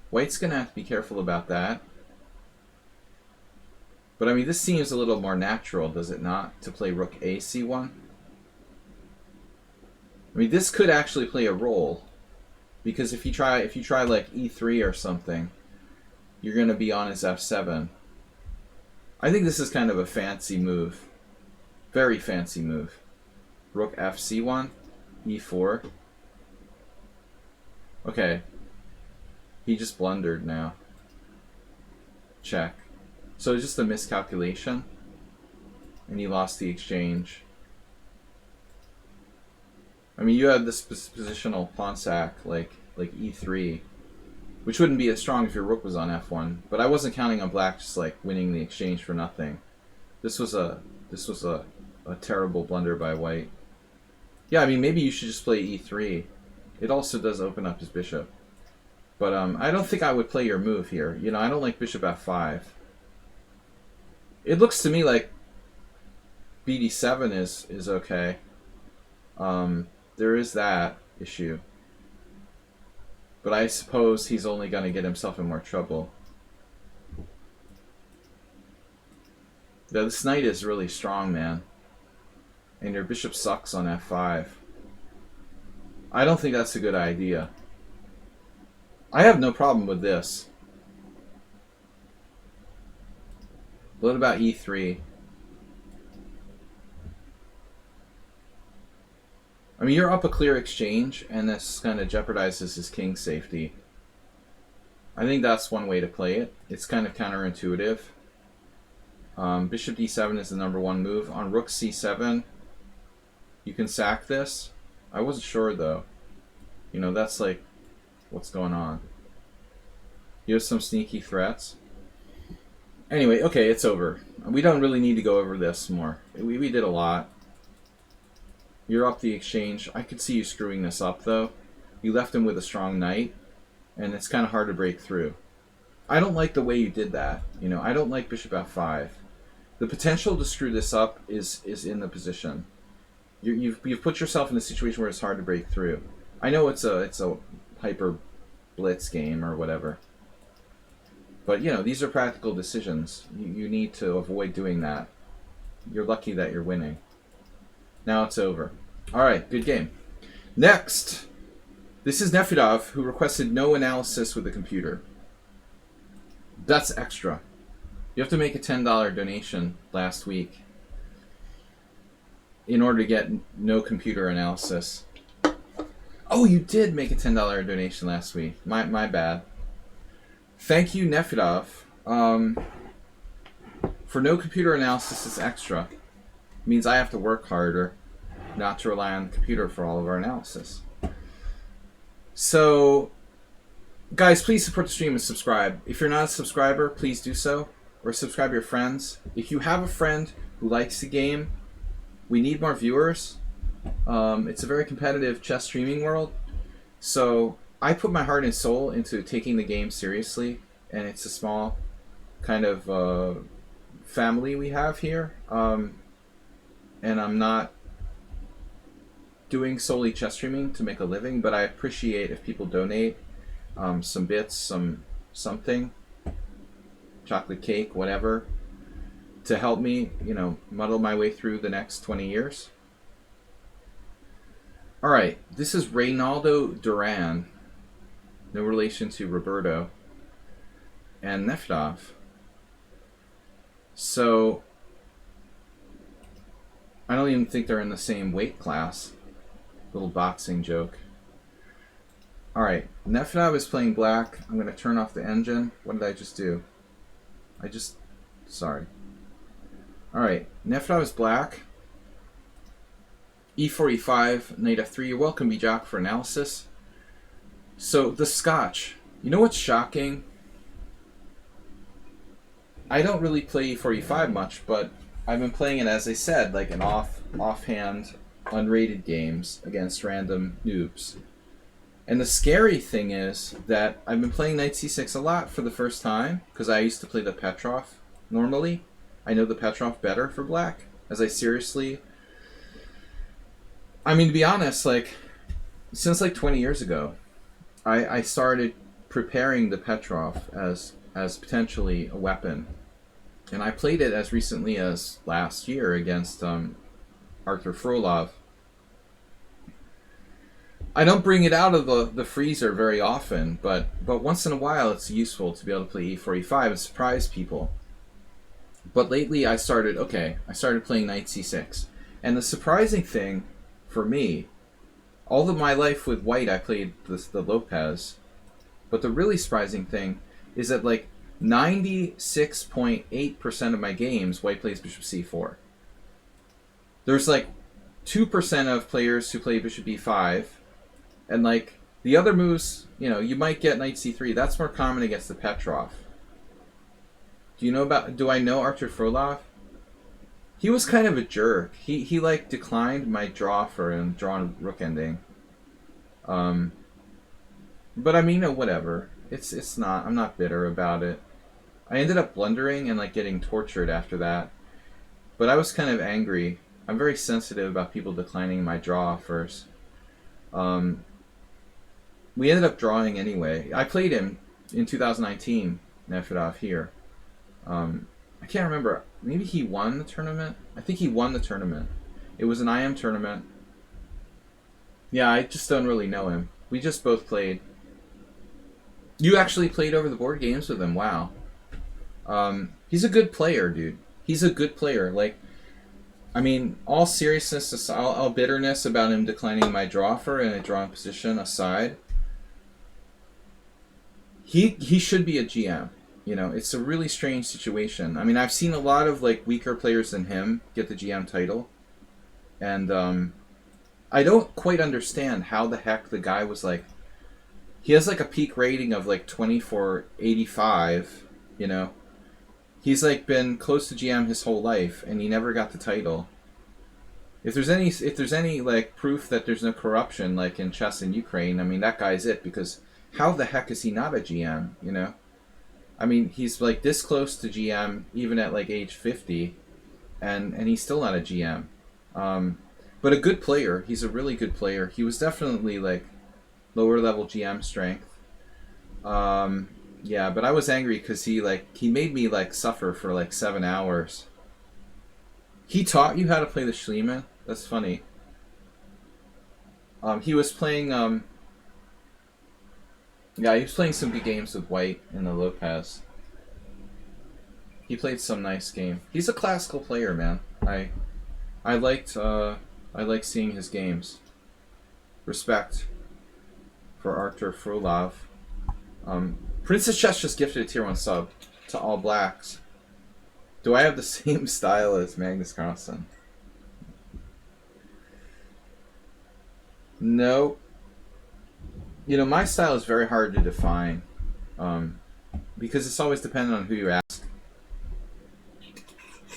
White's going to have to be careful about that. But I mean, this seems a little more natural, does it not, to play rook a c1? I mean, this could actually play a role, because if you try like e3 or something, you're going to be on his f7. I think this is kind of a fancy move. Very fancy move. Rook f c1, e4. Okay. He just blundered now. Check. So it's just a miscalculation, and he lost the exchange. I mean, you had this positional pawn sack like e3, which wouldn't be as strong if your rook was on f1. But I wasn't counting on black just like winning the exchange for nothing. This was a terrible blunder by white. Yeah, I mean, maybe you should just play e3. It also does open up his bishop. But I don't think I would play your move here. You know, I don't like bishop f5. It looks to me like BD7 is okay. There is that issue. But I suppose he's only going to get himself in more trouble. This knight is really strong, man. And your bishop sucks on f5. I don't think that's a good idea. I have no problem with this. What about e3? I mean, you're up a clear exchange, and this kind of jeopardizes his king's safety. I think that's one way to play it. It's kind of counterintuitive. Bishop d7 is the #1 move. On rook c7, you can sack this. I wasn't sure, though. You know, that's like, what's going on? You have some sneaky threats. Anyway, okay, it's over. We don't really need to go over this more. We did a lot. You're up the exchange. I could see you screwing this up, though. You left him with a strong knight, and it's kind of hard to break through. I don't like the way you did that. You know, I don't like bishop f5. The potential to screw this up is in the position. You've put yourself in a situation where it's hard to break through. I know it's a hyper blitz game or whatever. But, you know, these are practical decisions. You need to avoid doing that. You're lucky that you're winning. Now it's over. Alright, good game. Next! This is Nefedov, who requested no analysis with the computer. That's extra. You have to make a $10 donation last week in order to get no computer analysis. Oh, you did make a $10 donation last week. My bad. Thank you, Nefedov. For no computer analysis, it's extra. It means I have to work harder, not to rely on the computer for all of our analysis. So, guys, please support the stream and subscribe. If you're not a subscriber, please do so, or subscribe to your friends. If you have a friend who likes the game, we need more viewers. It's a very competitive chess streaming world, so I put my heart and soul into taking the game seriously, and it's a small kind of family we have here, and I'm not doing solely chess streaming to make a living, but I appreciate if people donate some bits, something, chocolate cake, whatever, to help me, you know, muddle my way through the next 20 years. All right, this is Reynaldo Duran, no relation to Roberto, and Nefedov. So, I don't even think they're in the same weight class. Little boxing joke. Alright, Nefedov is playing black. I'm going to turn off the engine. What did I just do? Sorry. Alright, Nefedov is black. E4, E5, knight F3. You're welcome, Bijak, for analysis. So, the Scotch. You know what's shocking? I don't really play E4, E5 much, but I've been playing it, as I said, like an offhand, unrated games against random noobs. And the scary thing is that I've been playing knight c6 a lot for the first time, because I used to play the Petrov normally. I know the Petrov better for black, as I seriously... I mean, to be honest, like, since like 20 years ago, I started preparing the Petrov as potentially a weapon. And I played it as recently as last year against Arthur Frolov. I don't bring it out of the freezer very often, but once in a while it's useful to be able to play e4, e5 and surprise people. But lately I started playing knight c6. And the surprising thing for me, all of my life with white I played the Lopez, but the really surprising thing is that like 96.8% of my games, white plays bishop c4. There's like 2% of players who play bishop e5, and like the other moves, you know, you might get knight c3. That's more common against the Petrov. Do I know Artur Frolov? He was kind of a jerk. He like declined my draw for him, drawn rook ending. But I mean, whatever. It's not. I'm not bitter about it. I ended up blundering and like getting tortured after that. But I was kind of angry. I'm very sensitive about people declining my draw offers. We ended up drawing anyway. I played him in 2019, Nefedov here. I can't remember. Maybe he won the tournament? I think he won the tournament. It was an IM tournament. Yeah, I just don't really know him. We just both played. You actually played over the board games with him. Wow. He's a good player, dude. He's a good player. Like, I mean, all seriousness, all bitterness about him declining my draw offer in a drawing position aside, he should be a GM. You know, it's a really strange situation. I mean, I've seen a lot of like weaker players than him get the GM title, and I don't quite understand how the heck the guy was like. He has like a peak rating of like 2485. You know, he's like been close to GM his whole life, and he never got the title. If there's any like proof that there's no corruption like in chess in Ukraine, I mean that guy's it, because how the heck is he not a GM? You know. I mean, he's like this close to GM even at like age 50, and he's still not a GM. But a good player. He's a really good player. He was definitely like lower level GM strength. Yeah, but I was angry because he made me like suffer for like 7 hours. He taught you how to play the Schliemann? That's funny. He was playing yeah, he was playing some good games with White in the Lopez. He played some nice game. He's a classical player, man. I liked seeing his games. Respect for Artur Frolov. Princess Chess just gifted a tier 1 sub to All Blacks. Do I have the same style as Magnus Carlsen? No. You know, my style is very hard to define, because it's always dependent on who you ask.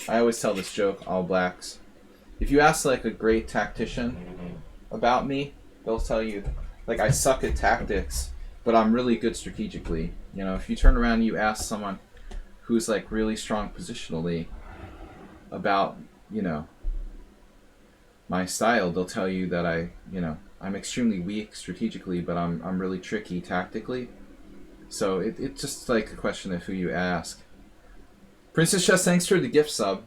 I always tell this joke, All Blacks. If you ask like a great tactician about me, they'll tell you, like, I suck at tactics, but I'm really good strategically. You know, if you turn around and you ask someone who's like really strong positionally about, you know, my style, they'll tell you that I'm extremely weak strategically, but I'm really tricky tactically. So it's just like a question of who you ask. Princess Chess, thanks for the gift sub.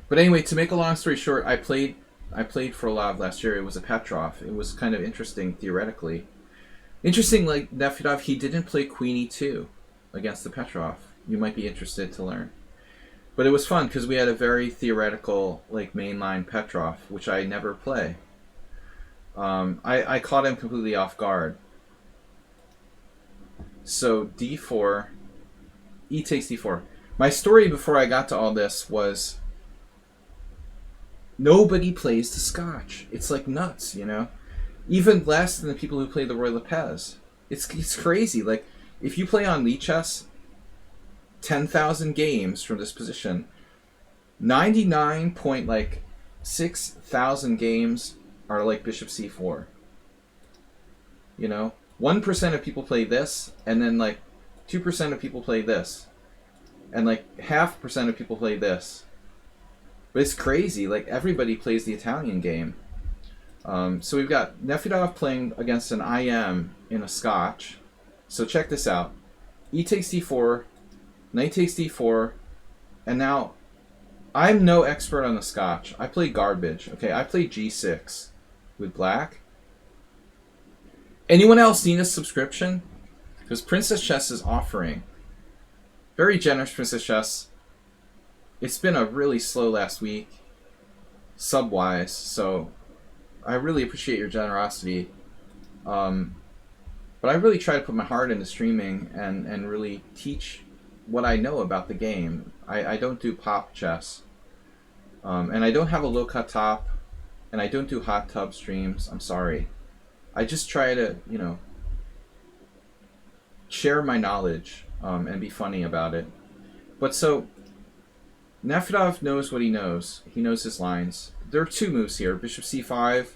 But anyway, to make a long story short, I played Frolov last year. It was a Petrov. It was kind of interesting theoretically. Interesting, like Nefedov, he didn't play Queen E2 against the Petrov. You might be interested to learn. But it was fun because we had a very theoretical like mainline Petrov, which I never play. I caught him completely off guard. So d4, e takes d4. My story before I got to all this was nobody plays the Scotch. It's like nuts, you know? Even less than the people who play the Roy Lopez. It's crazy. Like, if you play on lichess, 10,000 games from this position, 99.6,000 games are like bishop c4. You know? 1% of people play this, and then like 2% of people play this. And like 0.5% of people play this. But it's crazy. Like, everybody plays the Italian game. So we've got Nefedov playing against an IM in a Scotch. So check this out. E takes d4, knight takes d4, and now I'm no expert on the Scotch. I play garbage. Okay, I play g6 with black. Anyone else need a subscription? Because Princess Chess is offering. Very generous, Princess Chess. It's been a really slow last week, sub-wise, so I really appreciate your generosity. But I really try to put my heart into streaming and really teach what I know about the game. I don't do pop chess. And I don't have a low-cut top, and I don't do hot tub streams. I'm sorry. I just try to, you know, share my knowledge and be funny about it. But so, Nefedov knows what he knows. He knows his lines. There are two moves here, bishop c5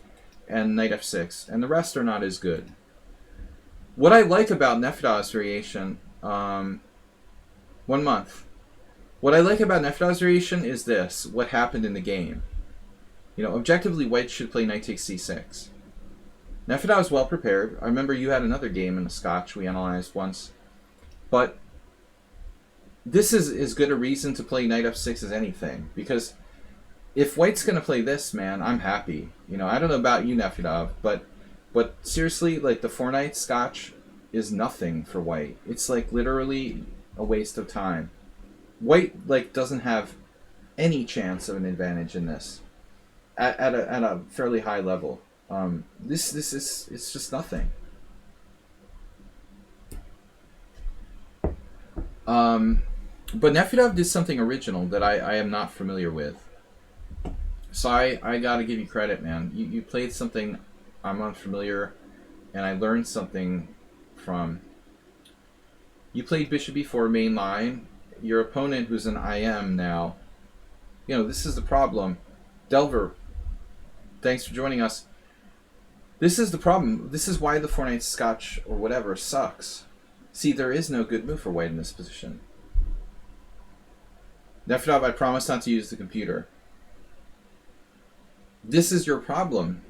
and knight f6, and the rest are not as good. What I like about Nefedov's variation, 1 month. What I like about Nefedov's variation is this: what happened in the game. You know, objectively, white should play knight takes c6. Nefedov is well prepared. I remember you had another game in the Scotch we analyzed once. But this is as good a reason to play knight f6 as anything. Because if white's going to play this, man, I'm happy. You know, I don't know about you, Nefedov, but seriously, like, the 4-knight Scotch is nothing for white. It's, like, literally a waste of time. White, like, doesn't have any chance of an advantage in this at a fairly high level. This is, it's just nothing. But Nefedov did something original that I am not familiar with. So I gotta give you credit, man. You played something I'm unfamiliar, and I learned something from. You played bishop b4 main line. Your opponent, who's an IM now, you know, this is the problem. Delver, thanks for joining us. This is the problem. This is why the 4-knight Scotch or whatever sucks. See, there is no good move for white in this position. Nefedov, I promise not to use the computer. This is your problem.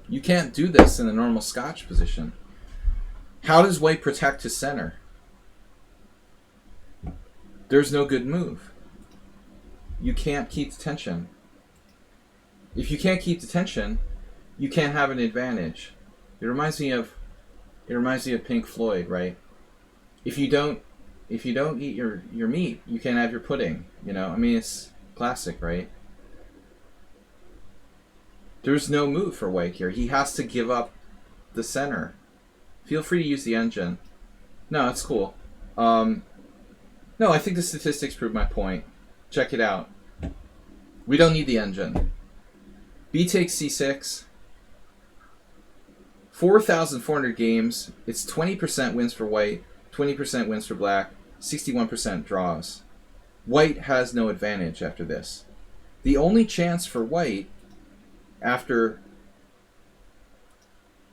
You can't do this in a normal Scotch position. How does white protect his center? There's no good move. You can't keep the tension. If you can't keep the tension, you can't have an advantage. It reminds me of Pink Floyd, right? If you don't eat your meat, you can't have your pudding. You know, I mean, it's classic, right? There's no move for white here. He has to give up the center. Feel free to use the engine. No, it's cool. No, I think the statistics prove my point. Check it out. We don't need the engine. B takes c6. 4,400 games. It's 20% wins for white, 20% wins for black, 61% draws. White has no advantage after this. The only chance for white after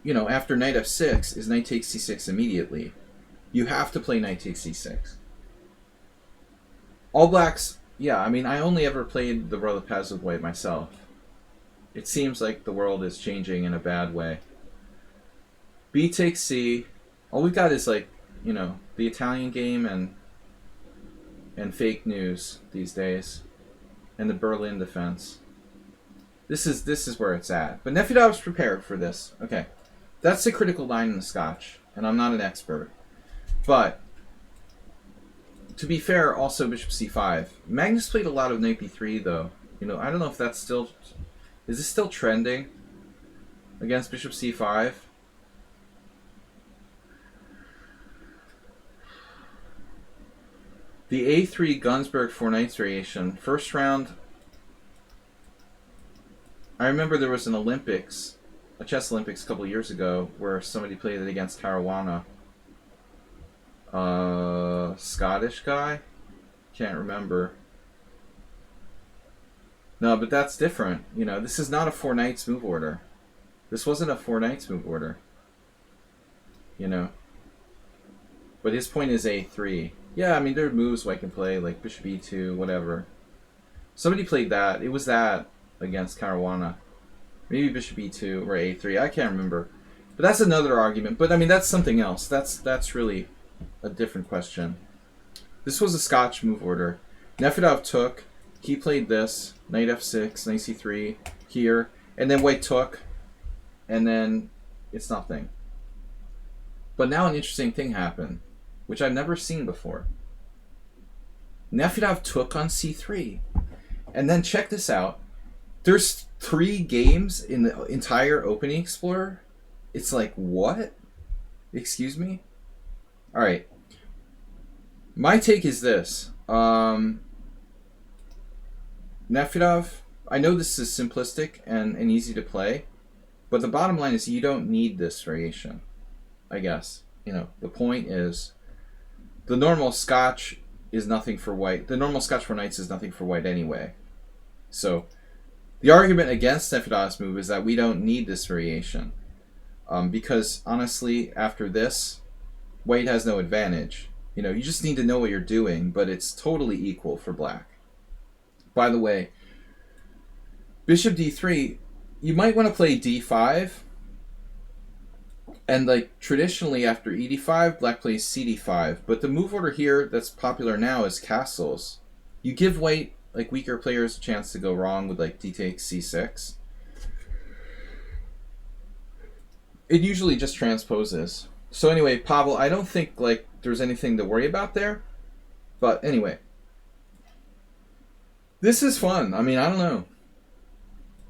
knight f6 is knight takes c6 immediately. You have to play knight takes c6. All blacks, yeah, I mean, I only ever played the Royal Paz with white myself. It seems like the world is changing in a bad way. B takes c. All we've got is, like, you know, the Italian game and fake news these days, and the Berlin defense. This is where it's at. But Nefedov's prepared for this. Okay, that's the critical line in the Scotch, and I'm not an expert. But to be fair, also bishop c5. Magnus played a lot of knight b3 though. You know, I don't know if that's still, is this still trending against bishop c5? The A3 Gunsberg 4 knights variation, first round. I remember there was an Olympics, a chess Olympics a couple years ago, where somebody played it against Caruana. Scottish guy? Can't remember. No, but that's different. You know, this is not a 4 knights move order. This wasn't a 4 knights move order. You know. But his point is A3. Yeah, I mean, there are moves I can play, like bishop e2, whatever. Somebody played that. It was that against Caruana. Maybe bishop e2 or a3. I can't remember. But that's another argument. But, I mean, that's something else. That's really a different question. This was a Scotch move order. Nefedov took. He played this. Knight f6, knight c3 here. And then white took. And then it's nothing. But now an interesting thing happened, which I've never seen before. Nefedov took on c3. And then check this out. There's 3 games in the entire Opening Explorer. It's like, what? Excuse me? Alright. My take is this. Nefedov, I know this is simplistic and easy to play, but the bottom line is you don't need this variation, I guess. You know, the point is the normal Scotch is nothing for white. The normal Scotch for knights is nothing for white anyway. So the argument against Nefedov's move is that we don't need this variation. Because honestly, after this, white has no advantage. You know, you just need to know what you're doing, but it's totally equal for black. By the way, bishop d3, you might want to play d5. And like traditionally after ed5, black plays cd5. But the move order here that's popular now is castles. You give white, like weaker players, a chance to go wrong with like d takes c6. It usually just transposes. So anyway, Pavel, I don't think like there's anything to worry about there. But anyway, this is fun. I mean, I don't know.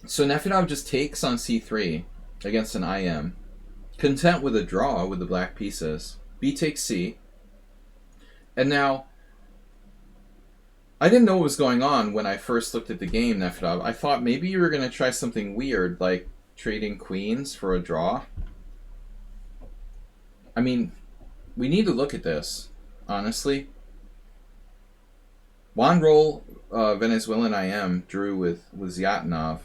So Nefedov just takes on c3 against an IM. Content with a draw with the black pieces. B takes c. And now, I didn't know what was going on when I first looked at the game, Nefedov. I thought maybe you were going to try something weird, like trading queens for a draw. I mean, we need to look at this, honestly. Juan Roll, Venezuelan IM, drew with Zyatinov,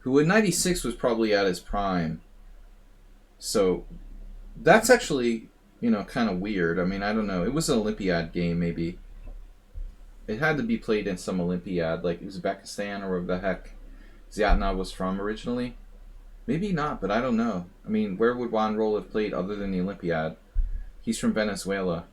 who in 96 was probably at his prime. So that's actually, you know, kind of weird. I mean, I don't know. It was an Olympiad game, maybe. It had to be played in some Olympiad, like Uzbekistan or wherever the heck Zyatinov was from originally. Maybe not, but I don't know. I mean, where would Juan Roll have played other than the Olympiad? He's from Venezuela.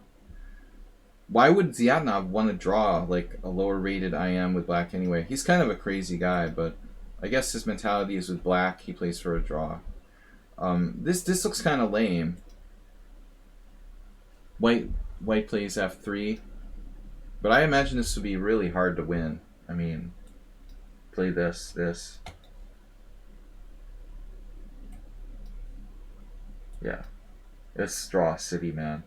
Why would Zyatinov want to draw like a lower rated IM with black anyway? He's kind of a crazy guy, but I guess his mentality is with black, he plays for a draw. This looks kind of lame. White plays f3, but I imagine this would be really hard to win. I mean, play this. Yeah, it's draw city, man.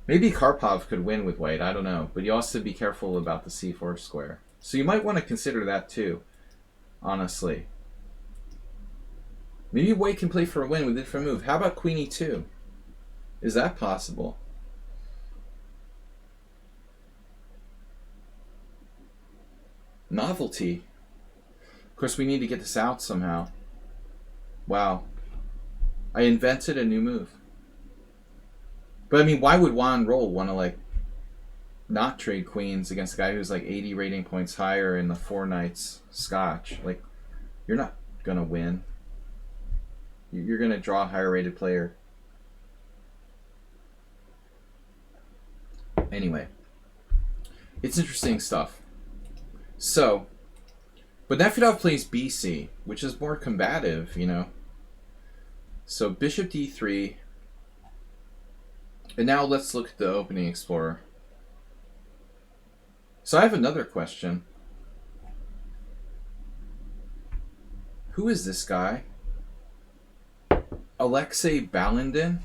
Maybe Karpov could win with white, I don't know, but you also have to be careful about the c4 square. So you might want to consider that too, honestly. Maybe white can play for a win with a different move. How about queen e2? Is that possible? Novelty. Of course, we need to get this out somehow. Wow. I invented a new move. But I mean, why would Juan Roll want to like not trade queens against a guy who's like 80 rating points higher in the 4 knights scotch? Like, you're not going to win. You're going to draw a higher rated player. Anyway, it's interesting stuff. So, but Nefedov plays BC, which is more combative, you know. So bishop d3. And now let's look at the opening explorer. So I have another question. Who is this guy? Alexei Balandin?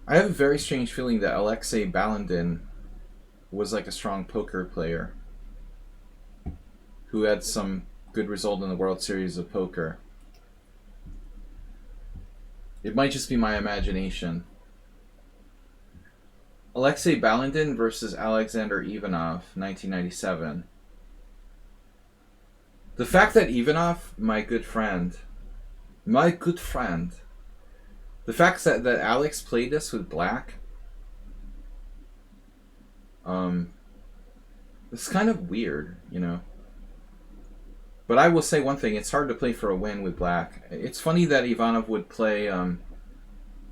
I have a very strange feeling that Alexei Balandin was like a strong poker player who had some good result in the World Series of Poker. It might just be my imagination. Alexei Balandin versus Alexander Ivanov, 1997. The fact that Ivanov, my good friend, the fact that Alex played this with black, it's kind of weird, you know. But I will say one thing, it's hard to play for a win with black. It's funny that Ivanov would play e4,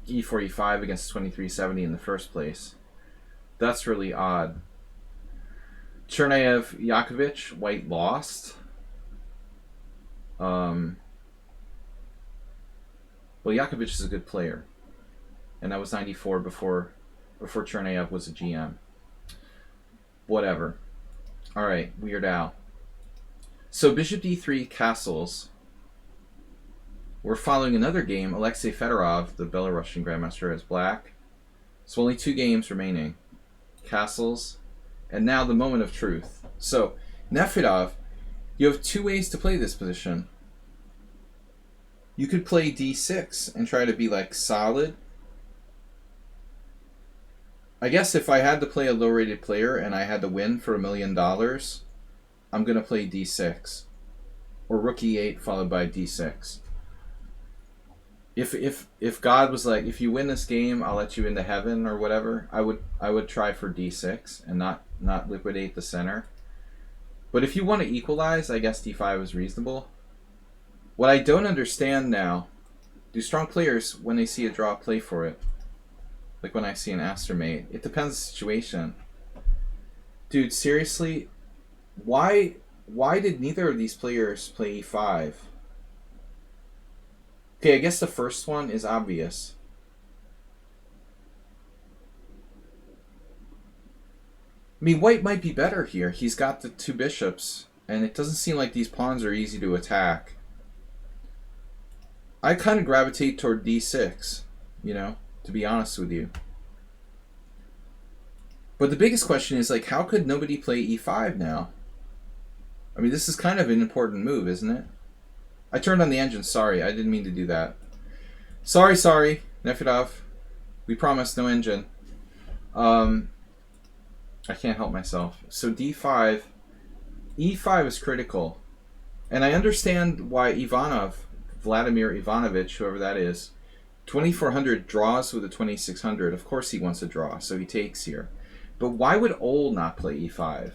e5 against 2370 in the first place. That's really odd. Chernayev, Yakovich, white lost. Well, Yakovich is a good player. And that was 94 before Chernayev was a GM. Whatever. Alright, Weird Al. So bishop d3 castles. We're following another game. Alexei Fedorov, the Belarusian grandmaster, has black. So only 2 games remaining. Castles. And now the moment of truth. So Nefedov, you have 2 ways to play this position. You could play d6 and try to be like solid. I guess if I had to play a low-rated player and I had to win for $1 million, I'm going to play d6. Or rook e8 followed by d6. If God was like, if you win this game, I'll let you into heaven or whatever, I would try for d6 and not liquidate the center. But if you want to equalize, I guess d5 is reasonable. What I don't understand now, do strong players, when they see a draw, play for it? Like when I see an Aster mate. It depends on the situation. Dude, seriously, why did neither of these players play e5? Okay, I guess the first one is obvious. I mean, white might be better here. He's got the two bishops, and it doesn't seem like these pawns are easy to attack. I kind of gravitate toward d6, you know, to be honest with you. But the biggest question is, like, how could nobody play e5 now? I mean, this is kind of an important move, isn't it? I turned on the engine. Sorry, I didn't mean to do that. Sorry, Nefedov. We promised no engine. I can't help myself. So d5, e5 is critical. And I understand why Vladimir Ivanovich, whoever that is, 2400 draws with a 2600. Of course he wants a draw, so he takes here. But why would Ol not play e5?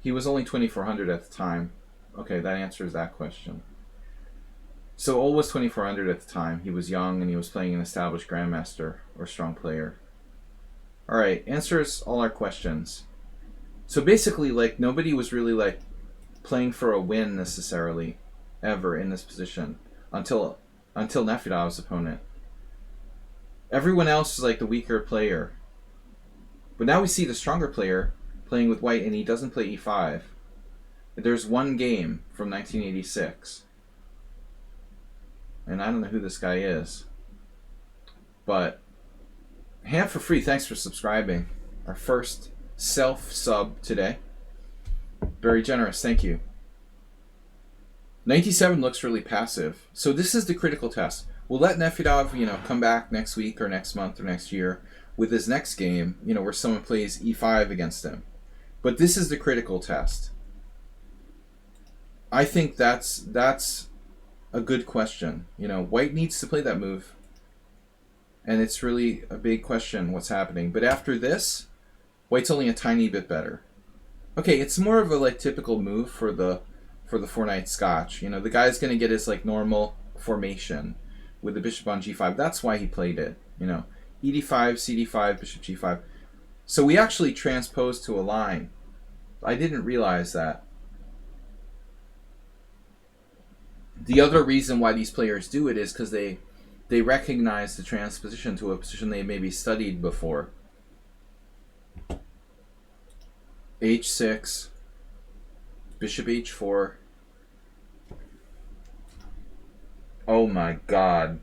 He was only 2400 at the time. Okay, that answers that question. So Ol was 2400 at the time. He was young and he was playing an established grandmaster or strong player. Alright, answers all our questions. So basically, like, nobody was really, like, playing for a win necessarily ever in this position until Nefedov's opponent. Everyone else is like the weaker player. But now we see the stronger player playing with white, and he doesn't play e5. There's one game from 1986. And I don't know who this guy is. But Ham for free, thanks for subscribing. Our first self-sub today. Very generous, thank you. 97 looks really passive. So this is the critical test. We'll let Nefedov, you know, come back next week or next month or next year with his next game, you know, where someone plays e5 against him. But this is the critical test. I think that's a good question. You know, white needs to play that move. And it's really a big question what's happening. But after this, white's only a tiny bit better. Okay, it's more of a like typical move for the 4-knight Scotch. You know, the guy's going to get his like normal formation with the bishop on g5. That's why he played it. You know, ed5, cd5, bishop g5. So we actually transposed to a line. I didn't realize that. The other reason why these players do it is because they recognize the transposition to a position they maybe studied before. h6, bishop h4. Oh my god.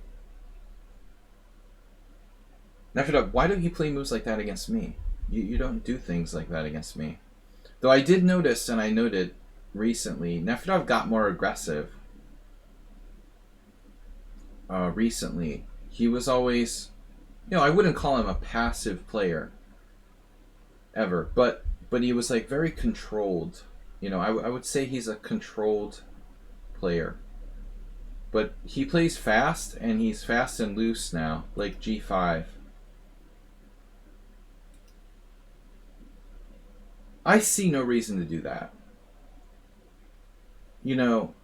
Nefedov, why don't you play moves like that against me? You don't do things like that against me. Though I did notice, and I noted recently, Nefedov got more aggressive. Recently. He was always, you know, I wouldn't call him a passive player. Ever. But he was like very controlled. You know, I would say he's a controlled player. But he plays fast, and he's fast and loose now, like g5. I see no reason to do that. You know,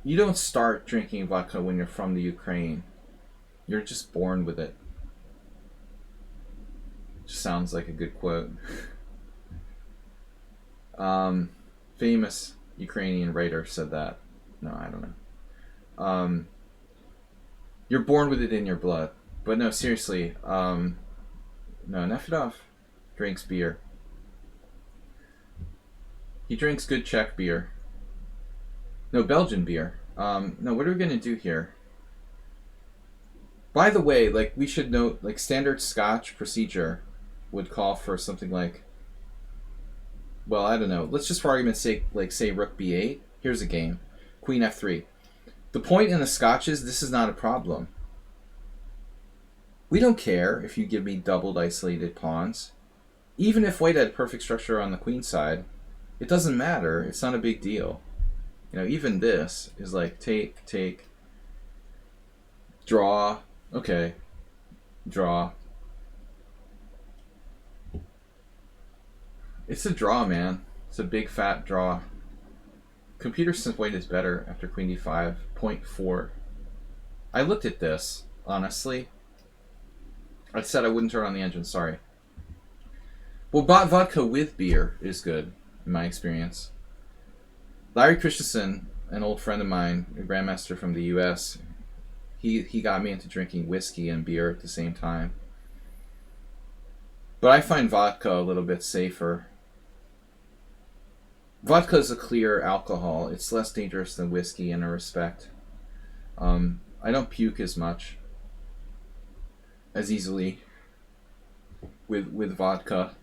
you don't start drinking vodka when you're from the Ukraine. You're just born with it. Just sounds like a good quote. Famous Ukrainian writer said that. No, I don't know. You're born with it in your blood. But no, seriously. No, Nefedov drinks beer. He drinks good Czech beer. No, Belgian beer. No, what are we going to do here? By the way, like, we should note, like, standard Scotch procedure would call for something like, well, I don't know. Let's just, for argument's sake, like, say rook b8. Here's a game. Queen f3. The point in the Scotch is this is not a problem. We don't care if you give me doubled isolated pawns. Even if white had perfect structure on the queen side, It doesn't matter. It's not a big deal. You know, even this is like take, draw. Okay, draw. It's a draw, man. It's a big fat draw. Computer says white is better after queen d5, 0.4. I looked at this, honestly. I said I wouldn't turn on the engine, sorry. Well, bot vodka with beer is good, in my experience. Larry Christensen, an old friend of mine, a grandmaster from the US, he got me into drinking whiskey and beer at the same time. But I find vodka a little bit safer. Vodka is a clear alcohol. It's less dangerous than whiskey in a respect. I don't puke as much, as easily with vodka.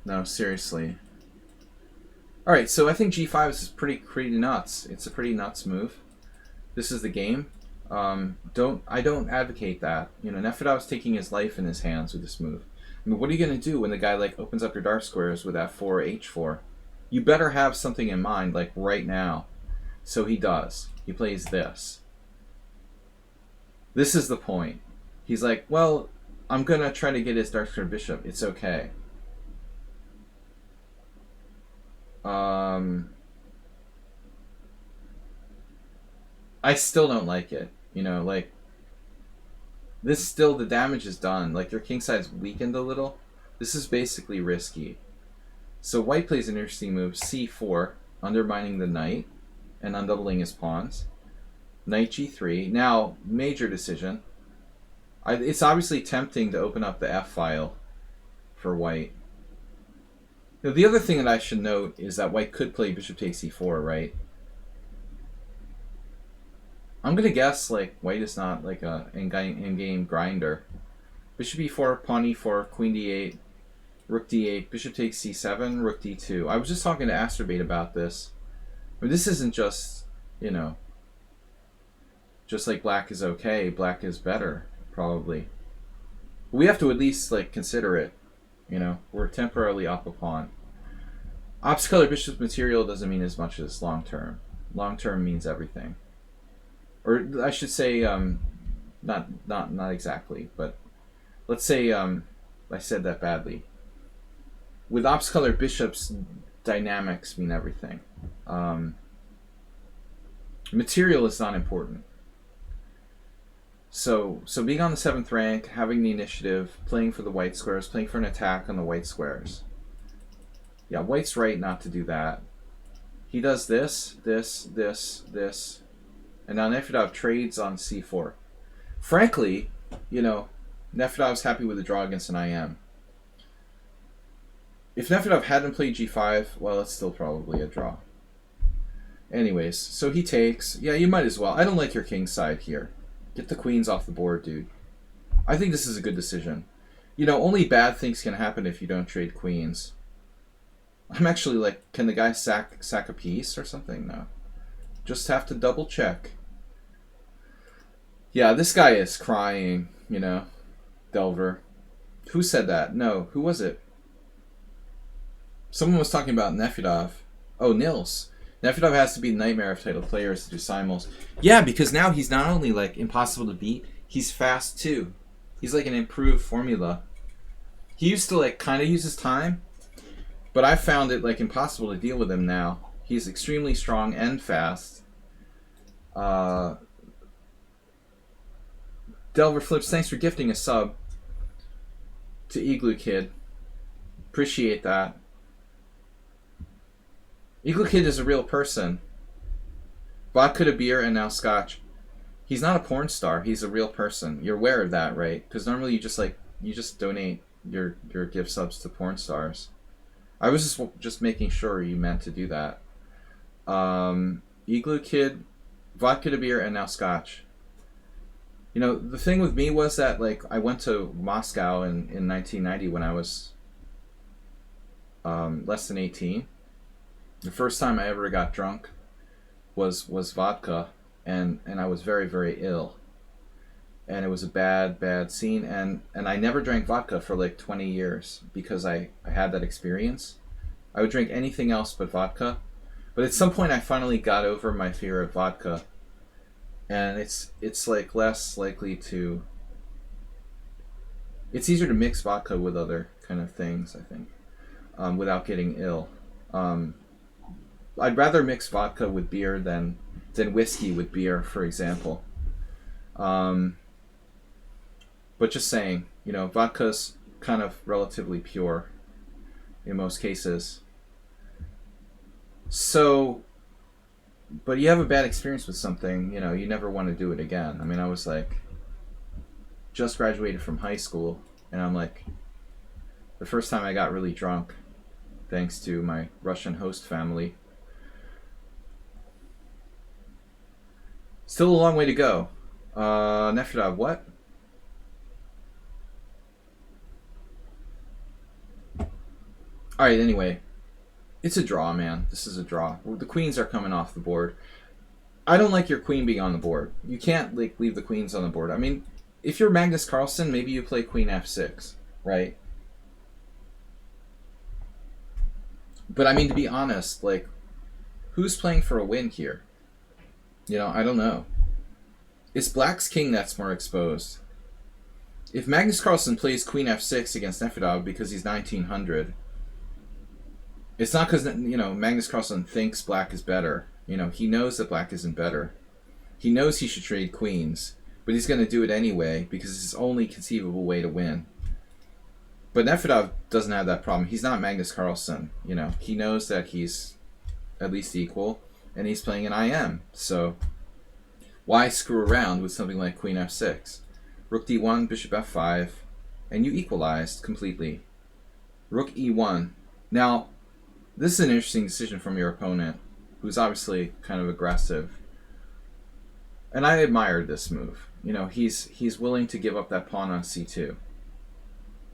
No, seriously. Alright, so I think g5 is pretty nuts. It's a pretty nuts move. This is the game. I don't advocate that. You know, Nefedov's taking his life in his hands with this move. I mean, what are you going to do when the guy like opens up your dark squares with f4, h4? You better have something in mind, like right now. So he does. He plays this. This is the point. He's like, well, I'm going to try to get his dark square bishop. It's okay. I still don't like it. You know, like, this still, the damage is done. Like, your king side's weakened a little. This is basically risky. So white plays an interesting move, c4, undermining the knight and undoubling his pawns. Knight g3. Now, major decision. It's obviously tempting to open up the f file for white. Now, the other thing that I should note is that white could play bishop takes e4, right? I'm going to guess like white is not like a in-game grinder. Bishop e4, pawn e4, queen d8, rook d8, bishop takes c7, rook d2. I was just talking to Astrobate about this. I mean, this isn't just, you know, just like black is okay, black is better, probably. We have to at least like consider it. You know, we're temporarily up a pawn. Ops color bishop's material doesn't mean as much as long term. Long term means everything. Or I should say, not exactly, but let's say I said that badly. With ops color bishops, dynamics mean everything. Material is not important. So being on the 7th rank, having the initiative, playing for the white squares, playing for an attack on the white squares. Yeah, white's right not to do that. He does this, this. And now Nefedov trades on c4. Frankly, you know, Nefedov's happy with the draw against an IM. If Nefedov hadn't played g5, well, it's still probably a draw. Anyways, so he takes. Yeah, you might as well. I don't like your king side here. Get the queens off the board, dude. I think this is a good decision. You know, only bad things can happen if you don't trade queens. I'm actually like, can the guy sack a piece or something? No. Just have to double check. Yeah, this guy is crying, you know, Delver. Who said that? No, who was it? Someone was talking about Nefedov. Oh, Nils. Nefedov has to be the nightmare of title players to do simuls. Yeah, because now he's not only like impossible to beat, he's fast too. He's like an improved formula. He used to like kind of use his time, but I found it like impossible to deal with him now. He's extremely strong and fast. Delver Flips, thanks for gifting a sub to Igloo Kid. Appreciate that. Igloo Kid is a real person. Vodka to beer and now scotch. He's not a porn star. He's a real person. You're aware of that, right? Because normally you just donate your gift subs to porn stars. I was just making sure you meant to do that. Igloo Kid, vodka to beer and now scotch. You know, the thing with me was that, like, I went to Moscow in 1990 when I was less than 18. The first time I ever got drunk was vodka, and I was very, very ill. and it was a bad scene, and I never drank vodka for like 20 years because I had that experience. I would drink anything else but vodka, but at some point I finally got over my fear of vodka, and it's like less likely to, it's easier to mix vodka with other kind of things, I think, without getting ill. I'd rather mix vodka with beer than whiskey with beer, for example. But just saying, vodka's kind of relatively pure in most cases. So, but you have a bad experience with something, you never want to do it again. I mean, I was like, just graduated from high school, and I'm like, the first time I got really drunk, thanks to my Russian host family. Still a long way to go. Nefedov, what? Alright, anyway. It's a draw, man. This is a draw. The queens are coming off the board. I don't like your queen being on the board. You can't leave the queens on the board. I mean, if you're Magnus Carlsen, maybe you play queen f6, right? But I mean, to be honest, like, who's playing for a win here? I don't know. It's black's king that's more exposed. If Magnus Carlsen plays queen f6 against Nefedov because he's 1900, it's not because, Magnus Carlsen thinks black is better. He knows that black isn't better. He knows he should trade queens, but he's going to do it anyway because it's his only conceivable way to win. But Nefedov doesn't have that problem. He's not Magnus Carlsen. He knows that he's at least equal, and he's playing an IM. So why screw around with something like queen f6? Rook d1, bishop f5, and you equalized completely. Rook e1. Now, this is an interesting decision from your opponent, who's obviously kind of aggressive. And I admired this move. He's willing to give up that pawn on c2.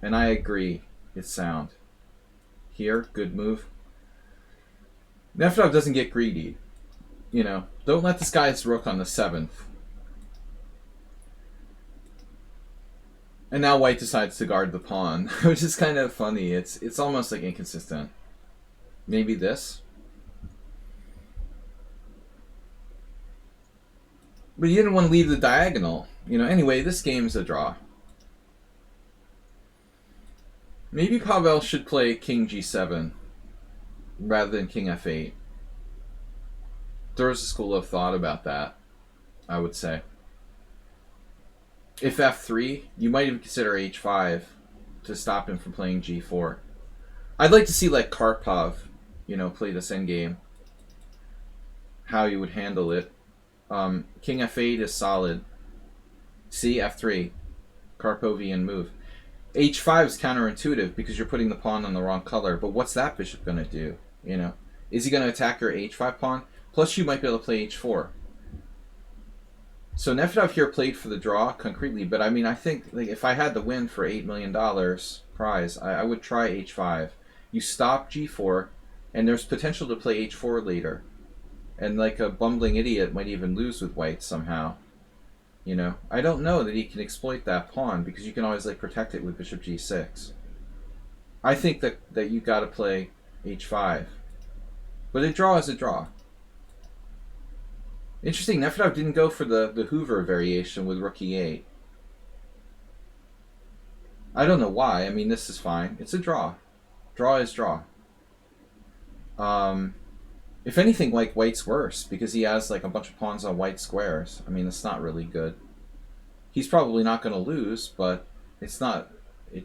And I agree, it's sound. Here, good move. Nefedov doesn't get greedy. Don't let this guy's rook on the 7th. And now white decides to guard the pawn, which is kind of funny. It's almost like inconsistent. Maybe this. But you didn't want to leave the diagonal. Anyway, this game's a draw. Maybe Pavel should play king g7 rather than king f8. There's a school of thought about that, I would say. If f3, you might even consider h5 to stop him from playing g4. I'd like to see, like, Karpov, play this endgame. How you would handle it. King f8 is solid. See, f3. Karpovian move. h5 is counterintuitive because you're putting the pawn on the wrong color. But what's that bishop going to do? Is he going to attack your h5 pawn? Plus, you might be able to play h4. So Nefedov here played for the draw concretely, but I mean, I think if I had the win for $8 million prize, I would try h5. You stop g4, and there's potential to play h4 later. And like a bumbling idiot might even lose with white somehow. I don't know that he can exploit that pawn because you can always protect it with bishop g6. I think that you got to play h5. But a draw is a draw. Interesting, Nefedov didn't go for the Hoover variation with rook e8. I don't know why. I mean, this is fine. It's a draw. Draw is draw. If anything, white's worse because he has a bunch of pawns on white squares. I mean, it's not really good. He's probably not going to lose, but it's not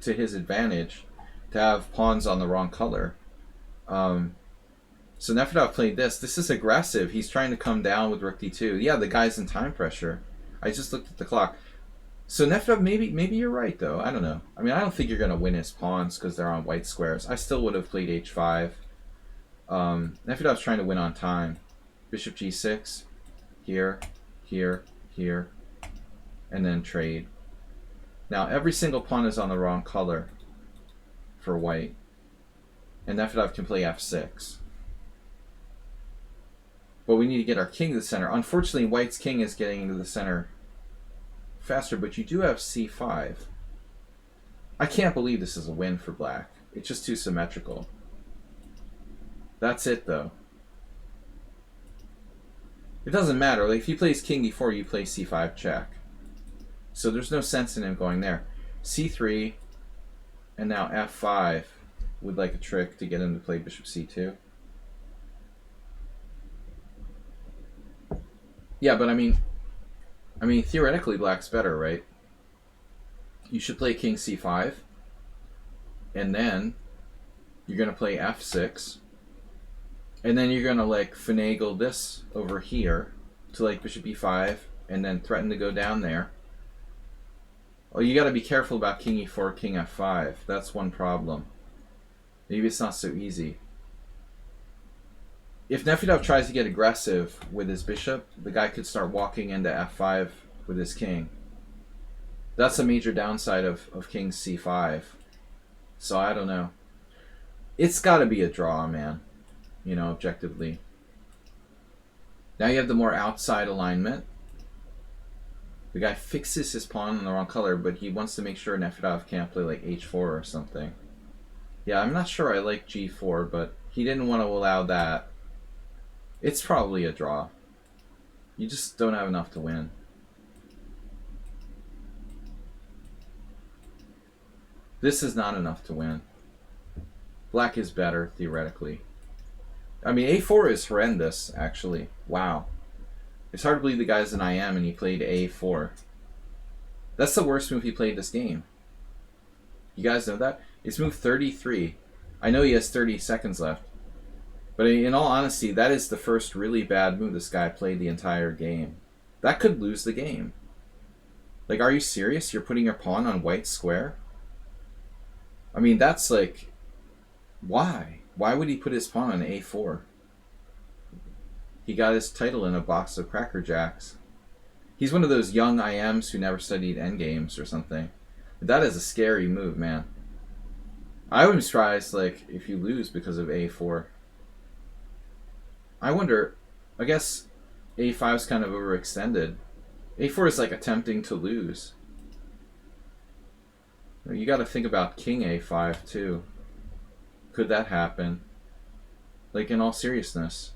to his advantage to have pawns on the wrong color. So Nefedov played this. This is aggressive. He's trying to come down with rook d2. Yeah, the guy's in time pressure. I just looked at the clock. So Nefedov, maybe you're right, though. I don't know. I mean, I don't think you're going to win his pawns because they're on white squares. I still would have played h5. Nefedov's trying to win on time. Bishop g6. Here, here, here. And then trade. Now, every single pawn is on the wrong color for white. And Nefedov can play f6. But we need to get our king to the center. Unfortunately, white's king is getting into the center faster, but you do have c5. I can't believe this is a win for black. It's just too symmetrical. That's it, though. It doesn't matter. Like, if he plays king d4, you play c5 check. So there's no sense in him going there. c3, and now f5 with like a trick to get him to play bishop c2. Yeah, but I mean theoretically black's better, right? You should play king c5, and then you're gonna play f6, and then you're gonna like finagle this over here to like bishop e5, and then threaten to go down there. Well, you gotta be careful about king e4, king f5. That's one problem. Maybe it's not so easy. If Nefedov tries to get aggressive with his bishop, the guy could start walking into f5 with his king. That's a major downside of king c5. So I don't know. It's got to be a draw, man. You know, objectively. Now you have the more outside alignment. The guy fixes his pawn in the wrong color, but he wants to make sure Nefedov can't play like h4 or something. Yeah, I'm not sure I like g4, but he didn't want to allow that. It's probably a draw. You just don't have enough to win. This is not enough to win. Black is better, theoretically. I mean, a4 is horrendous, actually. Wow. It's hard to believe the guy's an IM and he played a4. That's the worst move he played this game. You guys know that? It's move 33. I know he has 30 seconds left. But in all honesty, that is the first really bad move this guy played the entire game. That could lose the game. Like, are you serious? You're putting your pawn on white square? I mean, that's like... Why? Why would he put his pawn on a4? He got his title in a box of Cracker Jacks. He's one of those young IMs who never studied endgames or something. But that is a scary move, man. I wouldn't be surprised, like, if you lose because of a4. I wonder, I guess a5 is kind of overextended. a4 is like attempting to lose. You got to think about king a5 too. Could that happen? Like, in all seriousness.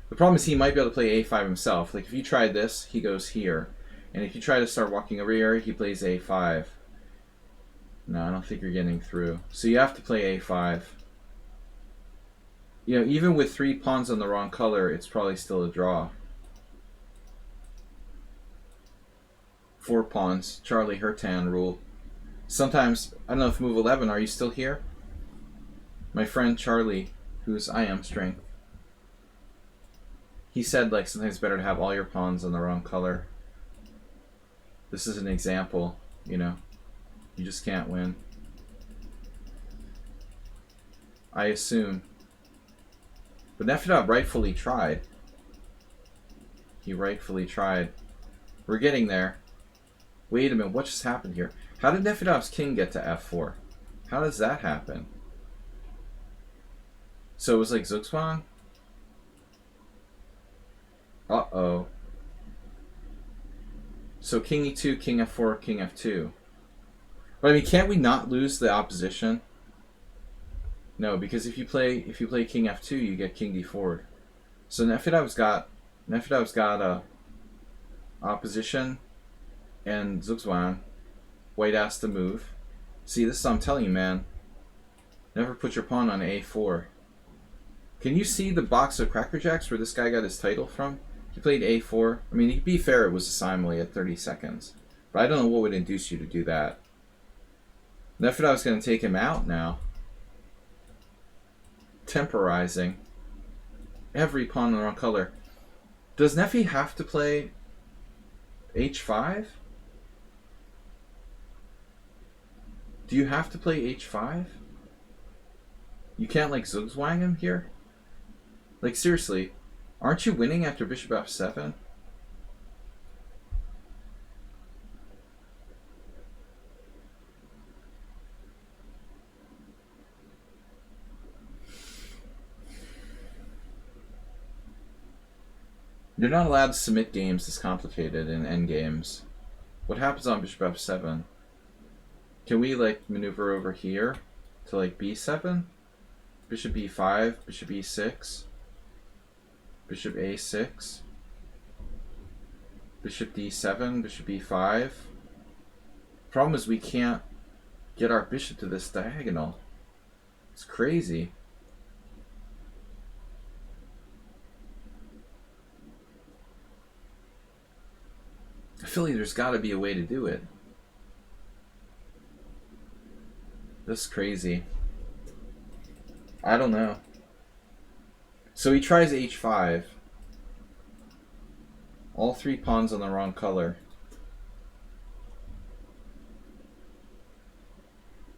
The problem is he might be able to play a5 himself. Like, if you tried this, he goes here. And if you try to start walking over here, he plays a5. No, I don't think you're getting through. So you have to play a5. You know, even with 3 pawns on the wrong color, it's probably still a draw. 4 pawns, Charlie Hurtan rule. Sometimes, I don't know if move 11, are you still here? My friend Charlie, who's IM strength, he said, like, sometimes it's better to have all your pawns on the wrong color. This is an example, you know. You just can't win. I assume. But Nefedov rightfully tried. He rightfully tried. We're getting there. Wait a minute, what just happened here? How did Nefedov's king get to f4? How does that happen? So it was like Zugzwang? Uh-oh. So king e2, king f4, king f2. But I mean, can't we not lose the opposition? No, because if you play king f2, you get king d4. So Nefedov's got opposition and Zugzwang. White has to move. See, this is what I'm telling you, man. Never put your pawn on a4. Can you see the box of Cracker Jacks where this guy got his title from? He played a4. I mean, to be fair, it was a simile at 30 seconds. But I don't know what would induce you to do that. Nefedov's going to take him out now. Temporizing. Every pawn in the wrong color. Does Nefi have to play h5? Do you have to play h5? You can't, like, Zugzwang him here? Like, seriously, aren't you winning after bishop f7? You're not allowed to submit games this complicated in endgames. What happens on bishop f7? Can we like maneuver over here to like b7? Bishop b5, bishop e6, bishop a6, bishop d7, bishop e5. Problem is we can't get our bishop to this diagonal. It's crazy. I feel like there's got to be a way to do it. This is crazy. I don't know. So he tries h5. All three pawns on the wrong color.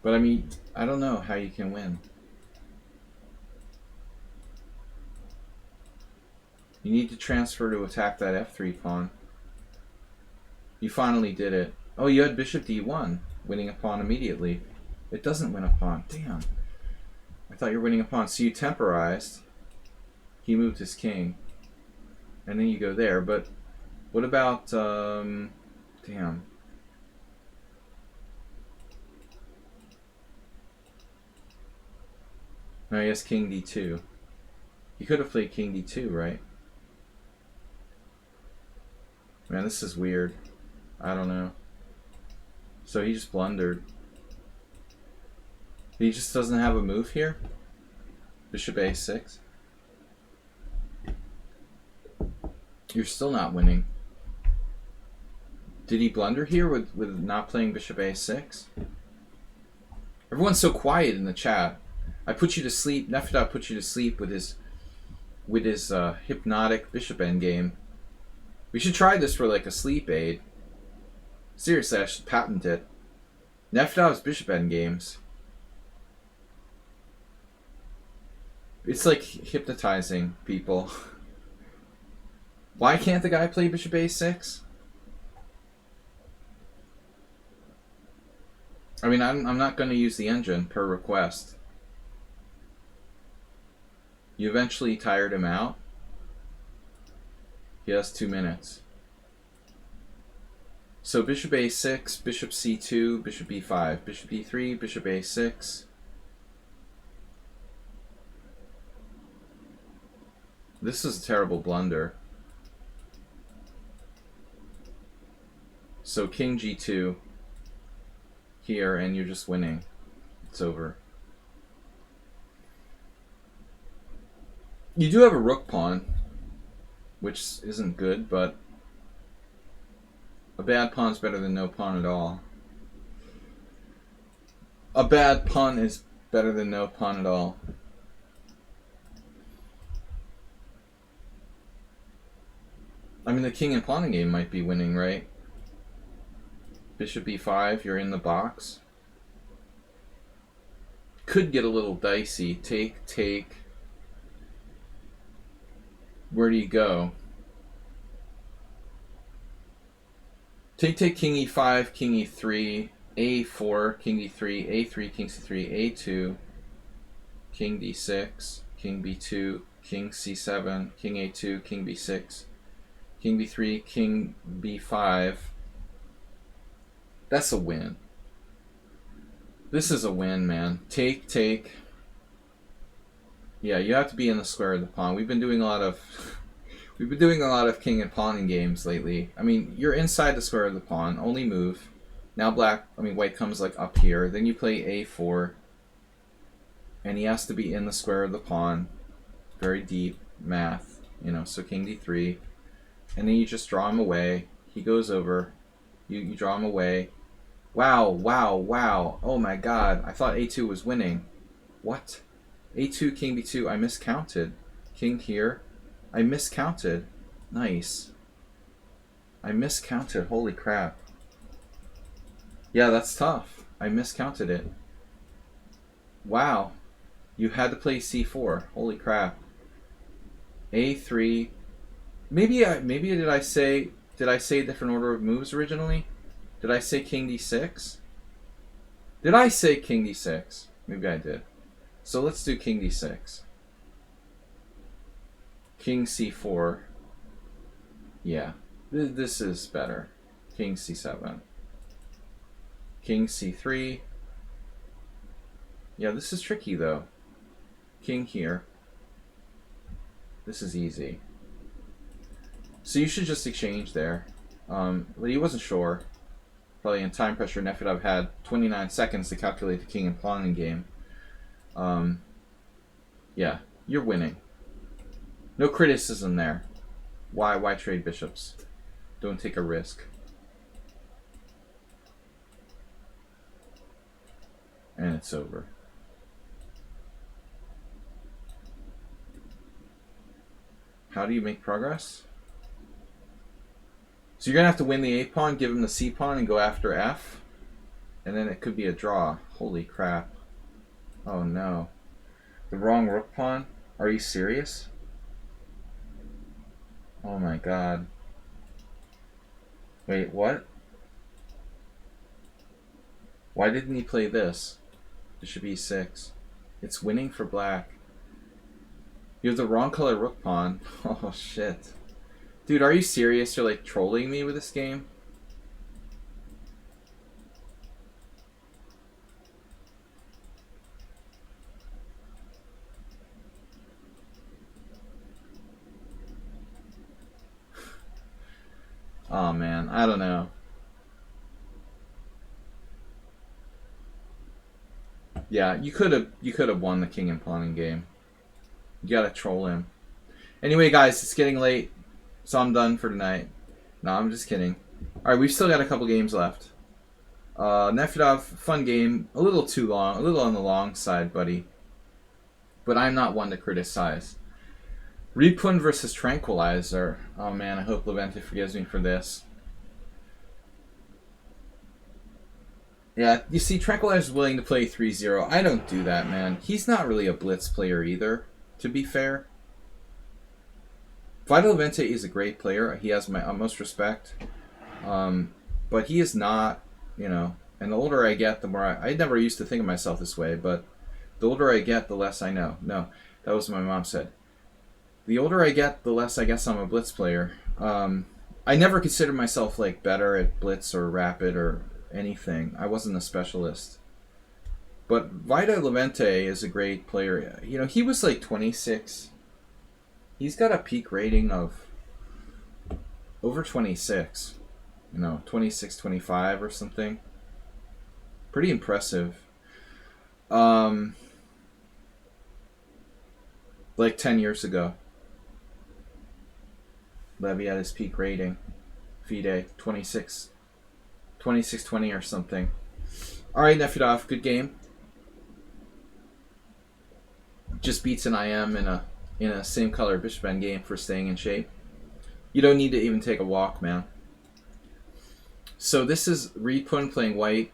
But I mean, I don't know how you can win. You need to transfer to attack that f3 pawn. You finally did it. Oh, you had bishop d1, winning a pawn immediately. It doesn't win a pawn. Damn. I thought you were winning a pawn. So you temporized. He moved his king. And then you go there. But what about... damn. No, he has king d2. He could have played king d2, right? Man, this is weird. I don't know. So he just blundered. He just doesn't have a move here? Bishop a6. You're still not winning. Did he blunder here with not playing bishop a6? Everyone's so quiet in the chat. I put you to sleep. Nefta put you to sleep with his hypnotic bishop endgame. We should try this for like a sleep aid. Seriously, I should patent it. Nefdav's bishop endgames. It's like hypnotizing people. Why can't the guy play bishop a6? I mean, I'm not going to use the engine per request. You eventually tired him out. He has 2 minutes. So bishop a6, bishop c2, bishop b5, bishop e3, bishop a6. This is a terrible blunder. So king g2 here, and you're just winning. It's over. You do have a rook pawn, which isn't good, but a bad pawn's better than no pawn at all. A bad pawn is better than no pawn at all. I mean, the king and pawn game might be winning, right? Bishop e5, you're in the box. Could get a little dicey. Take, take. Where do you go? Take, take, king e5, king e3, a4, king d3, a3, king c3, a2, king d6, king b2, king c7, king a2, king b6, king b3, king b5. That's a win. This is a win, man. Take, take. Yeah, you have to be in the square of the pawn. We've been doing a lot of king and pawn games lately. I mean, you're inside the square of the pawn, only move. Now white comes like up here. Then you play a4. And he has to be in the square of the pawn. Very deep math, you know, so king d3. And then you just draw him away. He goes over. You draw him away. Wow, wow, wow. Oh my god. I thought a2 was winning. What? a2, king b2. I miscounted. King here. I miscounted. Nice. I miscounted. Holy crap. Yeah, that's tough. I miscounted it. Wow. You had to play c4. Holy crap. a3. Maybe did I say a different order of moves originally? Did I say king d6? Did I say king d6? Maybe I did. So let's do king d6. King c4. Yeah, this is better. King c7. King c3. Yeah, this is tricky though. King here. This is easy. So you should just exchange there. But he wasn't sure. Probably in time pressure, Nefedov had 29 seconds to calculate the king and pawn in game. Yeah, you're winning. No criticism there. Why trade bishops? Don't take a risk. And it's over. How do you make progress? So you're going to have to win the a-pawn, give him the c-pawn, and go after f. And then it could be a draw. Holy crap. Oh no. The wrong rook pawn? Are you serious? Oh my god. Wait, what? Why didn't he play this? Bishop e6. It's winning for black. You have the wrong color rook pawn. Oh shit. Dude, are you serious? You're like trolling me with this game? Oh man, I don't know. Yeah, you could have won the king and pawn in game. You gotta troll him. Anyway, guys, it's getting late, so I'm done for tonight. No, I'm just kidding. All right, we've still got a couple games left. Nefedov, fun game. A little too long, a little on the long side, buddy. But I'm not one to criticize. Repun versus Tranquilizer. Oh man, I hope Levente forgives me for this. Yeah, you see, Tranquilizer's willing to play 3-0. I don't do that, man. He's not really a blitz player either, to be fair. Vito Levente is a great player. He has my utmost respect. But he is not, you know, and the older I get, the more I never used to think of myself this way, but the older I get, the less I know. No, that was what my mom said. The older I get, the less I guess I'm a blitz player. I never considered myself like better at blitz or rapid or anything. I wasn't a specialist. But Vito Levente is a great player. You know, he was like 26. He's got a peak rating of over 26. You know, 26, 25 or something. Pretty impressive. Like 10 years ago. Levy at his peak rating. FIDE, 26, 20 or something. Alright, Nefedov, good game. Just beats an IM in a same color bishop end game for staying in shape. You don't need to even take a walk, man. So this is Repun playing white.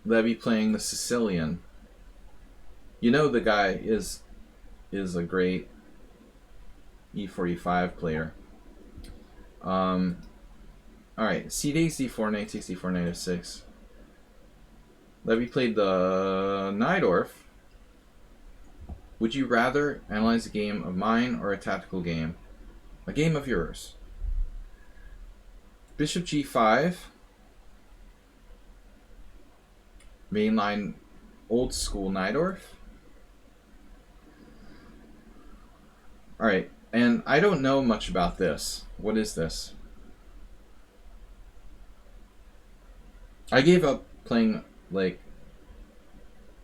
Levy playing the Sicilian. You know the guy is a great e4, e5 player. Alright, c takes d4, knight takes d4, knight f6. Levy played the Najdorf. Would you rather analyze a game of mine or a tactical game? A game of yours. Bishop g5. Mainline old school Najdorf. Alright, and I don't know much about this. What is this? I gave up playing like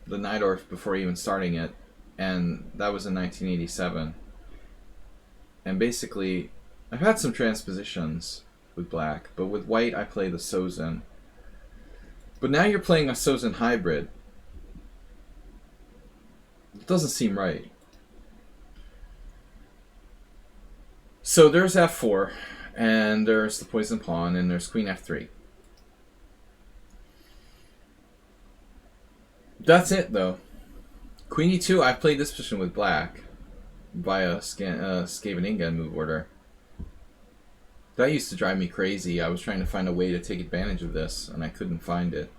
the Najdorf before even starting it, and that was in 1987. And basically, I've had some transpositions with black, but with white I play the Sozin. But now you're playing a Sozin hybrid. It doesn't seem right. So there's f4, and there's the poison pawn, and there's queen f3. That's it, though. Queen e2, I've played this position with black via Skaveningen move order. That used to drive me crazy. I was trying to find a way to take advantage of this, and I couldn't find it.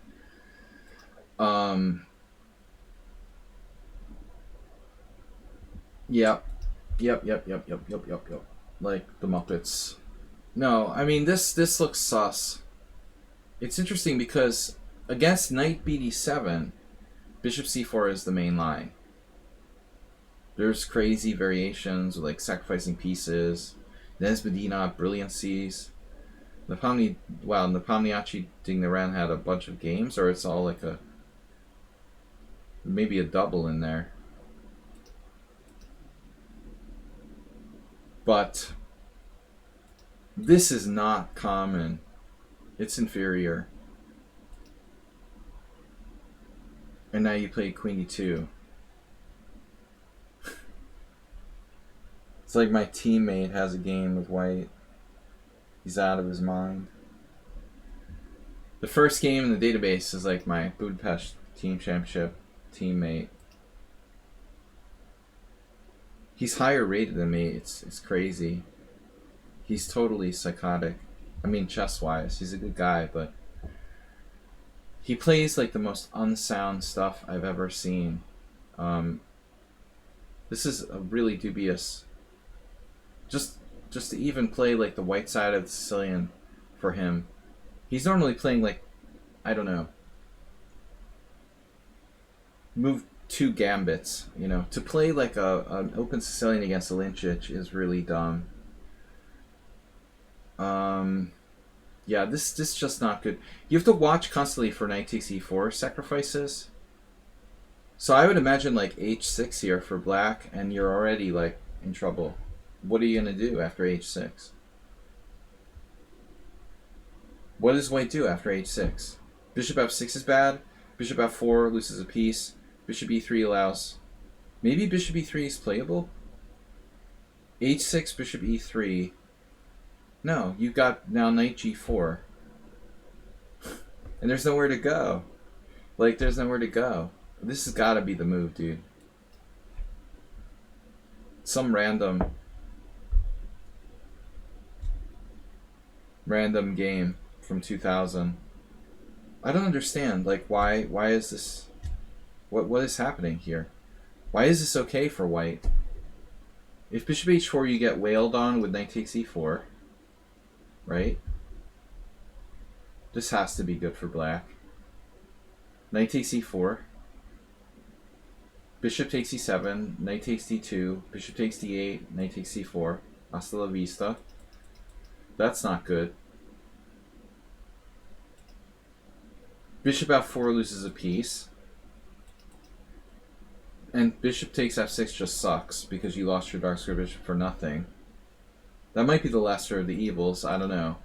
Yep. Like the Muppets. No, I mean this looks sus. It's interesting because against knight bd7, bishop c4 is the main line. There's crazy variations like sacrificing pieces, Nesbedina brilliancies. Nepomniachtchi Dignaran had a bunch of games, or it's all like maybe a double in there. But this is not common. It's inferior. And now you play queen e2. It's like my teammate has a game with white. He's out of his mind. The first game in the database is like my Budapest team championship teammate. He's higher rated than me. It's crazy. He's totally psychotic. I mean, chess-wise, he's a good guy, but he plays like the most unsound stuff I've ever seen. This is a really dubious. Just to even play like the white side of the Sicilian for him. He's normally playing like, I don't know, move 2 gambits. You know, to play like an open Sicilian against a lichess is really dumb. Yeah, this is just not good. You have to watch constantly for knight takes e4 sacrifices. So I would imagine like h6 here for black, and you're already like in trouble. What are you gonna do after h6? What does white do after h6? Bishop f6 is bad. Bishop f4 loses a piece. Bishop e3 allows. Maybe bishop e3 is playable. h6, bishop e3. No, you've got now knight g4. And there's nowhere to go. Like, there's nowhere to go. This has got to be the move, dude. Some random game from 2000. I don't understand. Like, why is this? What is happening here? Why is this okay for white? If bishop h4, you get wailed on with knight takes e4, right? This has to be good for black. Knight takes e4. Bishop takes e7. Knight takes d2. Bishop takes d8. Knight takes c4. Hasta la vista. That's not good. Bishop f4 loses a piece. And bishop takes f6 just sucks because you lost your dark square bishop for nothing. That might be the lesser of the evils, I don't know.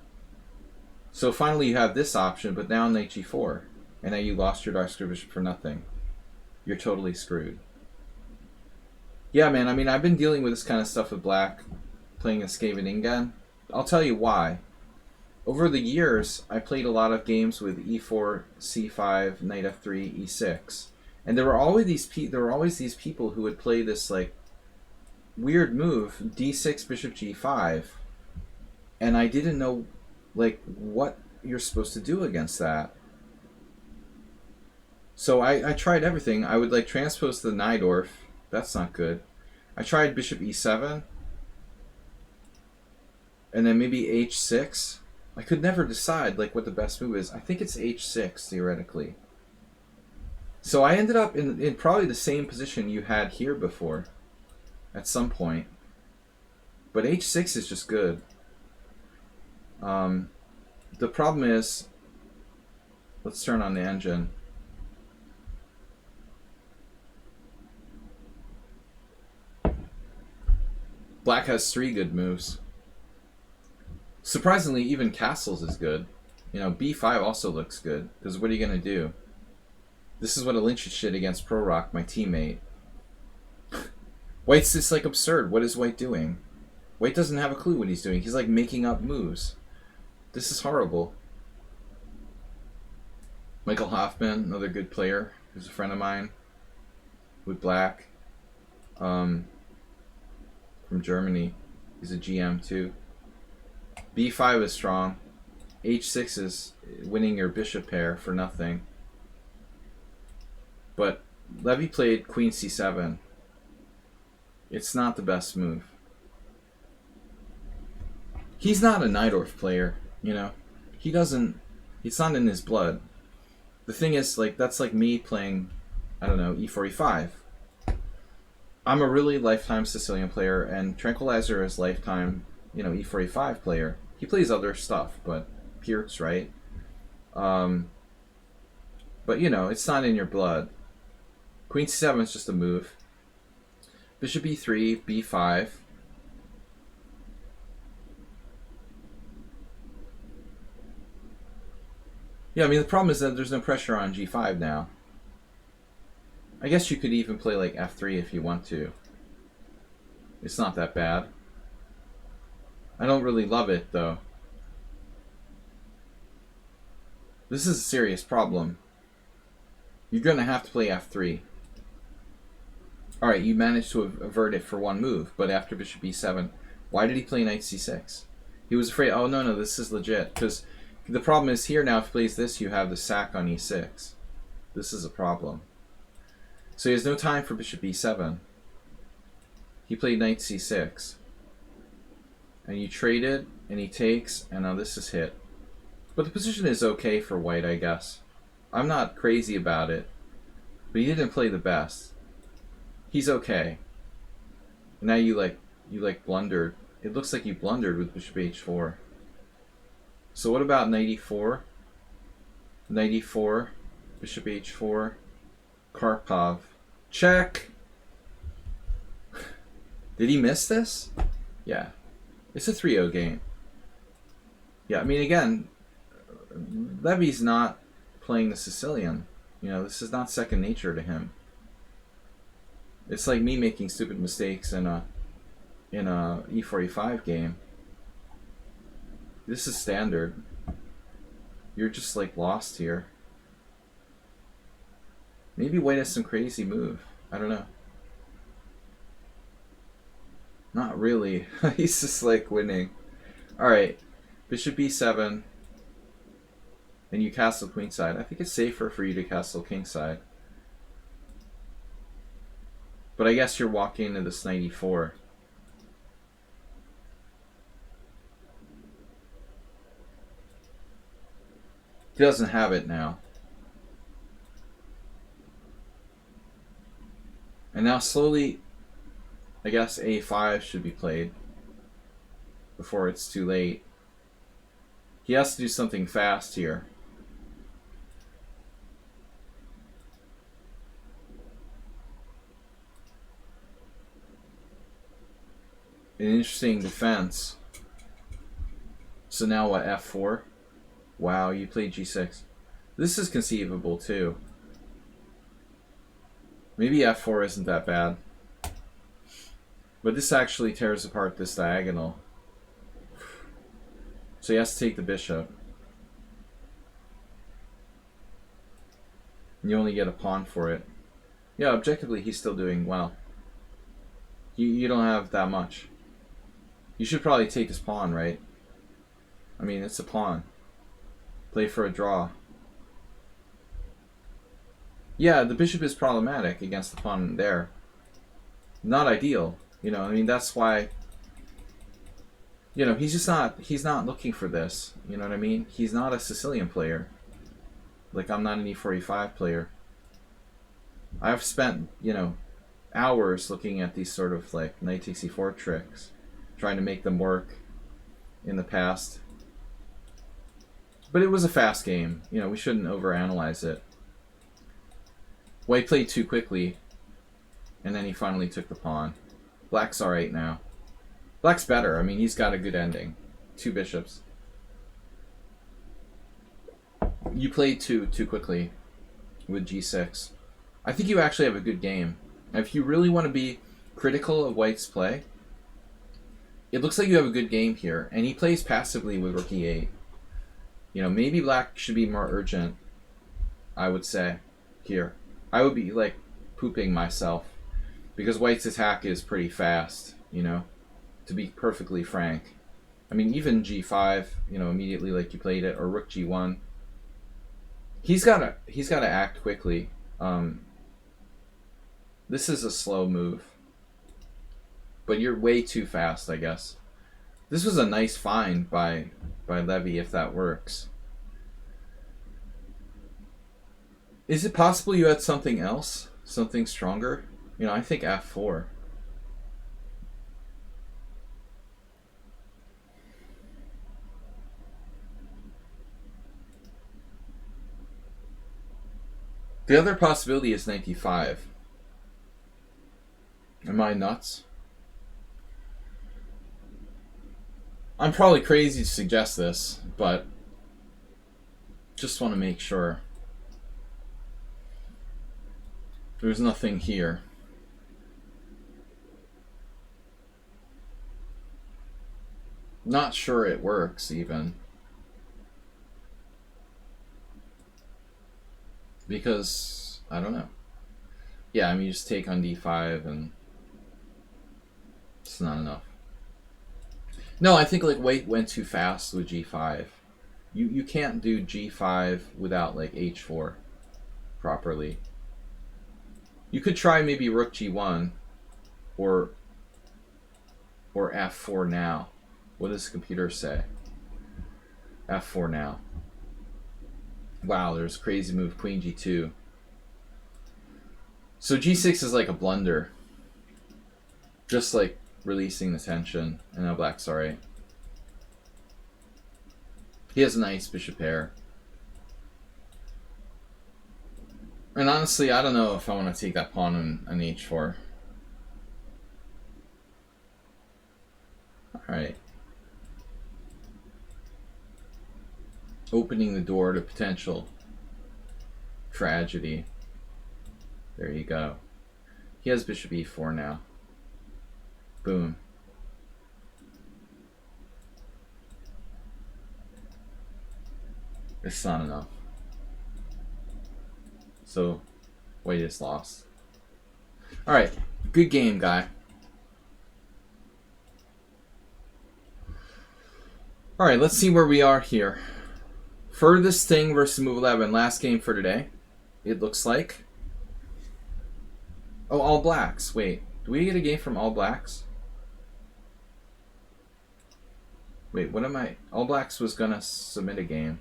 So finally you have this option, but now knight g4. And now you lost your dark square bishop for nothing. You're totally screwed. Yeah, man, I mean, I've been dealing with this kind of stuff with black, playing Skaven. I'll tell you why. Over the years, I played a lot of games with e4, c5, knight f3, e6. And there were always these people who would play this like weird move, d6 bishop g5, and I didn't know like what you're supposed to do against that. So I tried everything. I would like transpose the Najdorf. That's not good. I tried bishop e7, and then maybe h6. I could never decide like what the best move is. I think it's h6 theoretically. So I ended up in probably the same position you had here before at some point. But h6 is just good. The problem is, let's turn on the engine. Black has 3 good moves. Surprisingly, even castles is good. You know, b5 also looks good, because what are you going to do? This is what a lichess did against Pro Rock, my teammate. White's just like absurd. What is White doing? White doesn't have a clue what he's doing. He's like making up moves. This is horrible. Michael Hoffman, another good player, who's a friend of mine, with black, from Germany. He's a GM too. b5 is strong. h6 is winning your bishop pair for nothing. But Levy played queen c7. It's not the best move. He's not a Najdorf player, you know. He doesn't. It's not in his blood. The thing is, like, that's like me playing, I don't know, e4, e5. I'm a really lifetime Sicilian player, and Tranquilizer is lifetime, you know, e4, e5 player. He plays other stuff, but Pierce, right? But, you know, it's not in your blood. Queen c7 is just a move. Bishop e3, b5. Yeah, I mean, the problem is that there's no pressure on g5 now. I guess you could even play like f3 if you want to. It's not that bad. I don't really love it, though. This is a serious problem. You're going to have to play f3. Alright, you managed to avert it for one move, but after bishop e7, why did he play knight c6? He was afraid, oh no, this is legit, because the problem is here now, if he plays this, you have the sack on e6. This is a problem. So he has no time for bishop e7. He played knight c6. And you traded, and he takes, and now this is hit. But the position is okay for white, I guess. I'm not crazy about it, but he didn't play the best. He's okay. And now you blundered. It looks like you blundered with bishop h4. So what about knight e4? Knight e4, bishop h4, Karpov. Check! Did he miss this? Yeah. It's a 3-0 game. Yeah, I mean, again, Levy's not playing the Sicilian. You know, this is not second nature to him. It's like me making stupid mistakes in a e4, e5 game. This is standard. You're just like lost here. Maybe white has some crazy move. I don't know. Not really. He's just like winning. Alright. Bishop e7. And you castle queenside. I think it's safer for you to castle kingside. But I guess you're walking into this knight e4. He doesn't have it now. And now slowly, I guess a5 should be played before it's too late. He has to do something fast here. An interesting defense. So now what, f4? Wow, you played g6. This is conceivable too. Maybe f4 isn't that bad. But this actually tears apart this diagonal. So he has to take the bishop. And you only get a pawn for it. Yeah, objectively he's still doing well. You don't have that much. You should probably take his pawn, right? I mean, it's a pawn. Play for a draw. Yeah, the bishop is problematic against the pawn there. Not ideal. You know, I mean, that's why, you know, he's not looking for this. You know what I mean? He's not a Sicilian player. Like, I'm not an e4, e5 player. I've spent, you know, hours looking at these sort of, like, knight takes e4 tricks, trying to make them work in the past. But it was a fast game. You know, we shouldn't overanalyze it. White played too quickly, and then he finally took the pawn. Black's alright now. Black's better. I mean, he's got a good ending. 2 bishops. You played too quickly with g6. I think you actually have a good game. If you really want to be critical of White's play, it looks like you have a good game here. And he plays passively with rook e8. You know, maybe Black should be more urgent, I would say, here. I would be, like, pooping myself. Because White's attack is pretty fast, you know, to be perfectly frank. I mean, even g5, you know, immediately like you played it, or rook g1. He's gotta act quickly. This is a slow move. But you're way too fast, I guess. This was a nice find by Levy, if that works. Is it possible you had something else? Something stronger? You know, I think f4. The other possibility is knight d5. Am I nuts? I'm probably crazy to suggest this, but just want to make sure. There's nothing here. Not sure it works even. Because, I don't know. Yeah, I mean, you just take on d5 and it's not enough. No, I think like White went too fast with g5. You can't do g5 without like h4 properly. You could try maybe rook g1 or f4 now. What does the computer say? f4 now. Wow, there's a crazy move, queen g2. So g6 is like a blunder. Just like releasing the tension. And now black's alright. He has a nice bishop pair. And honestly, I don't know if I want to take that pawn on h4. Alright. Opening the door to potential tragedy. There you go. He has bishop e4 now. Boom. It's not enough. So, White is lost. Alright, good game, guy. Alright, let's see where we are here. Furthest thing versus move 11. Last game for today, it looks like. Oh, all blacks. Wait, do we get a game from all blacks? Wait, what am I? All blacks was gonna submit a game.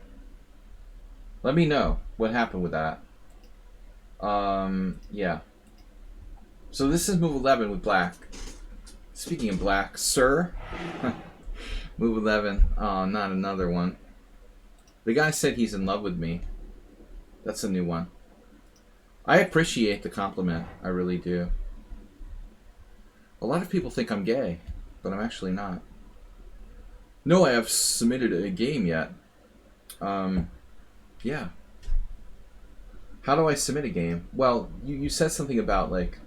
Let me know what happened with that. Yeah. So this is move 11 with black. Speaking of black, sir. Move 11. Oh, not another one. The guy said he's in love with me. That's a new one. I appreciate the compliment. I really do. A lot of people think I'm gay, but I'm actually not. No, I have submitted a game yet. Yeah. How do I submit a game? Well, you said something about like,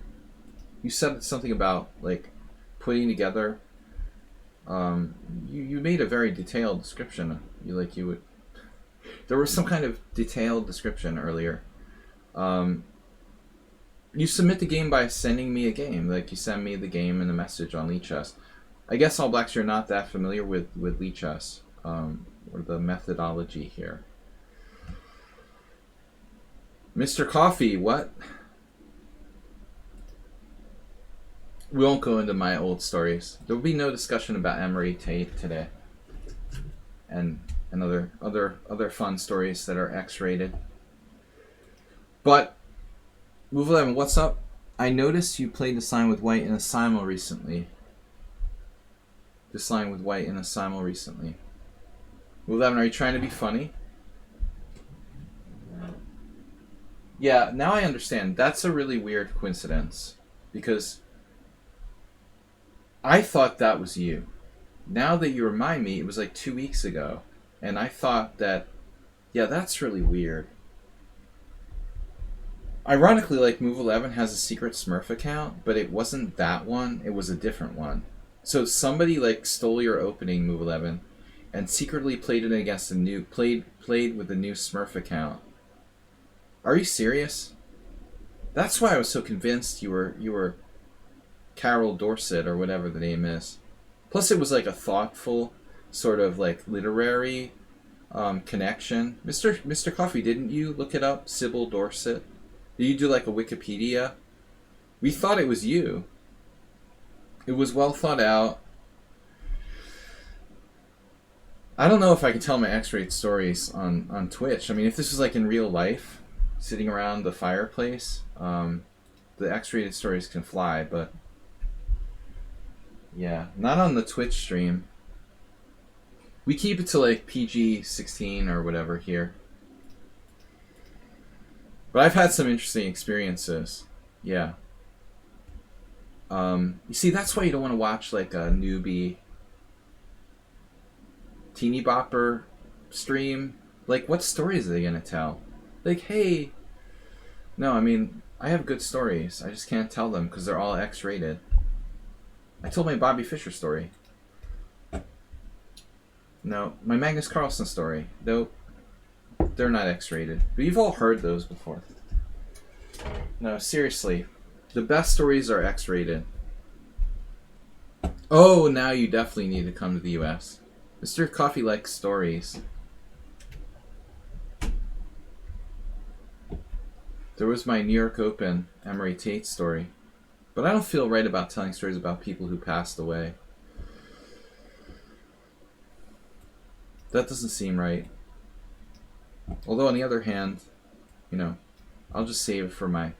putting together. You made a very detailed description. There was some kind of detailed description earlier. You submit the game by sending me a game. Like you send me the game and the message on lichess. I guess all blacks, you're not that familiar with lichess or the methodology here. Mr. Coffee, what? We won't go into my old stories. There will be no discussion about Emery Tate today, and other fun stories that are X-rated. But move 11, what's up? I noticed you played this line with White in a simul recently. This line with White in a simul recently. Move 11, are you trying to be funny? Yeah, now I understand. That's a really weird coincidence because I thought that was you. Now that you remind me, it was like 2 weeks ago. And I thought that, yeah, that's really weird. Ironically, like Move 11 has a secret Smurf account, but it wasn't that one. It was a different one. So somebody like stole your opening, Move 11, and secretly played it against played with a new Smurf account. Are you serious? That's why I was so convinced you were Carol Dorset or whatever the name is. Plus it was like a thoughtful sort of like literary connection. Mr. Coffee, didn't you look it up? Sybil Dorset? Did you do like a Wikipedia? We thought it was you. It was well thought out. I don't know if I can tell my X-rated stories on Twitch. I mean, if this was like in real life, sitting around the fireplace, the X-rated stories can fly, but yeah, not on the Twitch stream. We keep it to like PG-16 or whatever here. But I've had some interesting experiences. Yeah. You see, that's why you don't want to watch like a newbie teeny bopper stream. Like, what stories are they gonna tell? Like, hey, no, I mean, I have good stories. I just can't tell them because they're all X-rated. I told my Bobby Fischer story. No, my Magnus Carlsen story. Though they're not X-rated. But you've all heard those before. No, seriously. The best stories are X-rated. Oh, now you definitely need to come to the US. Mr. Coffee likes stories. There was my New York Open Emery Tate story. But I don't feel right about telling stories about people who passed away. That doesn't seem right. Although on the other hand, you know, I'll just save it for my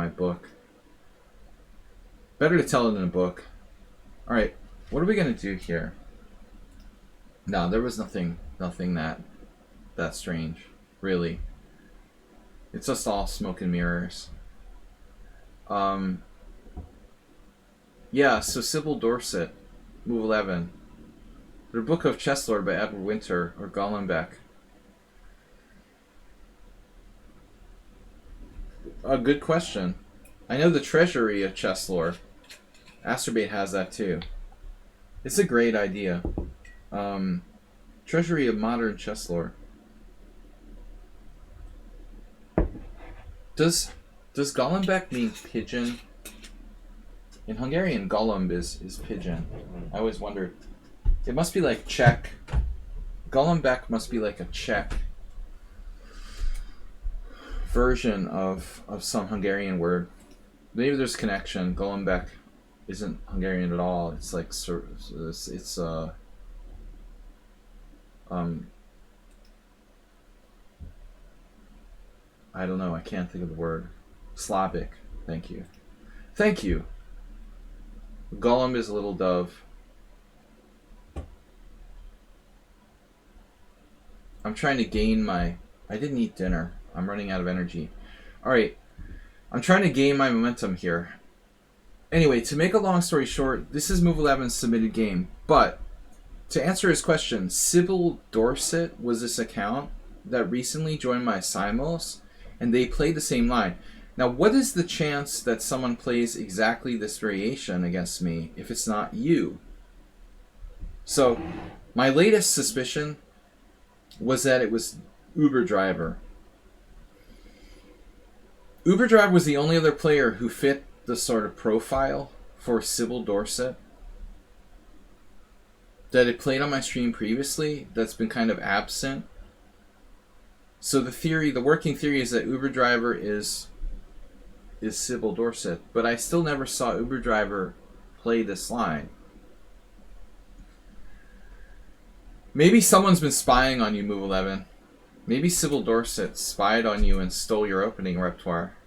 book. Better to tell it in a book. Alright, what are we gonna do here? No, there was nothing that strange, really. It's just all smoke and mirrors. Yeah, so Sybil Dorset, move 11. The Book of Chess Lord by Edward Winter or Gollenbeck. A good question. I know the Treasury of Chess Lore. Asterbait has that too. It's a great idea. Treasury of Modern Chess Lore. Does Gollenbeck mean pigeon? In Hungarian, Gollum is pigeon. I always wondered. It must be like Czech. Gollenbeck must be like a Czech version of some Hungarian word. Maybe there's a connection. Gollenbeck isn't Hungarian at all. It's like it's I don't know. I can't think of the word. Slavic. Thank you. Thank you. Gollum is a little dove. I'm trying to gain my... I didn't eat dinner. I'm running out of energy. Alright. I'm trying to gain my momentum here. Anyway, to make a long story short, this is Move 11's submitted game. But, to answer his question, Sybil Dorset was this account that recently joined my Simul's, and they play the same line. Now, what is the chance that someone plays exactly this variation against me if it's not you? So, my latest suspicion was that it was Uber Driver. Uber Driver was the only other player who fit the sort of profile for Sybil Dorset that had played on my stream previously that's been kind of absent. So the working theory is that Uber Driver is Sybil Dorset, but I still never saw Uber Driver play this line. Maybe someone's been spying on you, Move 11. Maybe Sybil Dorset spied on you and stole your opening repertoire.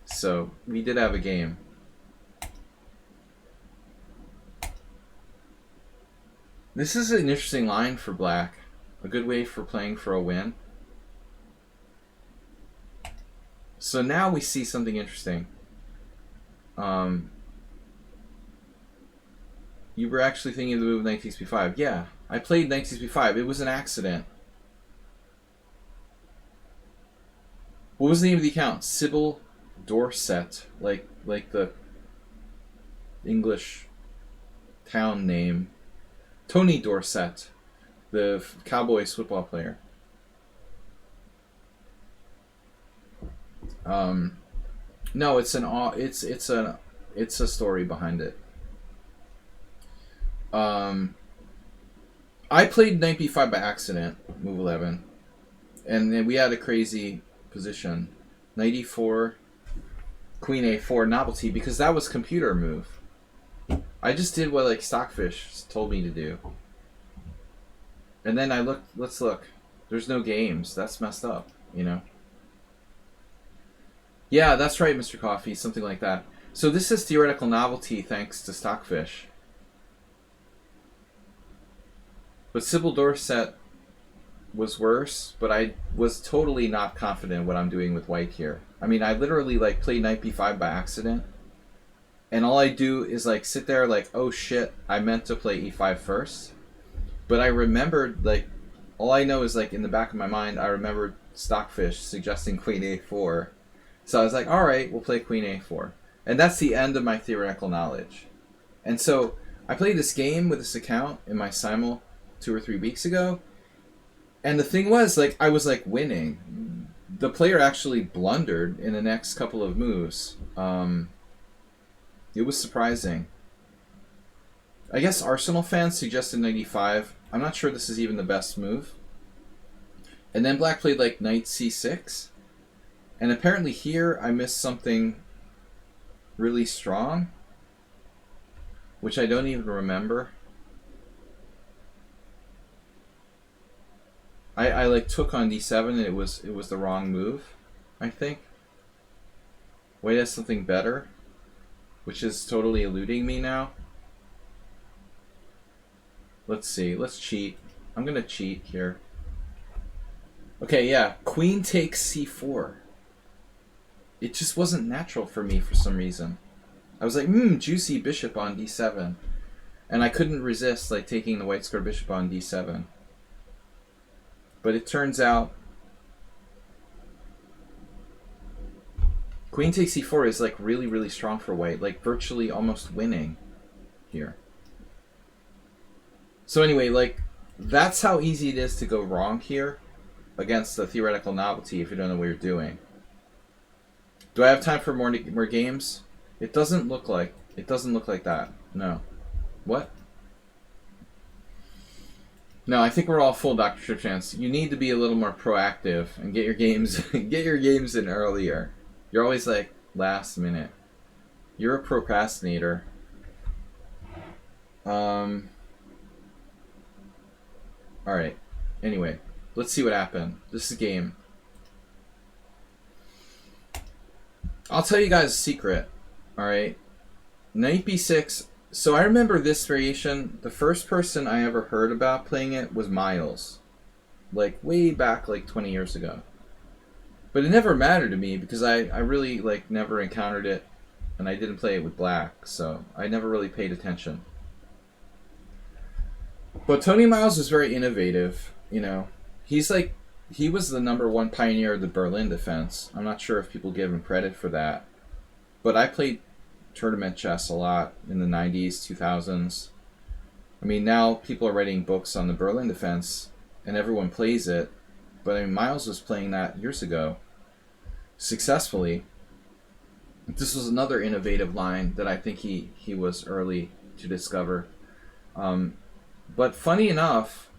So, we did have a game. This is an interesting line for black. A good way for playing for a win. So now we see something interesting. You were actually thinking of the move knight takes b5. Yeah, I played knight takes b5. It was an accident. What was the name of the account? Sybil Dorset, like the English town name. Tony Dorsett, the Cowboys football player. No, it's a story behind it. I played knight b5 by accident, move 11, and then we had a crazy position. Knight e4, queen a4, novelty, because that was computer move. I just did what like Stockfish told me to do. And then I look. Let's look. There's no games. That's messed up. You know. Yeah, that's right, Mr. Coffee. Something like that. So this is theoretical novelty thanks to Stockfish. But Sybil Dorset was worse, but I was totally not confident what I'm doing with white here. I mean, I literally like played knight b5 by accident, and all I do is like sit there like, oh shit, I meant to play e5 first. But I remembered, like, all I know is like in the back of my mind, I remembered Stockfish suggesting queen a4. So I was like, all right, we'll play queen a4. And that's the end of my theoretical knowledge. And so I played this game with this account in my simul 2 or 3 weeks ago. And the thing was, like, I was like winning. The player actually blundered in the next couple of moves. It was surprising. I guess Arsenal fans suggested knight e5. I'm not sure this is even the best move. And then black played like knight c6. And apparently here I missed something really strong, which I don't even remember. I like took on d7 and it was the wrong move, I think. White has something better, which is totally eluding me now. Let's see. Let's cheat. I'm gonna cheat here. Okay, yeah. Queen takes c4. It just wasn't natural for me for some reason. I was like, juicy bishop on d7. And I couldn't resist like taking the white square bishop on d7. But it turns out queen takes c4 is like really, really strong for white. Like virtually almost winning here. So anyway, like that's how easy it is to go wrong here against the theoretical novelty if you don't know what you're doing. Do I have time for more games? It doesn't look like that. No. What? No, I think we're all full, Dr. Tripchance. You need to be a little more proactive and get your games in earlier. You're always like last minute. You're a procrastinator. Alright. Anyway, let's see what happened. This is a game. I'll tell you guys a secret. Alright. Knight b6. So I remember this variation. The first person I ever heard about playing it was Miles. Like way back like 20 years ago. But it never mattered to me because I really like never encountered it. And I didn't play it with black. So I never really paid attention. But Tony Miles was very innovative. You know, he was the #1 pioneer of the Berlin defense. I'm not sure if people give him credit for that. But I played tournament chess a lot in the 90s, 2000s. I mean, now people are writing books on the Berlin defense and everyone plays it. But I mean, Miles was playing that years ago successfully. This was another innovative line that I think he was early to discover. But funny enough,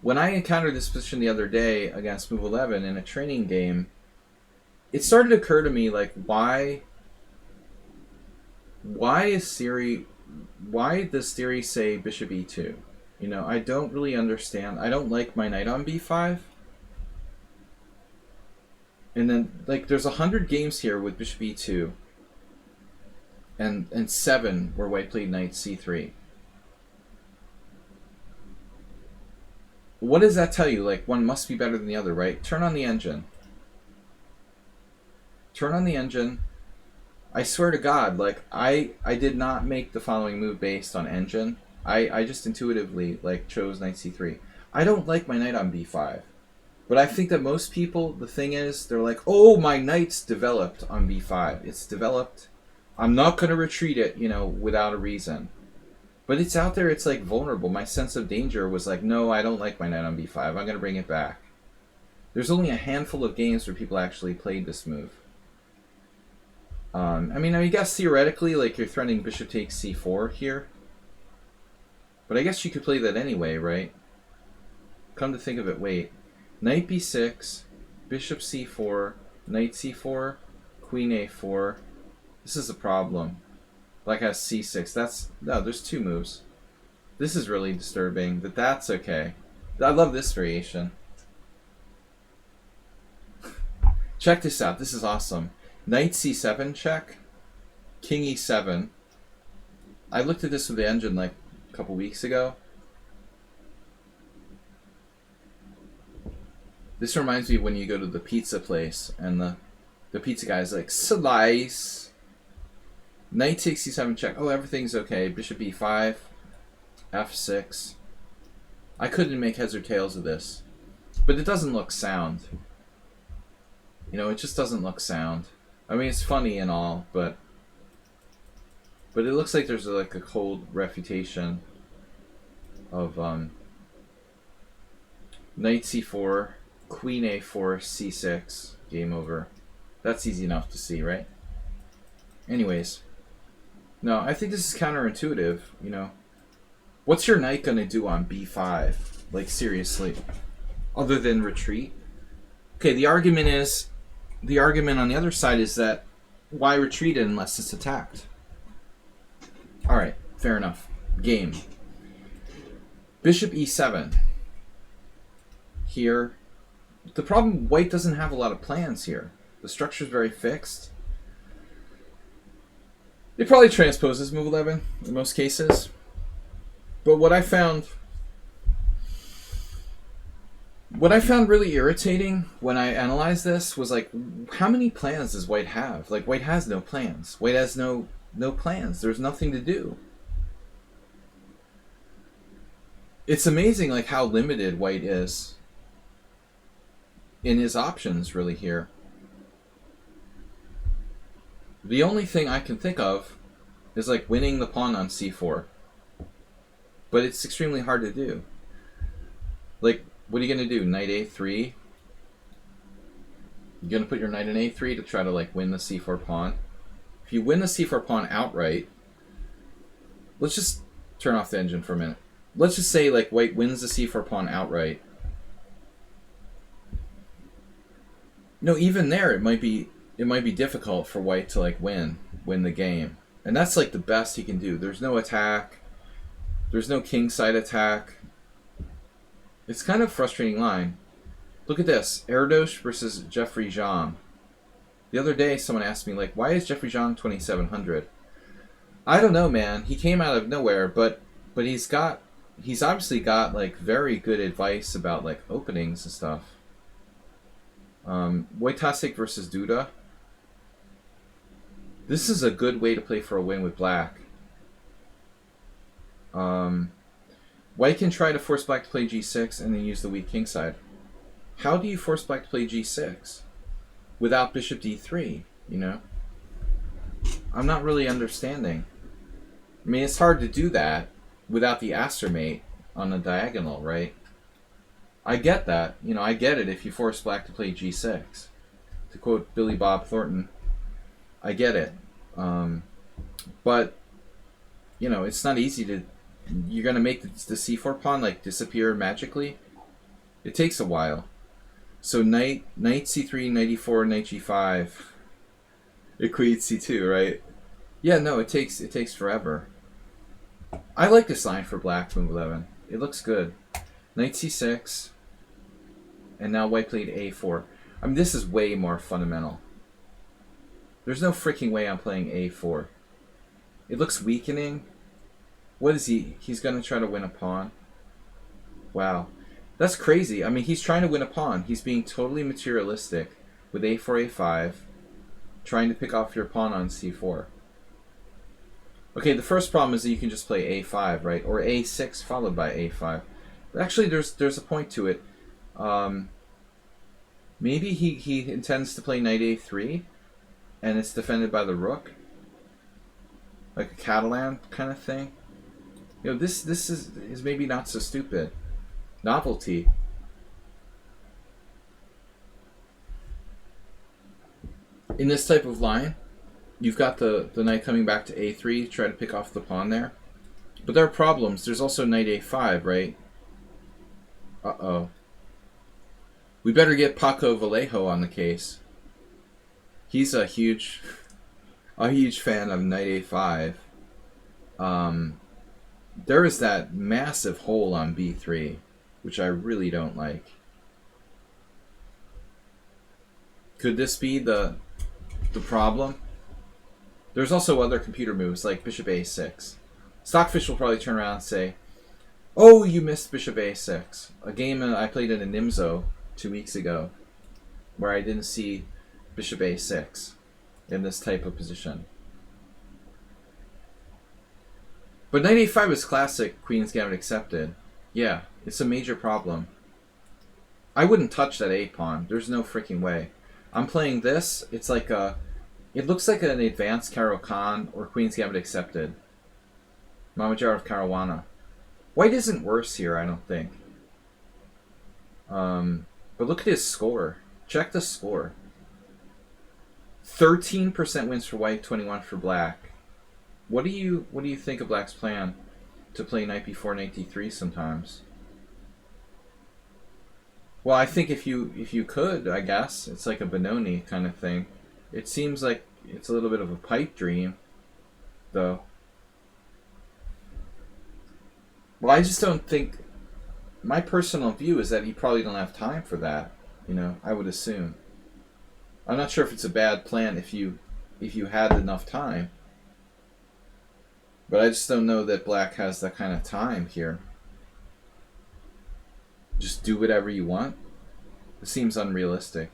when I encountered this position the other day against Move 11 in a training game, it started to occur to me, like, why does theory say bishop e2? You know, I don't really understand. I don't like my knight on b5. And then, like, there's 100 games here with bishop e2. And 7 where white played knight c3. What does that tell you? Like, one must be better than the other, right? Turn on the engine. Turn on the engine. I swear to God, like, I did not make the following move based on engine. I just intuitively, like, chose knight c3. I don't like my knight on b5. But I think that most people, the thing is, they're like, oh, my knight's developed on b5. It's developed. I'm not going to retreat it, you know, without a reason. But it's out there, it's like vulnerable. My sense of danger was like, no, I don't like my knight on b5. I'm going to bring it back. There's only a handful of games where people actually played this move. I mean, I guess theoretically, like, you're threatening bishop takes c4 here. But I guess you could play that anyway, right? Come to think of it, wait. Knight b6, bishop c4, knight c4, queen a4. This is a problem. Black has c6. No, there's 2 moves. This is really disturbing, but that's okay. I love this variation. Check this out. This is awesome. Knight c7 check. King e7. I looked at this with the engine like a couple weeks ago. This reminds me when you go to the pizza place and the pizza guy's like, slice. Knight takes c7 check. Oh, everything's okay. Bishop e5. f6. I couldn't make heads or tails of this. But it doesn't look sound. You know, it just doesn't look sound. I mean, it's funny and all, but it looks like there's like a cold refutation of knight c4, queen a4, c6, game over. That's easy enough to see, right? Anyways, no, I think this is counterintuitive, you know. What's your knight gonna do on b5? Like, seriously. Other than retreat? Okay, the argument on the other side is that why retreat unless it's attacked? Alright, fair enough. Game. Bishop e7. Here. The problem, white doesn't have a lot of plans here. The structure is very fixed. It probably transposes move 11 in most cases. But what I found really irritating when I analyzed this was like, how many plans does white have? Like, white has no plans. White has no plans. There's nothing to do. It's amazing like how limited white is in his options really here. The only thing I can think of is like winning the pawn on c4. But it's extremely hard to do. Like, what are you going to do? Knight a3? You're going to put your knight in a3 to try to like win the c4 pawn. If you win the c4 pawn outright, let's just turn off the engine for a minute. Let's just say like white wins the c4 pawn outright. No, even there it might be difficult for white to like win the game. And that's like the best he can do. There's no attack. There's no kingside attack. It's kind of a frustrating line. Look at this. Erdos versus Jeffrey Jean. The other day someone asked me like, why is Jeffrey Jean 2700? I don't know, man. He came out of nowhere, but he's obviously got like very good advice about like openings and stuff. Wojtasek versus Duda. This is a good way to play for a win with black. White can try to force black to play g6 and then use the weak kingside. How do you force black to play g6 without bishop d3, you know? I'm not really understanding. I mean, it's hard to do that without the Aster mate on a diagonal, right? I get that. You know, I get it if you force black to play g6. To quote Billy Bob Thornton, I get it. But, you know, it's not easy to... You're going to make the c4 pawn, like, disappear magically? It takes a while. So knight c3, knight e4, knight g5. It queen c2, right? Yeah, no, it takes forever. I like this line for black, move 11. It looks good. Knight c6. And now white played a4. I mean, this is way more fundamental. There's no freaking way I'm playing a4. It looks weakening. What is he? He's going to try to win a pawn? Wow. That's crazy. I mean, he's trying to win a pawn. He's being totally materialistic with a4, a5, trying to pick off your pawn on c4. Okay, the first problem is that you can just play a5, right? Or a6 followed by a5. But actually, there's a point to it. Maybe he intends to play knight a3, and it's defended by the rook, like a Catalan kind of thing. You know, this is maybe not so stupid. Novelty. In this type of line, you've got the knight coming back to a3, try to pick off the pawn there. But there are problems. There's also knight a5, right? Uh-oh. We better get Paco Vallejo on the case. He's a huge fan of knight a5. There is that massive hole on b3, which I really don't like. Could this be the problem? There's also other computer moves like bishop a6. Stockfish will probably turn around and say, "Oh, you missed bishop a6." A game I played in a Nimzo 2 weeks ago where I didn't see bishop a6 in this type of position. But knight a5 is classic Queen's Gambit accepted. Yeah, it's a major problem. I wouldn't touch that a-pawn. There's no freaking way. I'm playing this. It's like a... It looks like an advanced Caro-Kann or Queen's Gambit accepted. Mamajar of Caruana. White isn't worse here, I don't think. But look at his score. Check the score. 13% wins for white, 21 for black. What do you think of black's plan to play knight b4, knight d3 sometimes? Well, I think if you could, I guess it's like a Benoni kind of thing. It seems like it's a little bit of a pipe dream, though. Well, I just don't think. My personal view is that he probably don't have time for that. You know, I would assume. I'm not sure if it's a bad plan if you had enough time. But I just don't know that black has that kind of time here. Just do whatever you want. It seems unrealistic.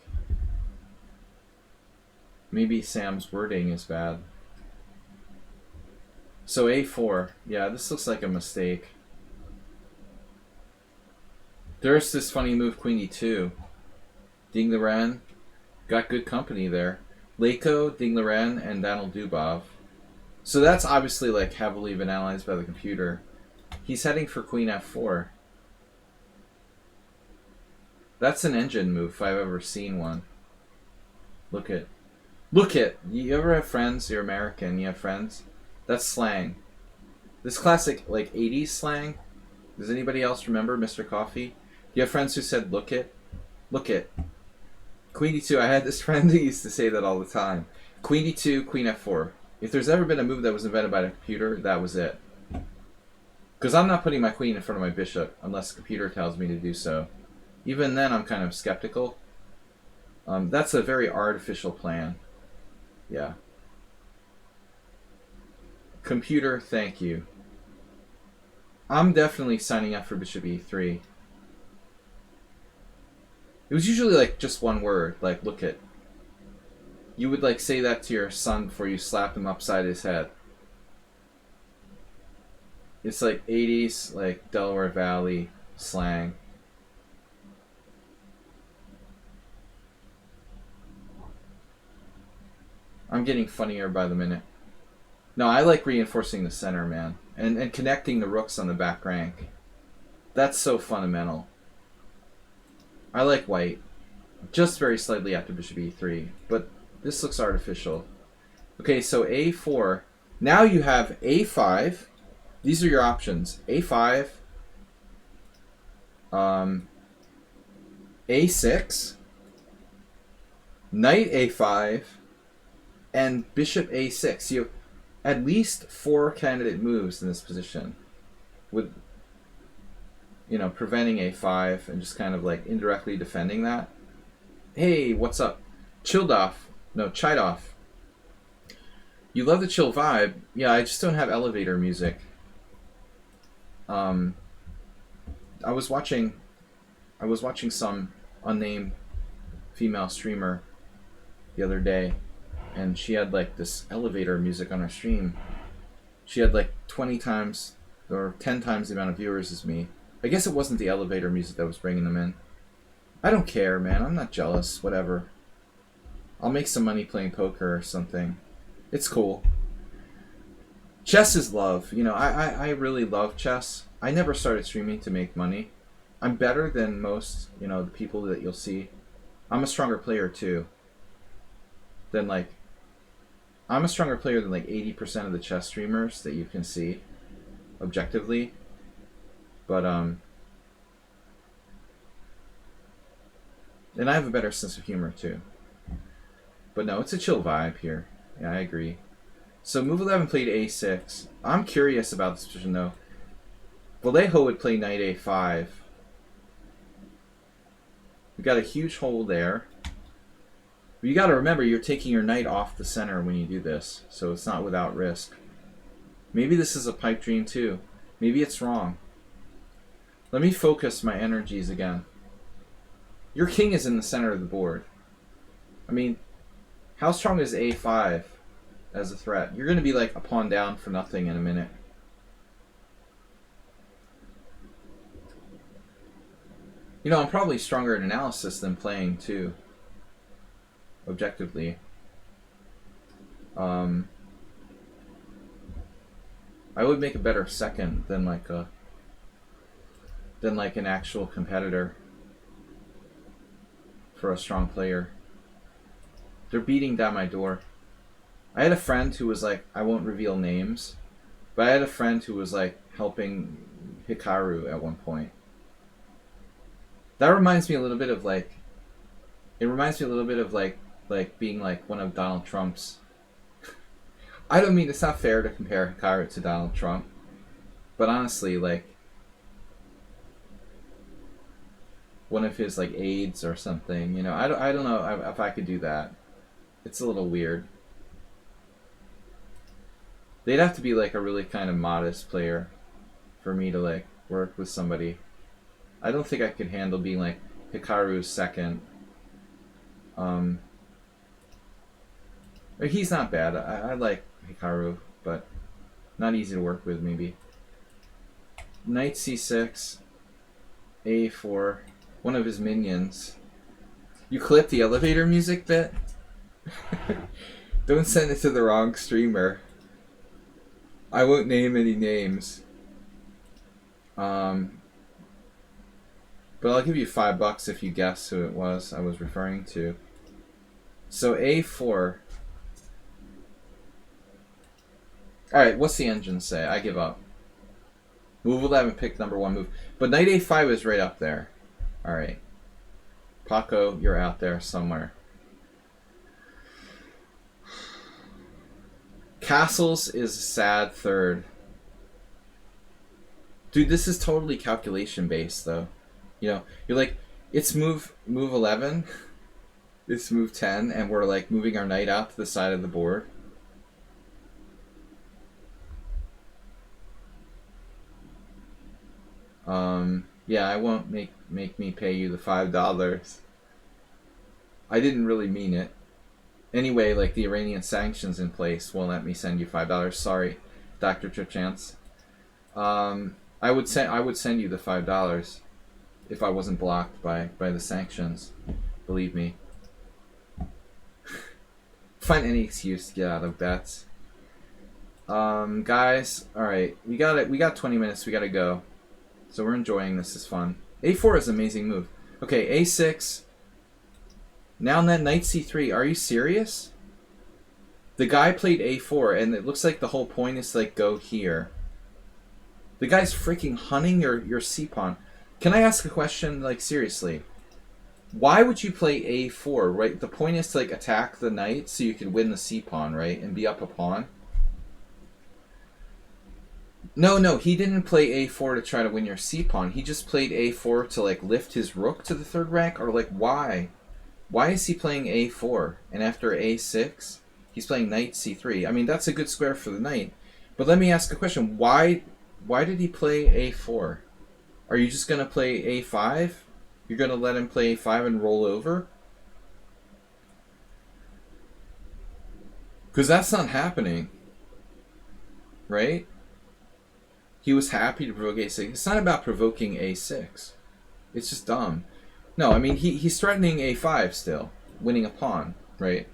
Maybe Sam's wording is bad. So a4. Yeah, this looks like a mistake. There's this funny move, queen e2. Ding Liren. Got good company there. Leko, Ding Liren, and Daniel Dubov. So that's obviously like heavily been analyzed by the computer. He's heading for queen f4. That's an engine move if I've ever seen one. Look at. You ever have friends? You're American. You have friends. That's slang. This classic like 80s slang. Does anybody else remember Mr. Coffee? You have friends who said look it. Queen e2. I had this friend who used to say that all the time. Queen e2, queen f4. If there's ever been a move that was invented by the computer, that was it. Because I'm not putting my queen in front of my bishop unless the computer tells me to do so. Even then, I'm kind of skeptical. That's a very artificial plan. Yeah. Computer, thank you. I'm definitely signing up for bishop e3. It was usually like just one word, like look it. You would like say that to your son before you slap him upside his head. It's like 80s, like Delaware Valley slang. I'm getting funnier by the minute. No, I like reinforcing the center, man. And connecting the rooks on the back rank. That's so fundamental. I like white. Just very slightly after bishop e3. But this looks artificial. Okay, so a4. Now you have a5. These are your options. a5. A6. Knight a5. And bishop a6. You have at least 4 candidate moves in this position. With, you know, preventing a5 and just kind of like indirectly defending that. Hey, what's up? Chidov. You love the chill vibe. Yeah, I just don't have elevator music. I was watching some unnamed female streamer the other day, and she had like this elevator music on her stream. She had like 20 times or 10 times the amount of viewers as me. I guess it wasn't the elevator music that was bringing them in. I don't care, man. I'm not jealous. Whatever. I'll make some money playing poker or something. It's cool. Chess is love. You know, I really love chess. I never started streaming to make money. I'm better than most, you know, the people that you'll see. I'm a stronger player too. I'm a stronger player than like 80% of the chess streamers that you can see objectively. But and I have a better sense of humor too. But no, it's a chill vibe here. Yeah, I agree. So move 11 played a6. I'm curious about this position though. Vallejo would play knight a5. We got a huge hole there. But you got to remember, you're taking your knight off the center when you do this, so it's not without risk. Maybe this is a pipe dream too. Maybe it's wrong. Let me focus my energies again. Your king is in the center of the board. I mean, how strong is a5 as a threat? You're going to be like a pawn down for nothing in a minute. You know, I'm probably stronger at analysis than playing too. Objectively. I would make a better second than like an actual competitor for a strong player. They're beating down my door. I had a friend who was like, I won't reveal names, but I had a friend who was like helping Hikaru at one point. That reminds me a little bit of like, it reminds me a little bit of like being like one of Donald Trump's. I don't mean, it's not fair to compare Hikaru to Donald Trump, but honestly, like one of his like aides or something, you know, I don't know if I could do that. It's a little weird. They'd have to be like a really kind of modest player for me to like work with somebody. I don't think I could handle being like Hikaru's second. He's not bad. I like Hikaru, but not easy to work with maybe. Knight c6, a4, one of his minions. You clip the elevator music bit? Don't send it to the wrong streamer. I won't name any names. But I'll give you $5 if you guess who it was I was referring to. So a4. Alright, what's the engine say? I give up. Move 11, pick number 1 move. But knight a5 is right up there. Alright. Paco, you're out there somewhere. Castles is a sad third. Dude, this is totally calculation based though. You know, you're like, it's move 11, it's move 10, and we're like moving our knight out to the side of the board. Yeah, I won't make me pay you the $5. I didn't really mean it. Anyway, like the Iranian sanctions in place won't let me send you $5. Sorry, Dr. Tripchance. I would send you the $5 if I wasn't blocked by the sanctions. Believe me. Find any excuse to get out of bets. Guys, all right, we got 20 minutes. We gotta go. So we're enjoying this. Is fun. A4 is an amazing move. Okay, A6. Now and then knight C3. Are you serious? The guy played A4, and it looks like the whole point is to like go here. The guy's freaking hunting your C pawn. Can I ask a question? Like seriously, why would you play A4? Right. The point is to like attack the knight so you can win the C pawn, right, and be up a pawn. No, he didn't play A4 to try to win your C pawn. He just played A4 to like lift his rook to the 3rd rank, or like why? Why is he playing A4? And after A6, he's playing knight C3. I mean, that's a good square for the knight. But let me ask a question. Why did he play A4? Are you just going to play A5? You're going to let him play A5 and roll over? Because that's not happening. Right? He was happy to provoke A6. It's not about provoking A6. It's just dumb. No, I mean, he's threatening A5 still. Winning a pawn, right?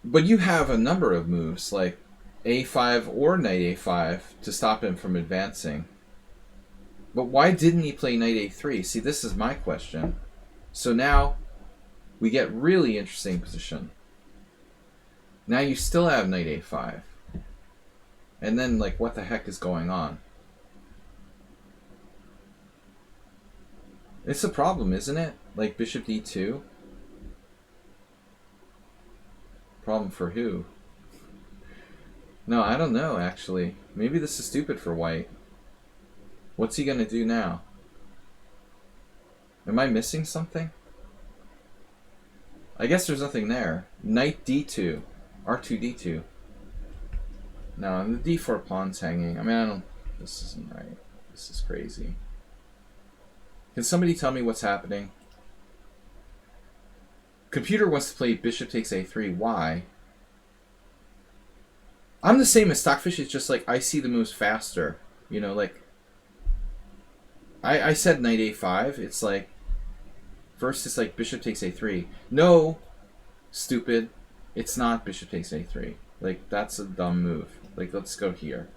But you have a number of moves, like A5 or knight A5, to stop him from advancing. But why didn't he play knight A3? See, this is my question. So now, we get really interesting position. Now you still have knight A5. And then, like, what the heck is going on? It's a problem, isn't it? Like, bishop d2? Problem for who? No, I don't know, actually. Maybe this is stupid for white. What's he gonna do now? Am I missing something? I guess there's nothing there. Knight d2. R2 d2. No, and the d4 pawn's hanging. I mean, I don't... This isn't right. This is crazy. Can somebody tell me what's happening? Computer wants to play bishop takes a3. Why? I'm the same as Stockfish. It's just like I see the moves faster. You know, like... I said knight a5. It's like... First it's like bishop takes a3. No! Stupid. It's not bishop takes a3. Like, that's a dumb move. Like, let's go here.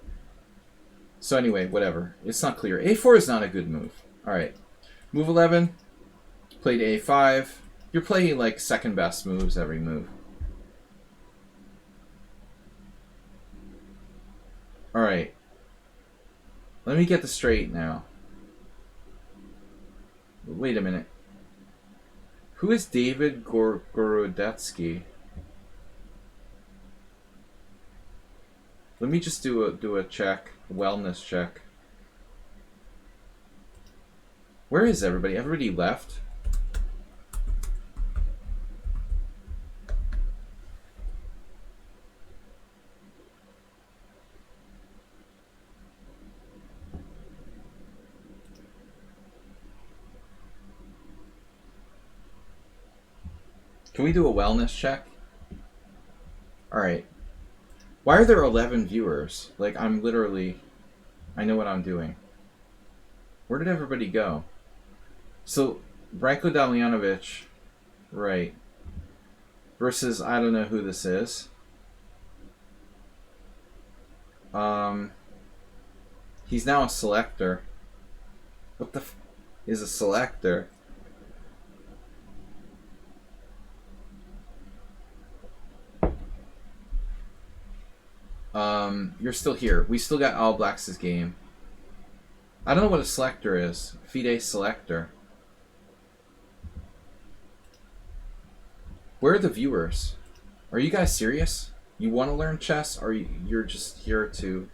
So anyway, whatever. It's not clear. a4 is not a good move. Alright. Move 11. Played a5. You're playing, like, second best moves every move. Alright. Let me get this straight now. Wait a minute. Who is David Gorodetsky? Let me just do a check, a wellness check. Where is everybody? Everybody left? Can we do a wellness check? Alright. Why are there 11 viewers? Like, I'm literally... I know what I'm doing. Where did everybody go? So, Branko Damjanovic, right, versus, I don't know who this is. He's now a selector. What the f... is a selector? You're still here. We still got All Blacks' game. I don't know what a selector is. FIDE selector. Where are the viewers? Are you guys serious? You want to learn chess, or you're just here to...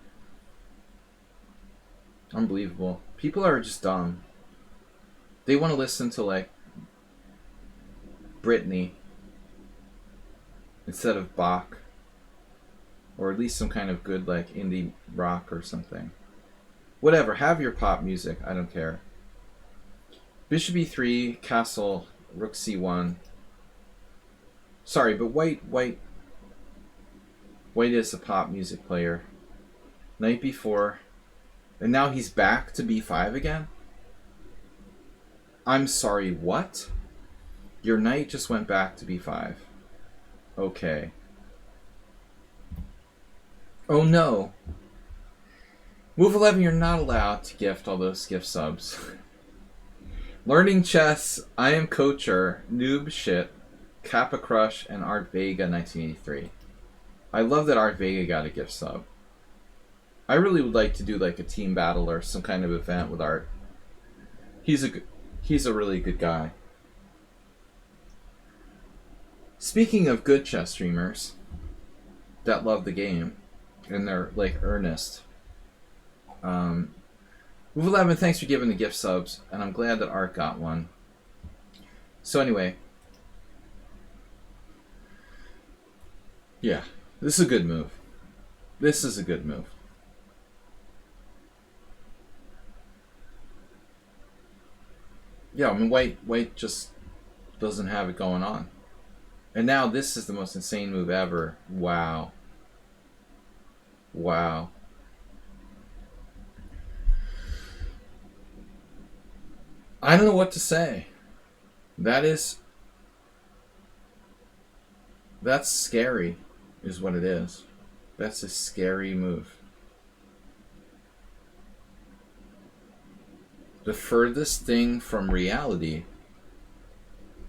Unbelievable. People are just dumb. They want to listen to, like, Britney instead of Bach. Or at least some kind of good, like, indie rock or something. Whatever, have your pop music. I don't care. Bishop e3, castle, rook c1. Sorry, but white is a pop music player. Knight b4. And now he's back to b5 again? I'm sorry, what? Your knight just went back to b5. Okay. Oh no. Move 11, you're not allowed to gift all those gift subs. Learning chess, I am coacher, noob shit, Kappa Crush, and Art Vega 1983. I love that Art Vega got a gift sub. I really would like to do like a team battle or some kind of event with Art. He's a really good guy. Speaking of good chess streamers that love the game and they're like earnest. Move 11, thanks for giving the gift subs, and I'm glad that Art got one. So anyway, yeah, this is a good move. This is a good move. Yeah, I mean, white just doesn't have it going on. And now this is the most insane move ever. Wow. Wow. I don't know what to say. That's scary, is what it is. That's a scary move. The furthest thing from reality.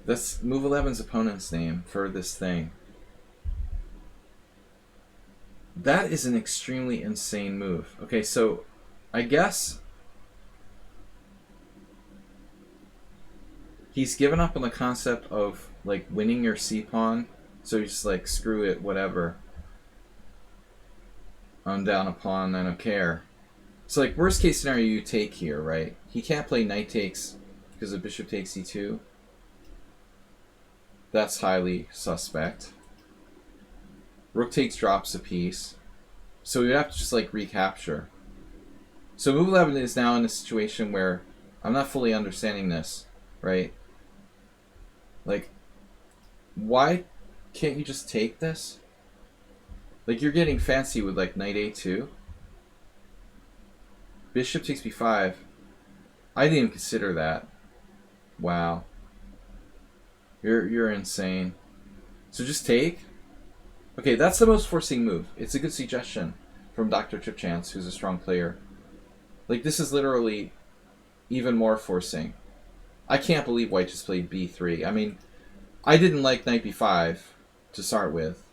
That's move 11's opponent's name, furthest thing. That is an extremely insane move. Okay, so I guess he's given up on the concept of like winning your c-pawn, so he's just like, screw it, whatever. I'm down a pawn, I don't care. So like worst case scenario, you take here, right? He can't play knight takes because the bishop takes e2. That's highly suspect. Rook takes drops a piece. So we would have to just like recapture. So move 11 is now in a situation where I'm not fully understanding this, right? Like, why can't you just take this? Like, you're getting fancy with like knight a2. Bishop takes b5. I didn't even consider that. Wow. You're insane. So just take. Okay, that's the most forcing move. It's a good suggestion from Dr. Tripchance, who's a strong player. Like, this is literally even more forcing. I can't believe White just played b3. I mean, I didn't like knight b5 to start with.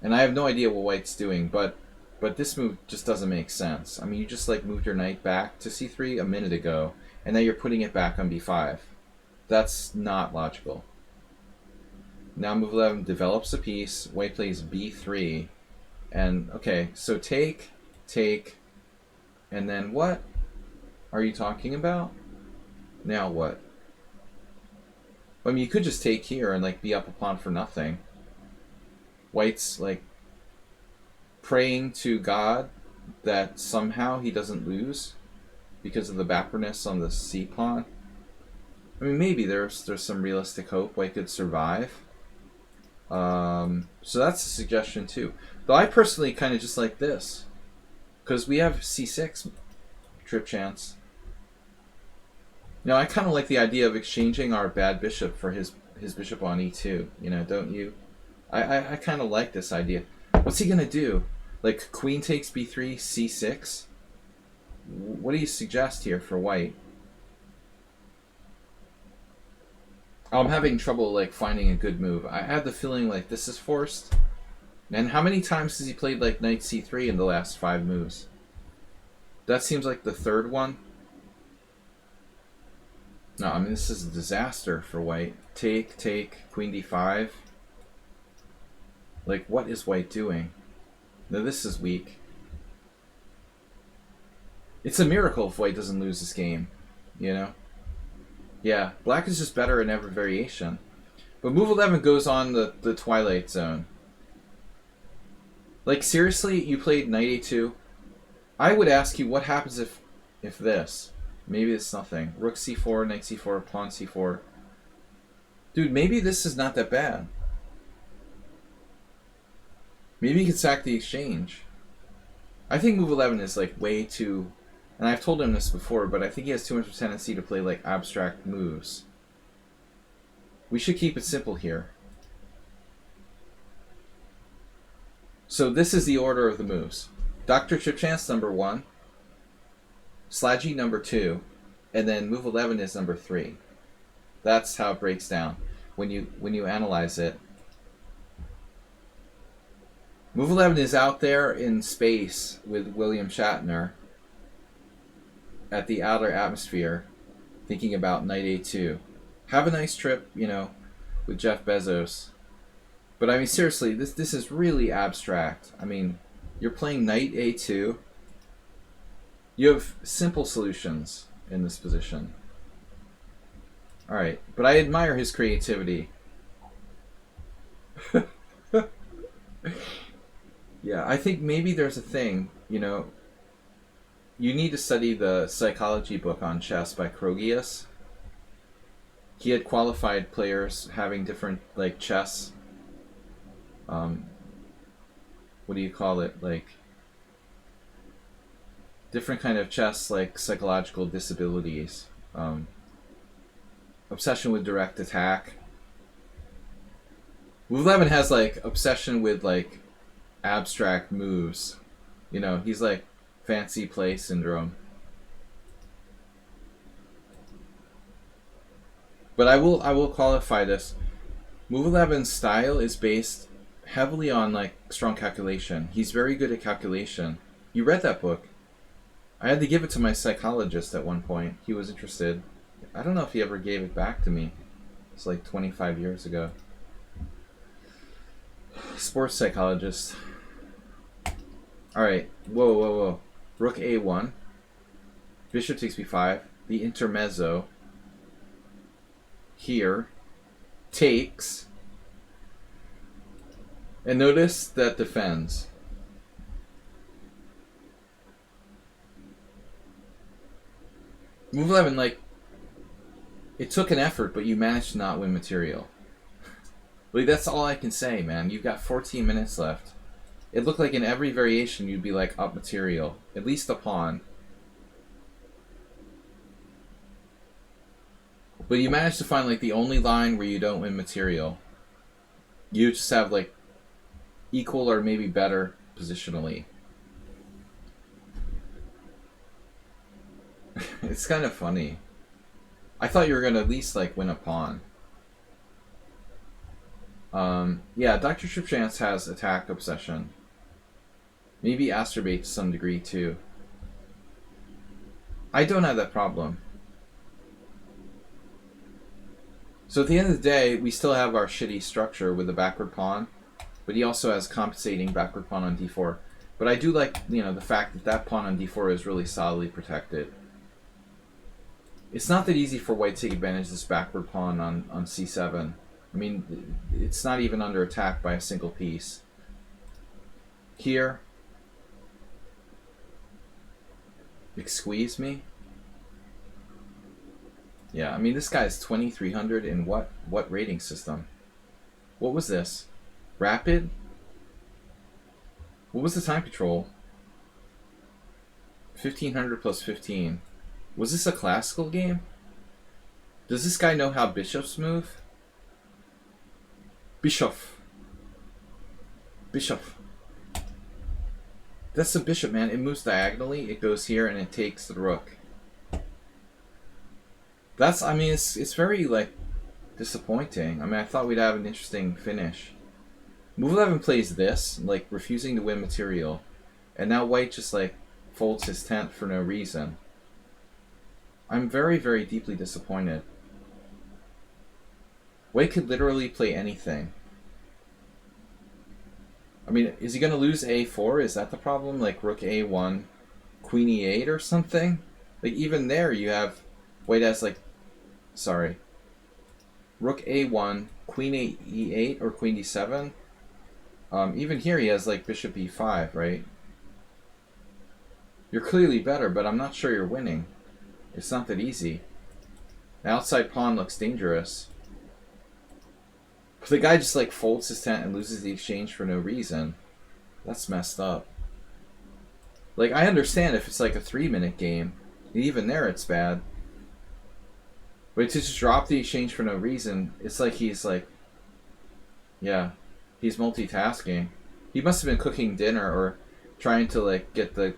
And I have no idea what White's doing, but this move just doesn't make sense. I mean, you just like moved your knight back to c3 a minute ago, and now you're putting it back on b5. That's not logical. Now move 11 develops a piece. White plays b3. And, okay, so take, and then what are you talking about? Now what? I mean, you could just take here and, like, be up a pawn for nothing. White's, like, praying to God that somehow he doesn't lose because of the backwarness on the c pawn. I mean, maybe there's some realistic hope White could survive. So that's a suggestion too. Though I personally kind of just like this, because we have c6 Tripchance. Now I kind of like the idea of exchanging our bad bishop for his bishop on e2. You know, don't you? I kind of like this idea. What's he gonna do? Like queen takes b3, c6. What do you suggest here for White? I'm having trouble like finding a good move. I have the feeling like this is forced. And how many times has he played like knight c3 in the last 5 moves? That seems like the third one. No, I mean this is a disaster for White. Take, queen d5. Like, what is White doing? No, this is weak. It's a miracle if White doesn't lose this game, you know? Yeah, black is just better in every variation. But move 11 goes on the twilight zone. Like, seriously, you played knight a2? I would ask you what happens if this. Maybe it's nothing. Rook c4, knight c4, pawn c4. Dude, maybe this is not that bad. Maybe you can sack the exchange. I think move 11 is like way too... And I've told him this before, but I think he has too much tendency to play like abstract moves. We should keep it simple here. So this is the order of the moves. Dr. Tripchance number 1, SLADGIE number 2, and then move 11 is number 3. That's how it breaks down when you analyze it. Move 11 is out there in space with William Shatner at the outer atmosphere thinking about knight a2. Have a nice trip, you know, with Jeff Bezos. But I mean, seriously, this is really abstract. I mean, you're playing knight a2. You have simple solutions in this position. Alright, but I admire his creativity. Yeah, I think maybe there's a thing, you know, you need to study the psychology book on chess by Krogius. He had qualified players having different, like, chess, what do you call it, like, different kind of chess, like, psychological disabilities. Obsession with direct attack. Move 11 has, like, obsession with, like, abstract moves. You know, he's like fancy play syndrome. But I will qualify this. Move 11's style is based heavily on like strong calculation. He's very good at calculation. You read that book. I had to give it to my psychologist at one point. He was interested. I don't know if he ever gave it back to me. It's like 25 years ago. Sports psychologist. Alright, whoa. Rook a1. Bishop takes b5. The intermezzo here takes. And notice that defends. Move 11, like, it took an effort, but you managed to not win material. Like, that's all I can say, man. You've got 14 minutes left. It looked like in every variation you'd be like up material. At least a pawn. But you managed to find like the only line where you don't win material. You just have like equal or maybe better positionally. It's kind of funny. I thought you were going to at least like win a pawn. Yeah, Dr. Tripchance has attack obsession. Maybe astrobate to some degree too. I don't have that problem. So at the end of the day, we still have our shitty structure with the backward pawn, but he also has compensating backward pawn on d4. But I do like, you know, the fact that that pawn on d4 is really solidly protected. It's not that easy for white to take advantage of this backward pawn on c7. I mean, it's not even under attack by a single piece. Here, squeeze me. Yeah, I mean, this guy's 2300 in what rating system? What was this? Rapid? What was the time control? 1500 plus 15. Was this a classical game? Does this guy know how bishops move? Bishop. Bishop. That's the bishop, man. It moves diagonally. It goes here and it takes the rook. That's, I mean, it's very, like, disappointing. I mean, I thought we'd have an interesting finish. Move 11 plays this, like, refusing to win material. And now white just, like, folds his tent for no reason. I'm very, very deeply disappointed. White could literally play anything. I mean, is he going to lose a4? Is that the problem? Like, rook a1, queen e8 or something? Like, even there you have... White has, like... Sorry. Rook a1, queen e8, or queen d7. Even here he has, like, bishop e5, right? You're clearly better, but I'm not sure you're winning. It's not that easy. The outside pawn looks dangerous. But the guy just, like, folds his tent and loses the exchange for no reason. That's messed up. Like, I understand if it's, like, a 3-minute game. Even there, it's bad. But to just drop the exchange for no reason, it's like he's, like... Yeah. He's multitasking. He must have been cooking dinner or trying to, like, get the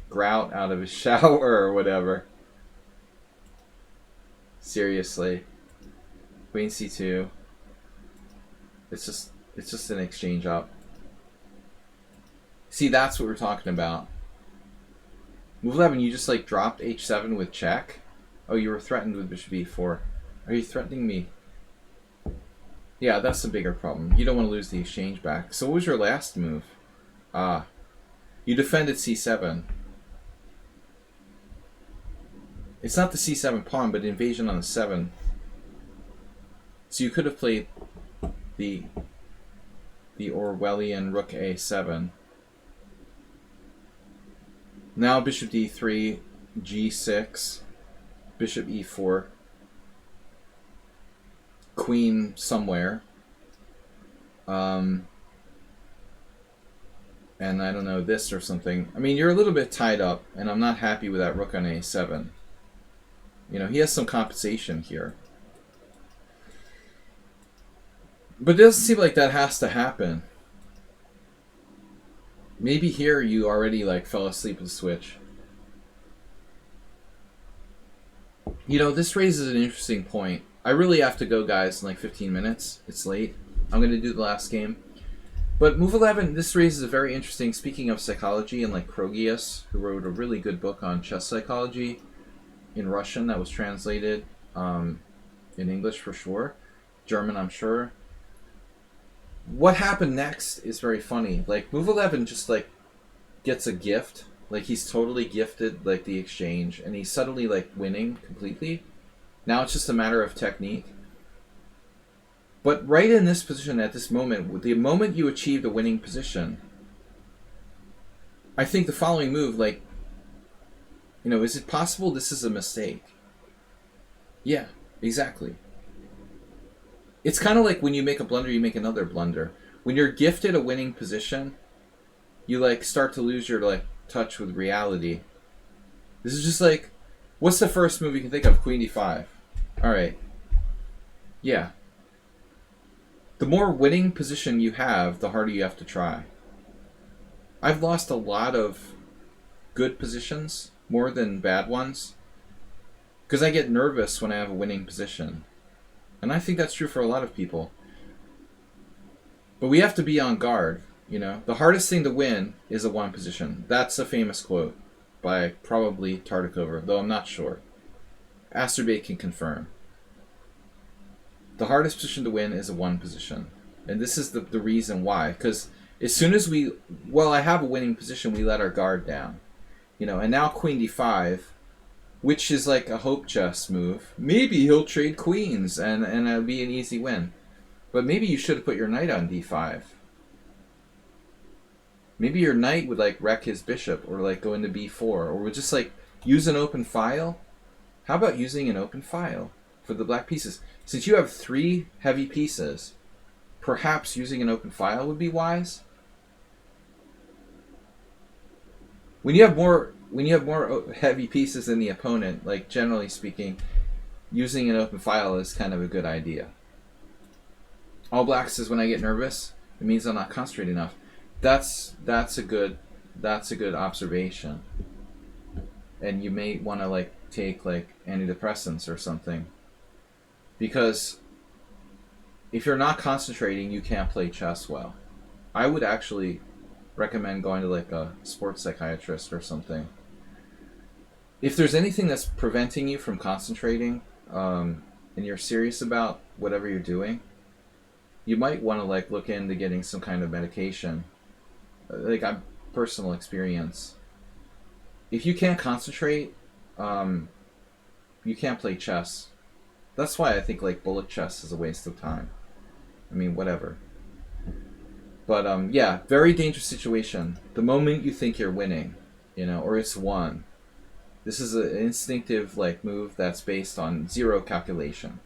grout out of his shower or whatever. Seriously. Queen c2. It's just an exchange up. See, that's what we're talking about. Move 11, you just like dropped h7 with check. Oh, you were threatened with bishop e4. Are you threatening me? Yeah, that's the bigger problem. You don't want to lose the exchange back. So what was your last move? Ah. You defended c7. It's not the c7 pawn, but invasion on the 7. So you could have played the Orwellian rook a7. Now bishop d3, g6, bishop e4, queen somewhere, and I don't know, this or something. I mean, you're a little bit tied up, and I'm not happy with that rook on a7. You know, he has some compensation here. But it doesn't seem like that has to happen. Maybe here you already like fell asleep with the switch. You know, this raises an interesting point. I really have to go, guys, in like 15 minutes. It's late. I'm going to do the last game. But move 11, this raises a very interesting, speaking of psychology, and like Krogius, who wrote a really good book on chess psychology in Russian that was translated in English for sure. German, I'm sure. What happened next is very funny. Like, move 11 just, like, gets a gift. Like, he's totally gifted, like, the exchange, and he's suddenly, like, winning completely. Now it's just a matter of technique. But right in this position at this moment, the moment you achieved a winning position, I think the following move, like, you know, is it possible this is a mistake? Yeah, exactly. It's kind of like when you make a blunder, you make another blunder. When you're gifted a winning position, you, like, start to lose your, like, touch with reality. This is just like, what's the first move you can think of? Queen d5. Alright. Yeah. The more winning position you have, the harder you have to try. I've lost a lot of good positions, more than bad ones, because I get nervous when I have a winning position. And I think that's true for a lot of people. But we have to be on guard, you know. The hardest thing to win is a one position. That's a famous quote by probably Tartikover, though I'm not sure. Asterbate can confirm. The hardest position to win is a one position. And this is the reason why. Because as soon as I have a winning position, we let our guard down. You know, and now Queen d5, which is like a hope chess move. Maybe he'll trade queens and it'll be an easy win. But maybe you should have put your knight on d5. Maybe your knight would, like, wreck his bishop, or, like, go into b4, or would just, like, use an open file. How about using an open file for the black pieces? Since you have 3 heavy pieces, perhaps using an open file would be wise. When you have more heavy pieces than the opponent, like, generally speaking, using an open file is kind of a good idea. All black says when I get nervous, it means I'm not concentrating enough. That's a good observation. And you may want to, like, take, like, antidepressants or something, because if you're not concentrating, you can't play chess well. I would actually recommend going to, like, a sports psychiatrist or something. If there's anything that's preventing you from concentrating, and you're serious about whatever you're doing, you might want to, like, look into getting some kind of medication. Like, I'm personal experience. If you can't concentrate, you can't play chess. That's why I think, like, bullet chess is a waste of time. I mean, whatever. But yeah, very dangerous situation. The moment you think you're winning, you know, or it's won. This is an instinctive, like, move that's based on zero calculation.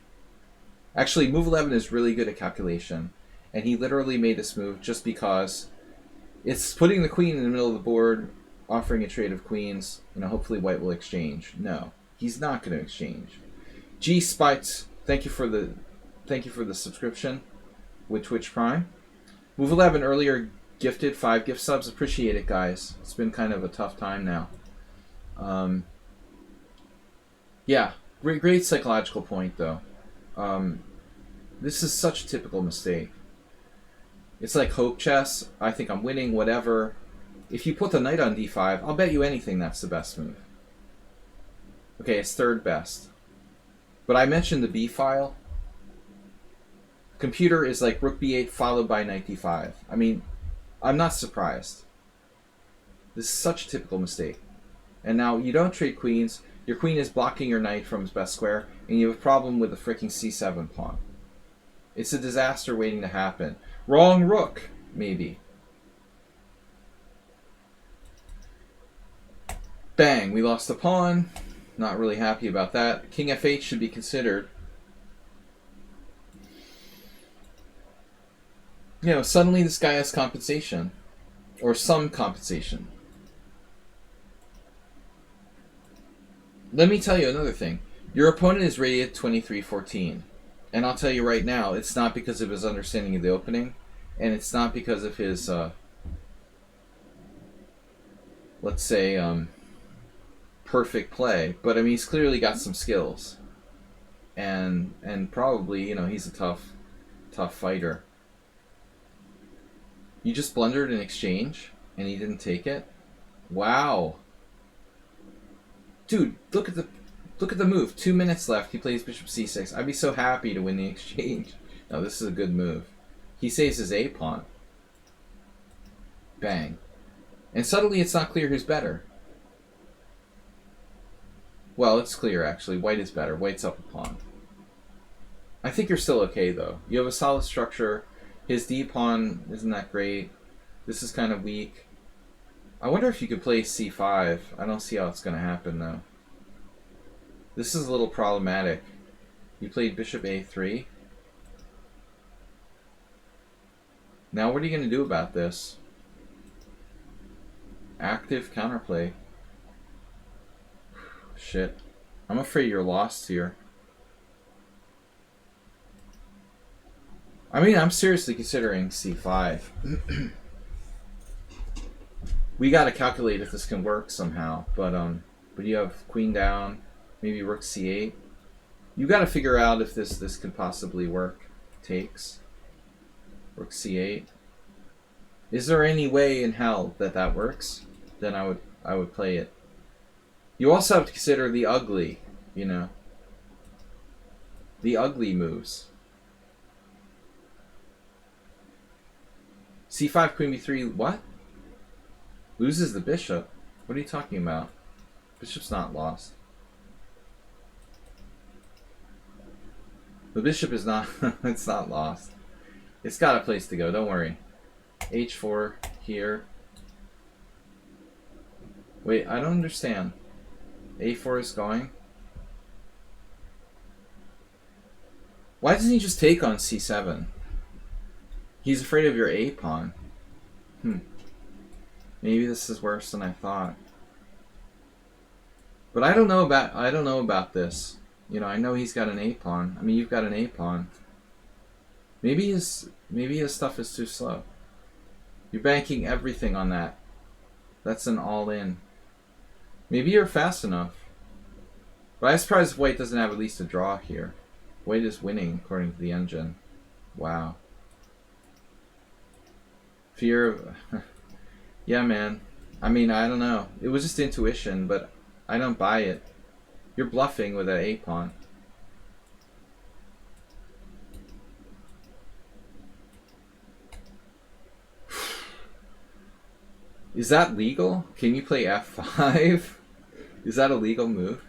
Actually, move 11 is really good at calculation, and he literally made this move just because it's putting the queen in the middle of the board, offering a trade of queens. You know, hopefully white will exchange. No, he's not going to exchange. G Spites, thank you for the subscription with Twitch Prime. Move 11 earlier gifted 5 gift subs. Appreciate it, guys. It's been kind of a tough time now. Yeah, great psychological point though. This is such a typical mistake. It's like hope chess. I think I'm winning, whatever. If you put the knight on d5, I'll bet you anything that's the best move. Okay, it's third best. But I mentioned the b file. Computer is like rook b8 followed by knight d5. I mean, I'm not surprised. This is such a typical mistake. And now you don't trade queens. Your queen is blocking your knight from his best square, and you have a problem with the freaking c7 pawn. It's a disaster waiting to happen. Wrong rook, maybe. Bang, we lost the pawn. Not really happy about that. King f8 should be considered. You know, suddenly this guy has compensation. Or some compensation. Let me tell you another thing. Your opponent is rated 23-14. And I'll tell you right now, it's not because of his understanding of the opening. And it's not because of his, let's say, perfect play. But, I mean, he's clearly got some skills. And probably, you know, he's a tough fighter. You just blundered an exchange, and he didn't take it? Wow. Dude, look at the move. 2 minutes left. He plays bishop c6. I'd be so happy to win the exchange. No, this is a good move. He saves his a pawn. Bang. And suddenly it's not clear who's better. Well, it's clear, actually. White is better. White's up a pawn. I think you're still okay, though. You have a solid structure. His D pawn isn't that great. This is kind of weak. I wonder if you could play c5. I don't see how it's going to happen, though. This is a little problematic. You played bishop a3. Now what are you going to do about this? Active counterplay. Shit. I'm afraid you're lost here. I mean, I'm seriously considering c5. We gotta calculate if this can work somehow, but you have queen down, maybe rook c8. You gotta figure out if this could possibly work. Takes. Rook c8. Is there any way in hell that works? Then I would play it. You also have to consider the ugly, you know. The ugly moves. c5, queen b3, what? Loses the bishop? What are you talking about? Bishop's not lost. The bishop is not, it's not lost. It's got a place to go, don't worry. h4 here. Wait, I don't understand. a4 is going. Why doesn't he just take on c7? He's afraid of your a pawn. Maybe this is worse than I thought. But I don't know about this. You know, I know he's got an a pawn. I mean, you've got an a pawn. Maybe his stuff is too slow. You're banking everything on that. That's an all-in. Maybe you're fast enough. But I'm surprised White doesn't have at least a draw here. White is winning according to the engine. Wow. Fear of... Yeah, man. I mean, I don't know. It was just intuition, but I don't buy it. You're bluffing with that a pawn. Is that legal? Can you play f5? Is that a legal move?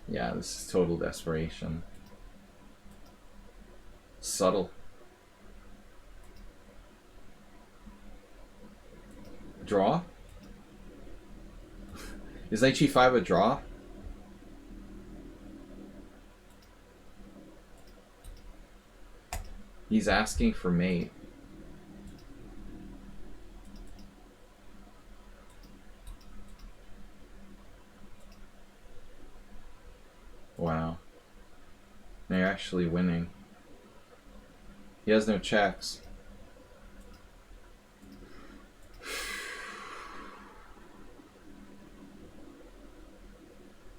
Yeah, this is total desperation. Subtle. Draw? Is knight g5 a draw? He's asking for mate. Wow. They're actually winning. He has no checks.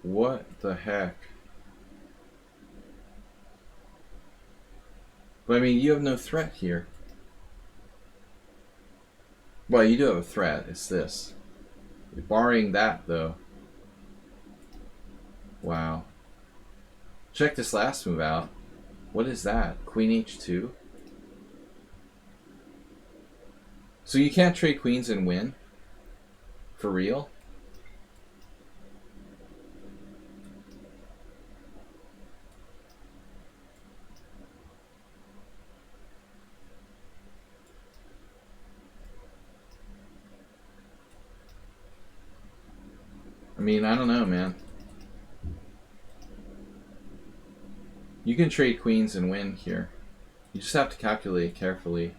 What the heck? But I mean, you have no threat here. Well, you do have a threat. It's this. Barring that, though. Wow. Check this last move out. What is that? Queen h2? So you can't trade queens and win? For real? I mean, I don't know, man. You can trade queens and win here. You just have to calculate carefully.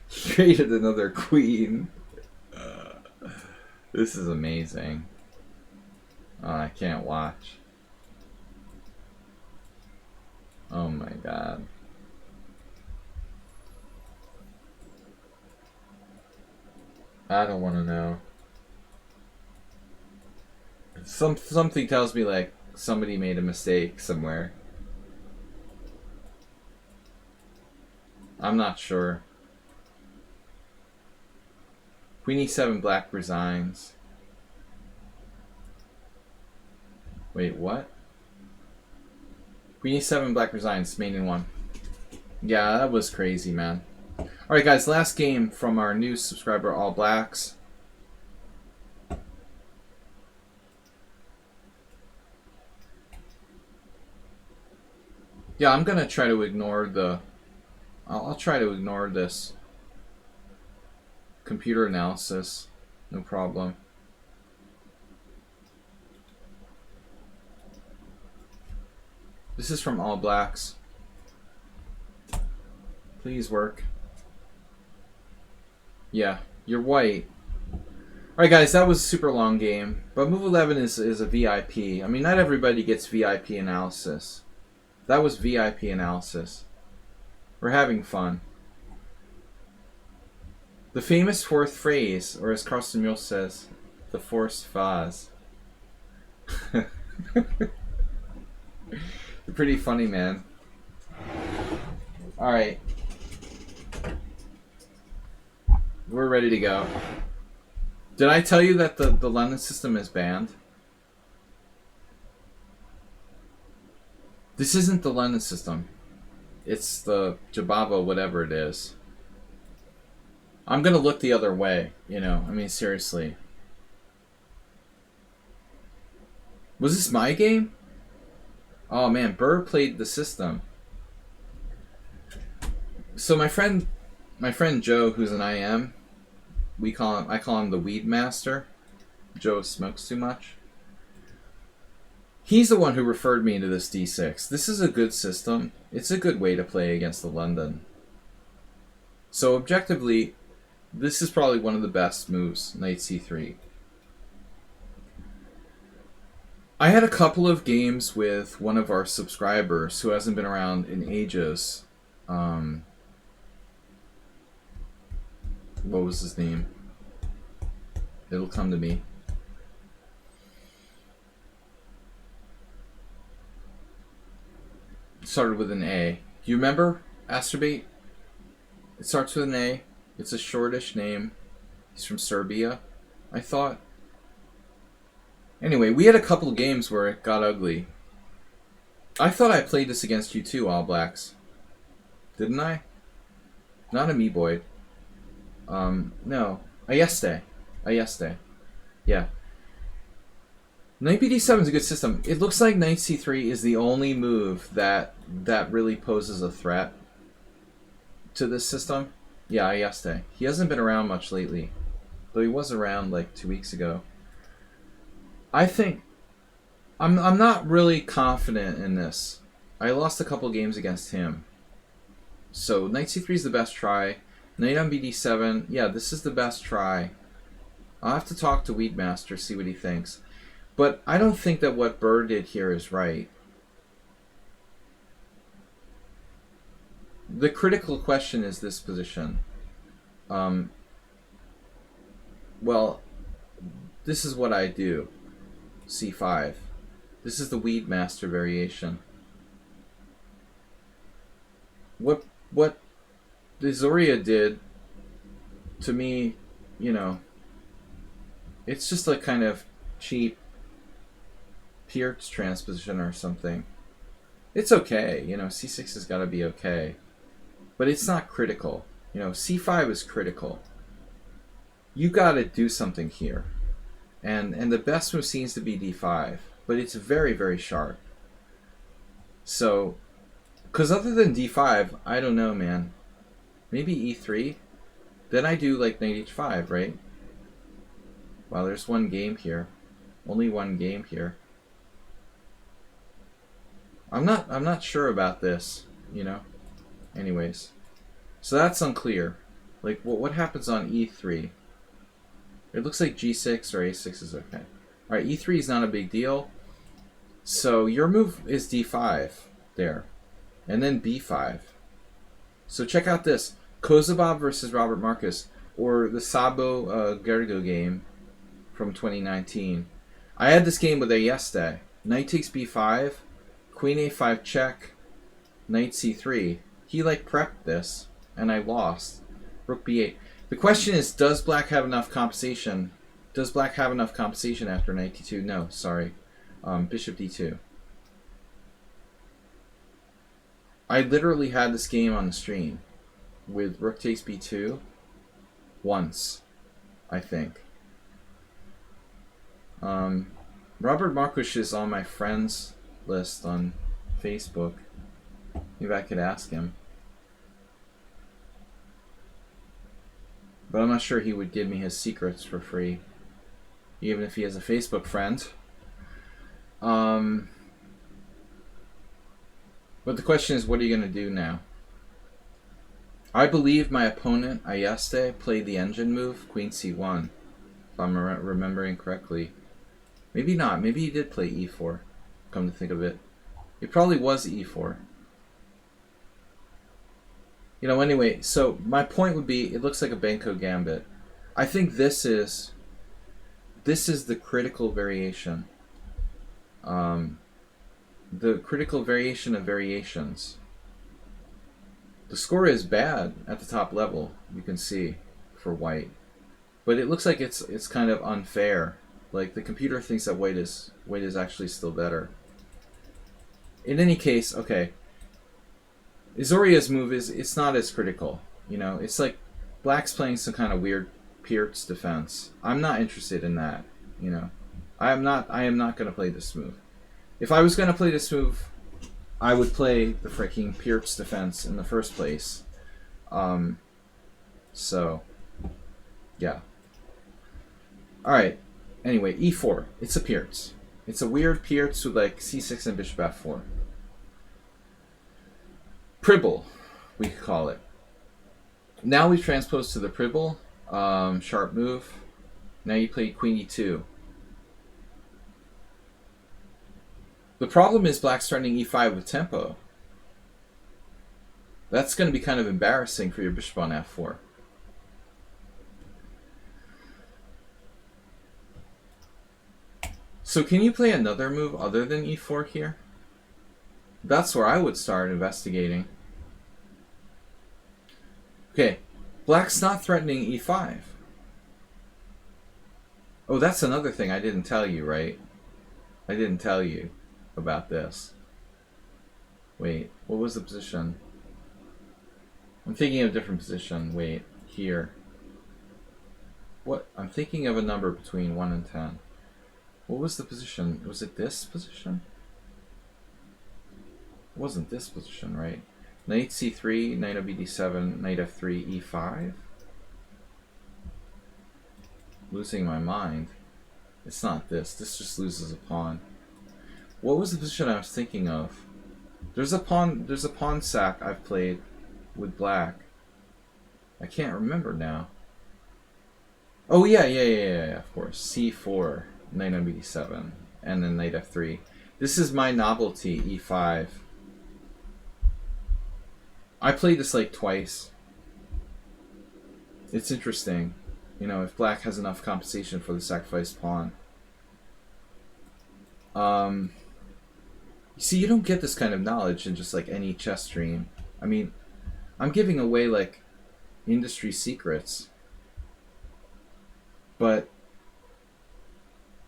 He traded another queen. This is amazing. Oh, I can't watch. Oh my god. I don't want to know. Something tells me like somebody made a mistake somewhere. I'm not sure. Queen e7, black resigns. Wait, what? Queen e7, black resigns, main in one. Yeah, that was crazy, man. All right, guys. Last game from our new subscriber, All Blacks. Yeah, I'm gonna try to ignore the. I'll try to ignore this computer analysis. No problem. This is from All Blacks. Please work. Yeah, you're white. Alright guys, that was a super long game. But move 11 is a VIP. I mean, not everybody gets VIP analysis. That was VIP analysis. We're having fun. The famous fourth phrase, or as Carsten Mule says, the forced vase. You're pretty funny, man. Alright. We're ready to go. Did I tell you that the London system is banned? This isn't the London system. It's the Jababa, whatever it is. I'm gonna look the other way, you know. I mean, seriously. Was this my game? Oh man, Burr played the system. So my friend Joe, who's an IM, I call him the weed master. Joe smokes too much. He's the one who referred me to this D6. This is a good system. It's a good way to play against the London. So objectively, this is probably one of the best moves, Knight C3. I had a couple of games with one of our subscribers who hasn't been around in ages. What was his name? It'll come to me. It started with an A. Do you remember Astrobate? It starts with an A. It's a shortish name. He's from Serbia, I thought. Anyway, we had a couple of games where it got ugly. I thought I played this against you too, All Blacks. Didn't I? Not a me, Boyd. No. Ayeste. Yeah. Knight bd7 is a good system. It looks like Knight c3 is the only move that really poses a threat to this system. Yeah, Ayeste. He hasn't been around much lately, though he was around like 2 weeks ago. I think I'm not really confident in this. I lost a couple games against him. So Knight c3 is the best try. Knight on bd7, yeah, this is the best try. I'll have to talk to Weedmaster, see what he thinks. But I don't think that what Burr did here is right. The critical question is this position. Well, this is what I do. C5. This is the Weedmaster variation. What Zoria did, to me, you know, it's just a kind of cheap Peart's transposition or something. It's okay, you know, c6 has got to be okay. But it's not critical. You know, c5 is critical. You got to do something here. And the best move seems to be d5. But it's very, very sharp. So, because other than d5, I don't know, man. Maybe e3? Then I do like knight h5, right? Wow, there's one game here. Only one game here. I'm not sure about this, you know. Anyways, so that's unclear. Like, what happens on e3? It looks like g6 or a6 is okay. All right, e3 is not a big deal. So your move is d5 there, and then b5. So check out this: Kozabov versus Robert Marcus, or the Sabo Gergo game from 2019. I had this game with Ayeste. Knight takes b5, queen a5 check, knight c3. He like prepped this, and I lost. Rook b8. The question is, does black have enough compensation? Does black have enough compensation after knight d2? No, sorry. Bishop d2. I literally had this game on the stream. with rook takes b2 once, I think. Robert Markush is on my friends list on Facebook. Maybe I could ask him. But I'm not sure he would give me his secrets for free, even if he has a Facebook friend. But the question is, what are you going to do now? I believe my opponent, Ayeste, played the engine move, queen c1, if I'm remembering correctly. Maybe not. Maybe he did play e4, come to think of it. It probably was e4. You know, anyway, so my point would be, it looks like a Benko gambit. I think this is the critical variation. The critical variation of variations. The score is bad at the top level, you can see, for white. But it looks like it's kind of unfair. Like, the computer thinks that white is actually still better. In any case, okay. Izoria's move it's not as critical. You know, it's like black's playing some kind of weird Pierce defense. I'm not interested in that. You know, I am not going to play this move. If I was going to play this move, I would play the freaking Pierce defense in the first place. So, yeah. All right. Anyway, e4. It's a Pierce. It's a weird Pierce with like c6 and bishop f4. Pribble, we could call it. Now we've transposed to the Pribble. Sharp move. Now you play queen e2. The problem is black's threatening e5 with tempo. That's going to be kind of embarrassing for your bishop on f4. So can you play another move other than e4 here? That's where I would start investigating. Okay, black's not threatening e5. Oh, that's another thing I didn't tell you, right? I didn't tell you about this. Wait, what was the position? I'm thinking of a different position. Wait, here. What? I'm thinking of a number between 1 and 10. What was the position? Was it this position? It wasn't this position, right? Knight c3, knight of bd7, knight f3, e5. Losing my mind. It's not this. This just loses a pawn. What was the position I was thinking of? There's a pawn sack I've played with black. I can't remember now. Oh yeah, of course. c4, knight on bd7, and then knight f3. This is my novelty, e5. I played this like twice. It's interesting, you know, if black has enough compensation for the sacrificed pawn. You see, you don't get this kind of knowledge in just like any chess stream. I mean, I'm giving away like industry secrets. But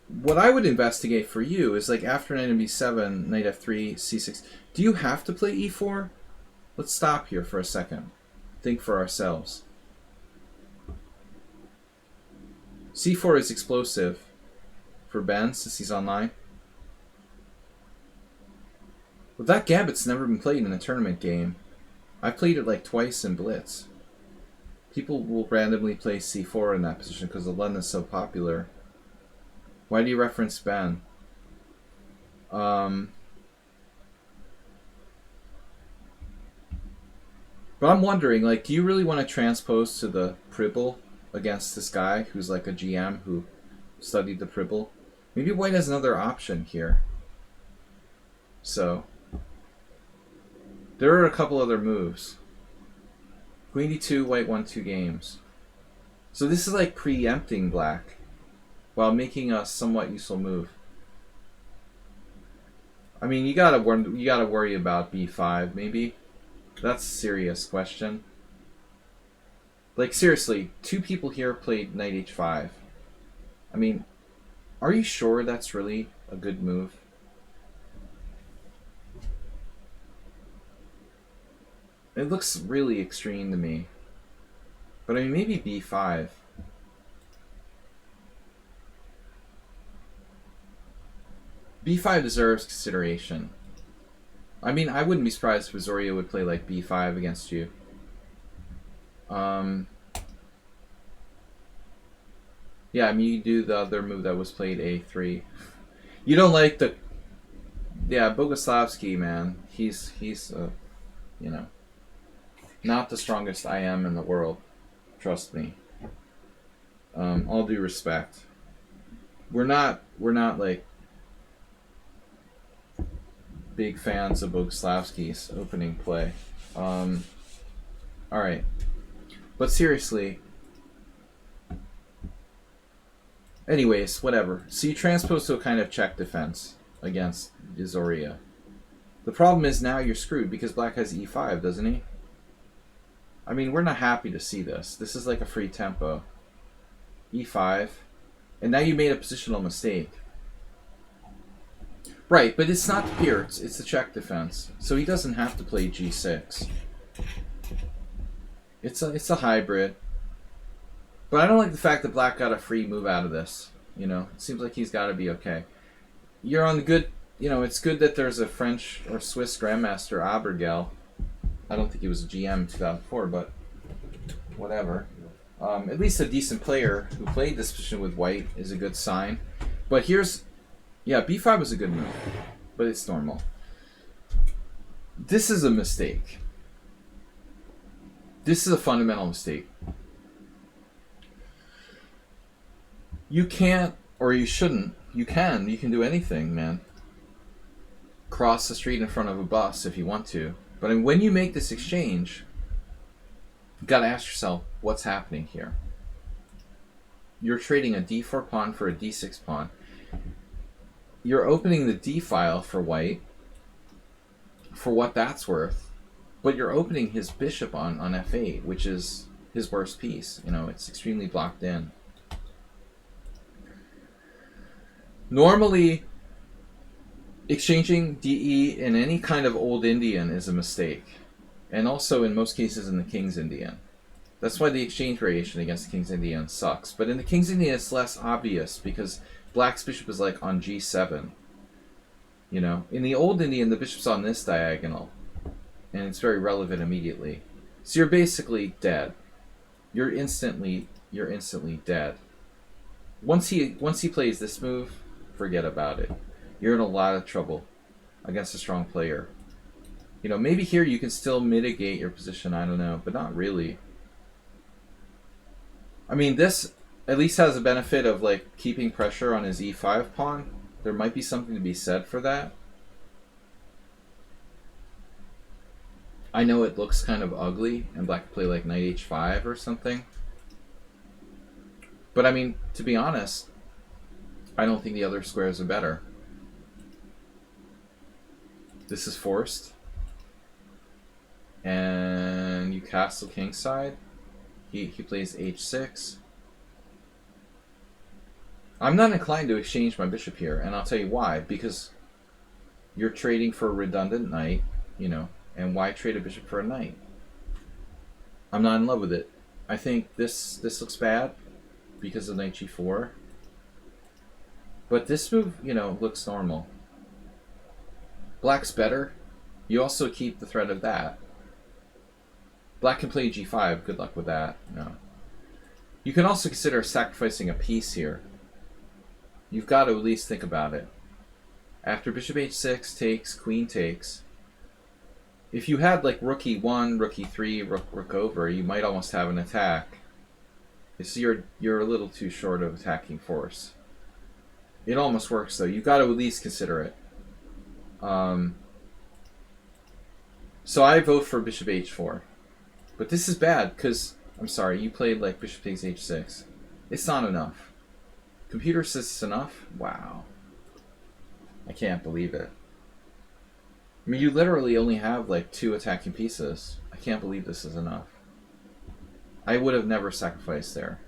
what I would investigate for you is like after knight on b7, knight f3, c6. Do you have to play e4? Let's stop here for a second. Think for ourselves. c4 is explosive for Ben since he's online. Well, that gambit's never been played in a tournament game. I played it like twice in Blitz. People will randomly play c4 in that position because the London is so popular. Why do you reference Ben? But I'm wondering, like, do you really want to transpose to the Pribble against this guy who's like a GM who studied the Pribble? Maybe white has another option here. So, there are a couple other moves. Queen d2, white won 2 games. So this is like preempting black while making a somewhat useful move. I mean, you gotta worry about b5 maybe. That's a serious question. Like seriously, 2 people here played knight h5. I mean, are you sure that's really a good move? It looks really extreme to me. But I mean, maybe b5. b5 deserves consideration. I mean, I wouldn't be surprised if Azoria would play like b5 against you. Yeah, I mean, you do the other move that was played, a3. You don't like the... Yeah, Boguslavsky, man. He's you know, not the strongest IM in the world. Trust me. All due respect. We're not like big fans of Boguslavsky's opening play. Alright. But seriously... Anyways, whatever. So you transpose to a kind of check defense against Azoria. The problem is now you're screwed because black has e5, doesn't he? I mean, we're not happy to see this. This is like a free tempo. e5. And now you made a positional mistake. Right, but it's not the peer, it's the check defense. So he doesn't have to play g6. It's a hybrid. But I don't like the fact that black got a free move out of this. You know, it seems like he's got to be okay. You're on the good... You know, it's good that there's a French or Swiss Grandmaster, Abergel. I don't think he was a GM in 2004, but whatever. At least a decent player who played this position with white is a good sign. But here's... Yeah, b5 was a good move, but it's normal. This is a mistake. This is a fundamental mistake. You can't, or you shouldn't, you can do anything, man. Cross the street in front of a bus if you want to. But when you make this exchange, you gotta ask yourself, what's happening here? You're trading a d4 pawn for a d6 pawn. You're opening the d file for white, for what that's worth, but you're opening his bishop on f8, which is his worst piece. You know, it's extremely blocked in. Normally, exchanging DE in any kind of old Indian is a mistake. And also, in most cases, in the King's Indian. That's why the exchange variation against the King's Indian sucks. But in the King's Indian, it's less obvious because black's bishop is like on g7. You know, in the old Indian, the bishop's on this diagonal. And it's very relevant immediately. So you're basically dead. You're instantly dead. Once he plays this move, forget about it. You're in a lot of trouble against a strong player. You know, maybe here you can still mitigate your position, I don't know, but not really. I mean, this at least has a benefit of like keeping pressure on his e5 pawn. There might be something to be said for that. I know it looks kind of ugly, and black could play like knight h5 or something. But I mean, to be honest, I don't think the other squares are better. This is forced. And you castle kingside. He plays h6. I'm not inclined to exchange my bishop here, and I'll tell you why. Because you're trading for a redundant knight, you know, and why trade a bishop for a knight? I'm not in love with it. I think this looks bad because of knight g4. But this move, you know, looks normal. Black's better. You also keep the threat of that. Black can play g5. Good luck with that. No. You can also consider sacrificing a piece here. You've got to at least think about it. After bishop h6 takes, queen takes. If you had like rook e1, rook e3, rook over, you might almost have an attack. So you're a little too short of attacking force. It almost works though. You've got to at least consider it. So I vote for bishop h4. But this is bad because, I'm sorry, you played like bishop takes h6. It's not enough. Computer says it's enough? Wow. I can't believe it. I mean, you literally only have like 2 attacking pieces. I can't believe this is enough. I would have never sacrificed there.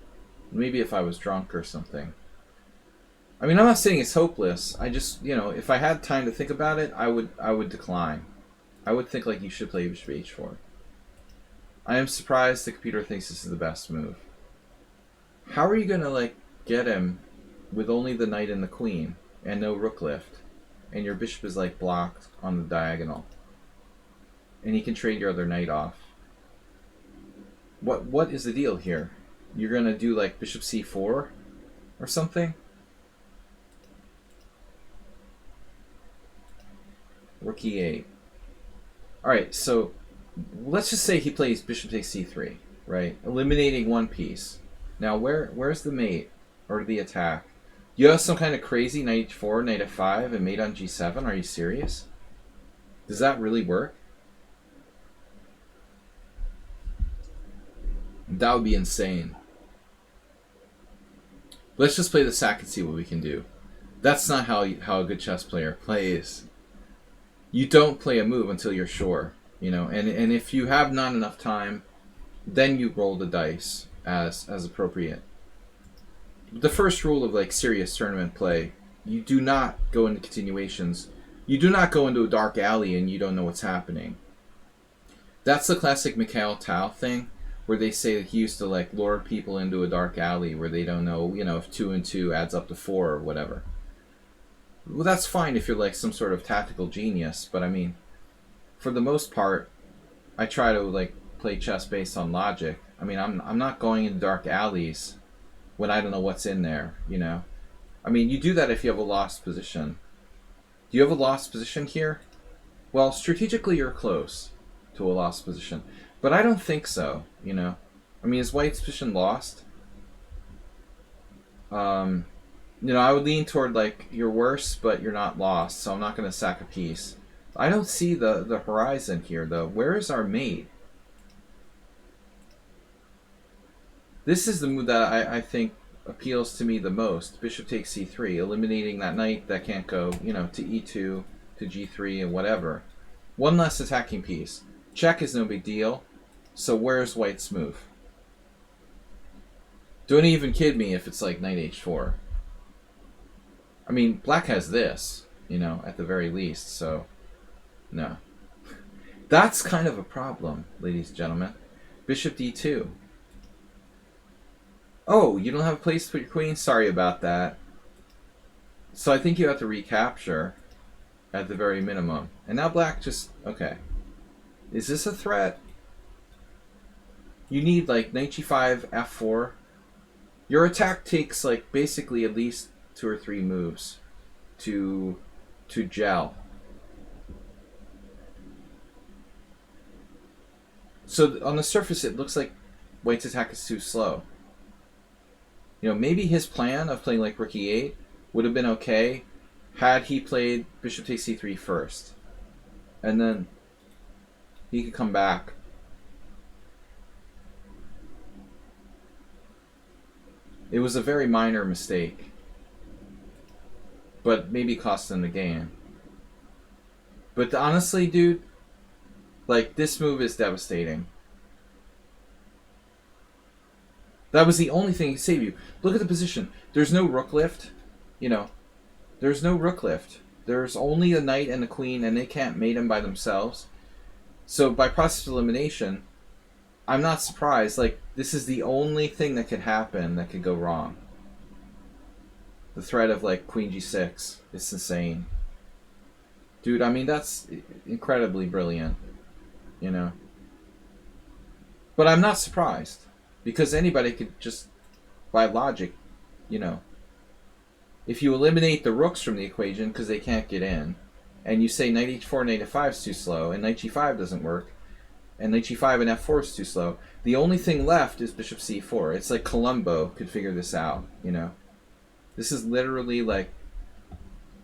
Maybe if I was drunk or something. I mean, I'm not saying it's hopeless. I just, you know, if I had time to think about it, I would decline. I would think like you should play bishop h4. I am surprised the computer thinks this is the best move. How are you going to, like, get him with only the knight and the queen and no rook lift? And your bishop is, like, blocked on the diagonal. And he can trade your other knight off. What is the deal here? You're going to do, like, bishop c4 or something? Rook e8. Alright, so let's just say he plays bishop takes c3, right? Eliminating one piece. Now, where's the mate or the attack? You have some kind of crazy knight h4, knight f5, and mate on g7? Are you serious? Does that really work? That would be insane. Let's just play the sack and see what we can do. That's not how a good chess player plays. You don't play a move until you're sure, you know. And if you have not enough time, then you roll the dice as appropriate. The first rule of like serious tournament play: you do not go into continuations. You do not go into a dark alley and you don't know what's happening. That's the classic Mikhail Tal thing, where they say that he used to like lure people into a dark alley where they don't know, you know, if 2 and 2 adds up to 4 or whatever. Well, that's fine if you're like some sort of tactical genius, but I mean, for the most part, I try to like play chess based on logic. I mean, I'm not going into dark alleys when I don't know what's in there, you know. I mean, you do that if you have a lost position. Do you have a lost position here? Well, strategically you're close to a lost position, but I don't think so, you know. I mean, is White's position lost? You know, I would lean toward like you're worse, but you're not lost, so I'm not going to sack a piece. I don't see the horizon here, though. Where is our mate? This is the move that I think appeals to me the most. Bishop takes c3, eliminating that knight that can't go, you know, to e2, to g3, and whatever. One less attacking piece. Check is no big deal. So where's White's move? Don't even kid me if it's like knight h4. I mean, Black has this, you know, at the very least, so no. That's kind of a problem, ladies and gentlemen. Bishop d2. Oh, you don't have a place to put your queen? Sorry about that. So I think you have to recapture at the very minimum. And now Black just... Okay. Is this a threat? You need, like, knight g5, f4. Your attack takes, like, basically at least 2 or 3 moves to gel. So on the surface, it looks like White's attack is too slow. You know, maybe his plan of playing like rook e8 would have been okay had he played bishop takes c3 first. And then he could come back. It was a very minor mistake, but maybe cost him the game. But honestly, dude, like, this move is devastating. That was the only thing to save you. Look at the position. There's no rook lift. You know, there's no rook lift. There's only a knight and a queen, and they can't mate them by themselves. So by process of elimination, I'm not surprised. Like, this is the only thing that could happen that could go wrong. The threat of, like, queen g6. It's insane. Dude, I mean, that's incredibly brilliant. You know? But I'm not surprised. Because anybody could just, by logic, you know, if you eliminate the rooks from the equation because they can't get in, and you say knight h4, knight f5 is too slow, and knight g5 doesn't work, and knight g5 and f4 is too slow, the only thing left is bishop c4. It's like Columbo could figure this out, you know. This is literally like,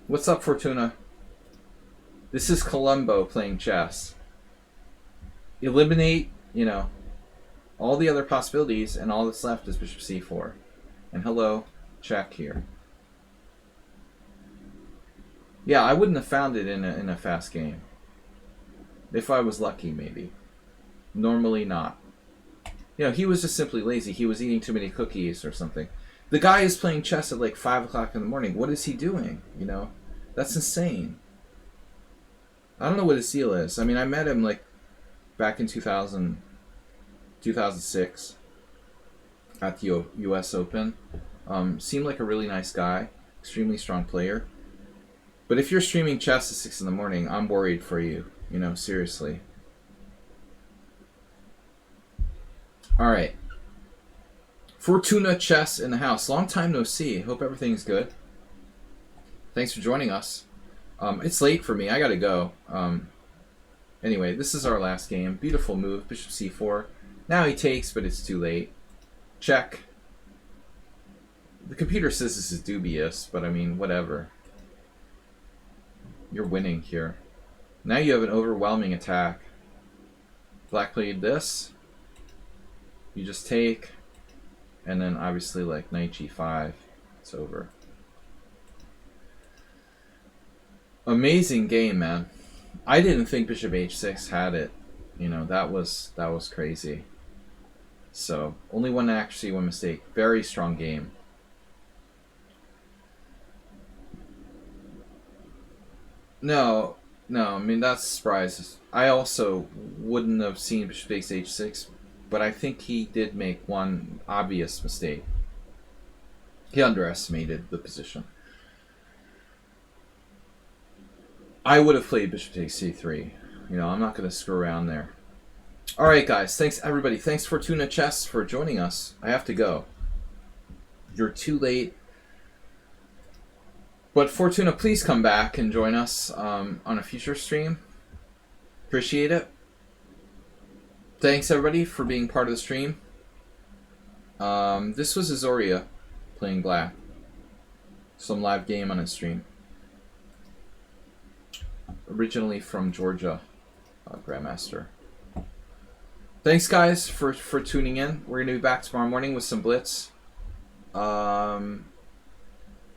what's up, Fortuna? This is Columbo playing chess. Eliminate, you know, all the other possibilities, and all that's left is bishop c4. And hello, check here. Yeah, I wouldn't have found it in a fast game. If I was lucky, maybe. Normally not. You know, he was just simply lazy. He was eating too many cookies or something. The guy is playing chess at like 5 o'clock in the morning. What is he doing? You know? That's insane. I don't know what his deal is. I mean, I met him like back in 2000. 2006 at the U.S. Open. Seemed like a really nice guy, extremely strong player. But if you're streaming chess at 6 in the morning, I'm worried for you. You know, seriously. All right. Fortuna Chess in the house. Long time no see. Hope everything's good. Thanks for joining us. It's late for me. I gotta go. Anyway, this is our last game. Beautiful move. Bishop c4. Now he takes, but it's too late. Check. The computer says this is dubious, but I mean, whatever. You're winning here. Now you have an overwhelming attack. Black played this. You just take. And then obviously like knight g5. It's over. Amazing game, man. I didn't think bishop h6 had it. You know, that was crazy. So, only one accuracy, one mistake. Very strong game. No, I mean, that's a surprise. I also wouldn't have seen bishop takes h6, but I think he did make one obvious mistake. He underestimated the position. I would have played bishop takes c3. You know, I'm not going to screw around there. All right, guys. Thanks, everybody. Thanks, Fortuna Chess, for joining us. I have to go. You're too late. But Fortuna, please come back and join us on a future stream. Appreciate it. Thanks, everybody, for being part of the stream. This was Azoria playing black. Some live game on his stream. Originally from Georgia, Grandmaster. Thanks, guys, for tuning in. We're going to be back tomorrow morning with some Blitz. Yeah,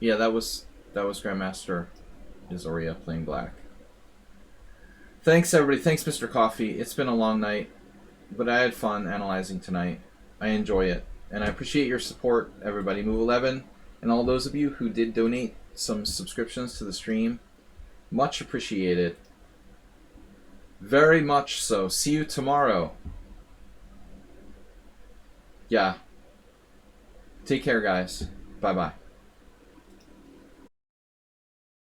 that was Grandmaster Azoria playing black. Thanks, everybody. Thanks, Mr. Coffee. It's been a long night, but I had fun analyzing tonight. I enjoy it, and I appreciate your support, everybody. Move 11, and all those of you who did donate some subscriptions to the stream. Much appreciated. Very much so. See you tomorrow. Yeah. Take care, guys. Bye-bye.